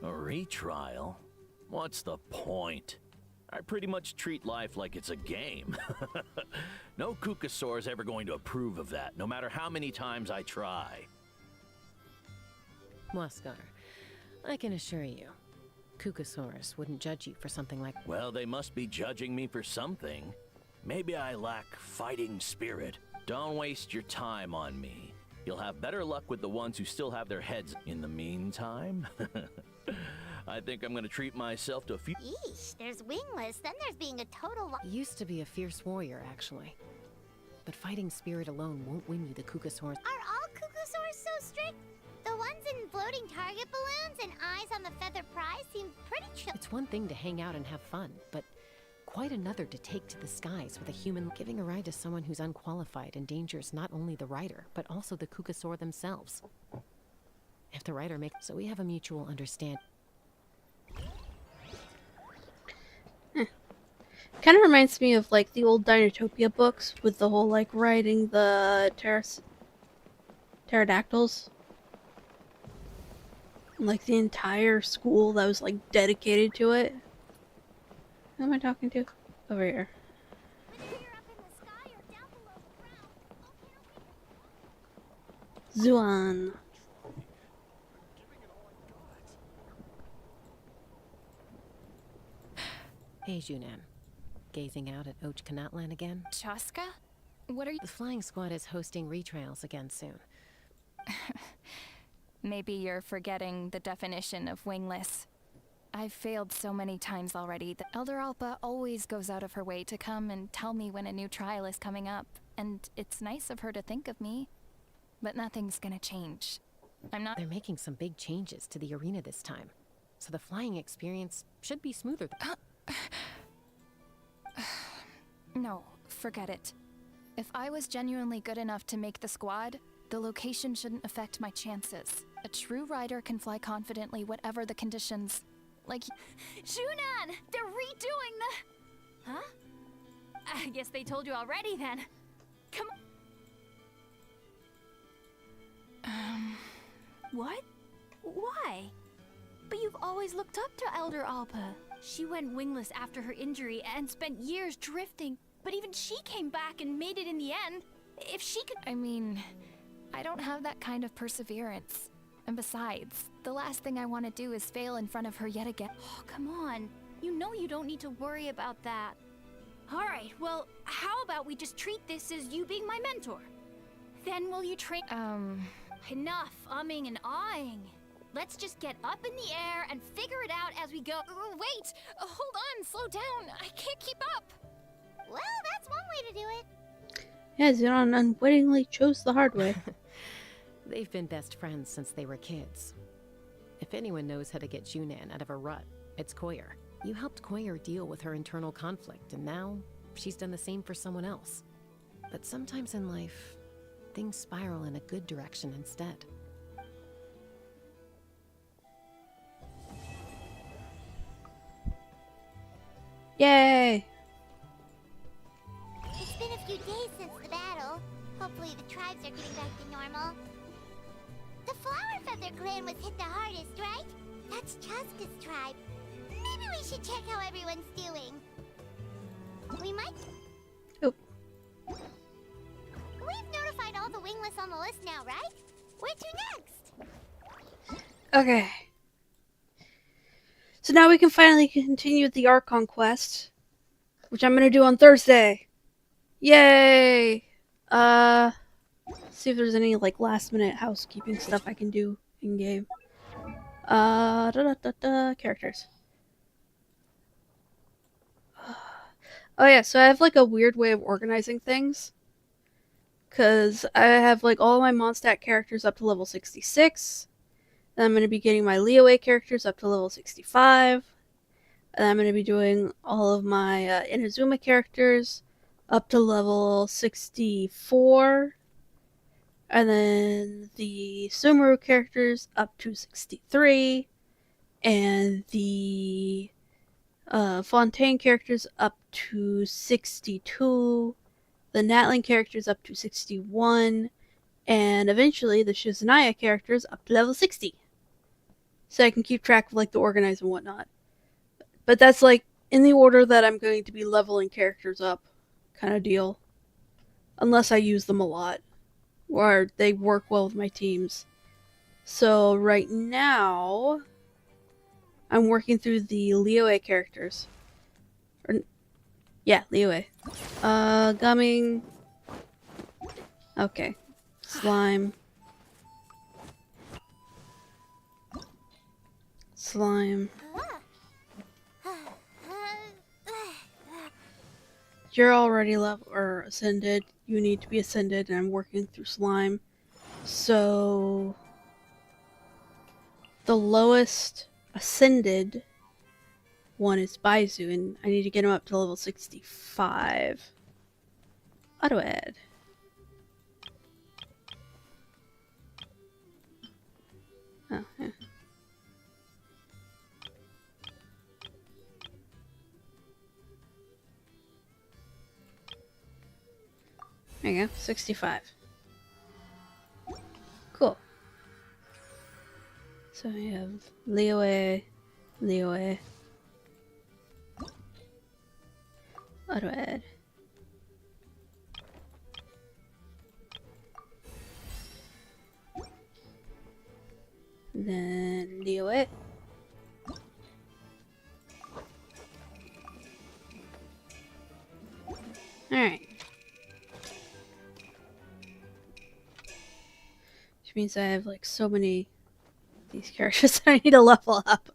Speaker 23: A retrial? What's the point? I pretty much treat life like it's a game. No Kukasaur's ever going to approve of that, no matter how many times I try.
Speaker 16: Waskar, I can assure you, Kukasaurus wouldn't judge you for something like...
Speaker 23: Well, they must be judging me for something. Maybe I lack fighting spirit. Don't waste your time on me. You'll have better luck with the ones who still have their heads. In the meantime, I think I'm gonna treat myself to a few...
Speaker 3: Yeesh, there's wingless, then there's being a total...
Speaker 16: Used to be a fierce warrior, actually. But fighting spirit alone won't win you the Kukasaurus.
Speaker 3: Are all Kukusaurs so strict? The ones in floating target balloons and eyes on the feather prize seem pretty chill.
Speaker 16: It's one thing to hang out and have fun, but quite another to take to the skies with a human. Giving a ride to someone who's unqualified endangers not only the rider, but also the Kukasaur themselves. If the rider makes... So we have a mutual understanding.
Speaker 1: Kind of reminds me of like the old Dinotopia books with the whole like riding the pterodactyls. Like the entire school that was like dedicated to it. Who am I talking to? Over here. Zuan.
Speaker 16: Hey, Junan. Gazing out at Natlan again?
Speaker 14: Chaska? What are you...
Speaker 16: The flying squad is hosting retrials again soon.
Speaker 14: Maybe you're forgetting the definition of wingless. I've failed so many times already that Elder Alpa always goes out of her way to come and tell me when a new trial is coming up, and it's nice of her to think of me, but nothing's gonna change. I'm not...
Speaker 16: They're making some big changes to the arena this time, so the flying experience should be smoother.
Speaker 14: No, forget it. If I was genuinely good enough to make the squad, the location shouldn't affect my chances. A true rider can fly confidently whatever the conditions.
Speaker 8: Like, Shunan! They're redoing the... Huh? I guess they told you already then. Come on. What? Why? But you've always looked up to Elder Alpa. She went wingless after her injury and spent years drifting, but even she came back and made it in the end. If she could...
Speaker 14: I mean, I don't have that kind of perseverance. And besides, the last thing I want to do is fail in front of her yet again.
Speaker 8: Oh, come on. You know you don't need to worry about that. Alright, well, how about we just treat this as you being my mentor? Then will you train... Enough umming and ahhing. Let's just get up in the air and figure it out as we go.
Speaker 14: Wait! Hold on, slow down. I can't keep up.
Speaker 3: Well, that's one way to do it.
Speaker 1: Yeah, Xeerow unwittingly chose the hard way.
Speaker 16: They've been best friends since they were kids. If anyone knows how to get Junan out of a rut, it's Koyer. You helped Koyer deal with her internal conflict, and now she's done the same for someone else. But sometimes in life, things spiral in a good direction instead.
Speaker 1: Yay!
Speaker 3: It's been a few days since the battle. Hopefully the tribes are getting back to normal. The Flower Feather clan was hit the hardest, right? That's Chaska's tribe. Maybe we should check how everyone's doing. We might...
Speaker 1: Oh.
Speaker 3: We've notified all the wingless on the list now, right? Where to next?
Speaker 1: Okay. So now we can finally continue the Archon quest, which I'm gonna do on Thursday. Yay! See if there's any like last minute housekeeping stuff I can do in game. Characters. Oh yeah, so I have like a weird way of organizing things. Cause I have like all my Mondstadt characters up to level 66. Then I'm going to be getting my Leeway characters up to level 65. And I'm going to be doing all of my Inazuma characters up to level 64. And then the Sumeru characters up to 63. And the Fontaine characters up to 62. The Natlan characters up to 61. And eventually the Shizunaya characters up to level 60. So I can keep track of like the organize and whatnot. But that's like in the order that I'm going to be leveling characters up kind of deal. Unless I use them a lot. Or they work well with my teams. So right now I'm working through the Leeway characters. Yeah, Leeway. Gumming. Okay. Slime. Slime. You're already level or ascended. You need to be ascended, and I'm working through slime. So the lowest ascended one is Baizu, and I need to get him up to level 65. Auto add. Oh, yeah. There you go, 65. Cool. So we have Leeway, Leeway. Auto add. Then Leeway. Alright. Which means I have like so many of these characters that I need to level up.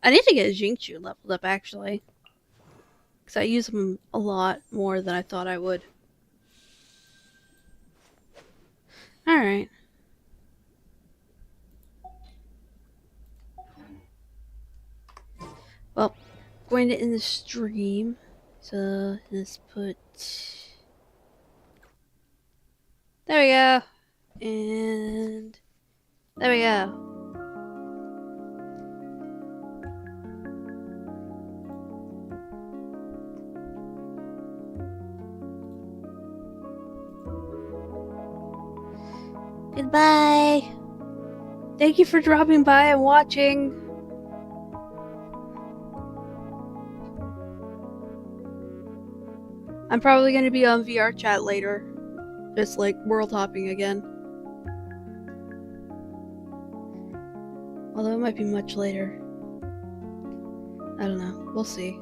Speaker 1: I need to get Xingqiu leveled up actually. Because I use them a lot more than I thought I would. Alright. Well, going to end the stream. So let's put... There we go. And... There we go. Goodbye. Thank you for dropping by and watching. I'm probably going to be on VR chat later. Just like world hopping again. Although it might be much later. I don't know. We'll see.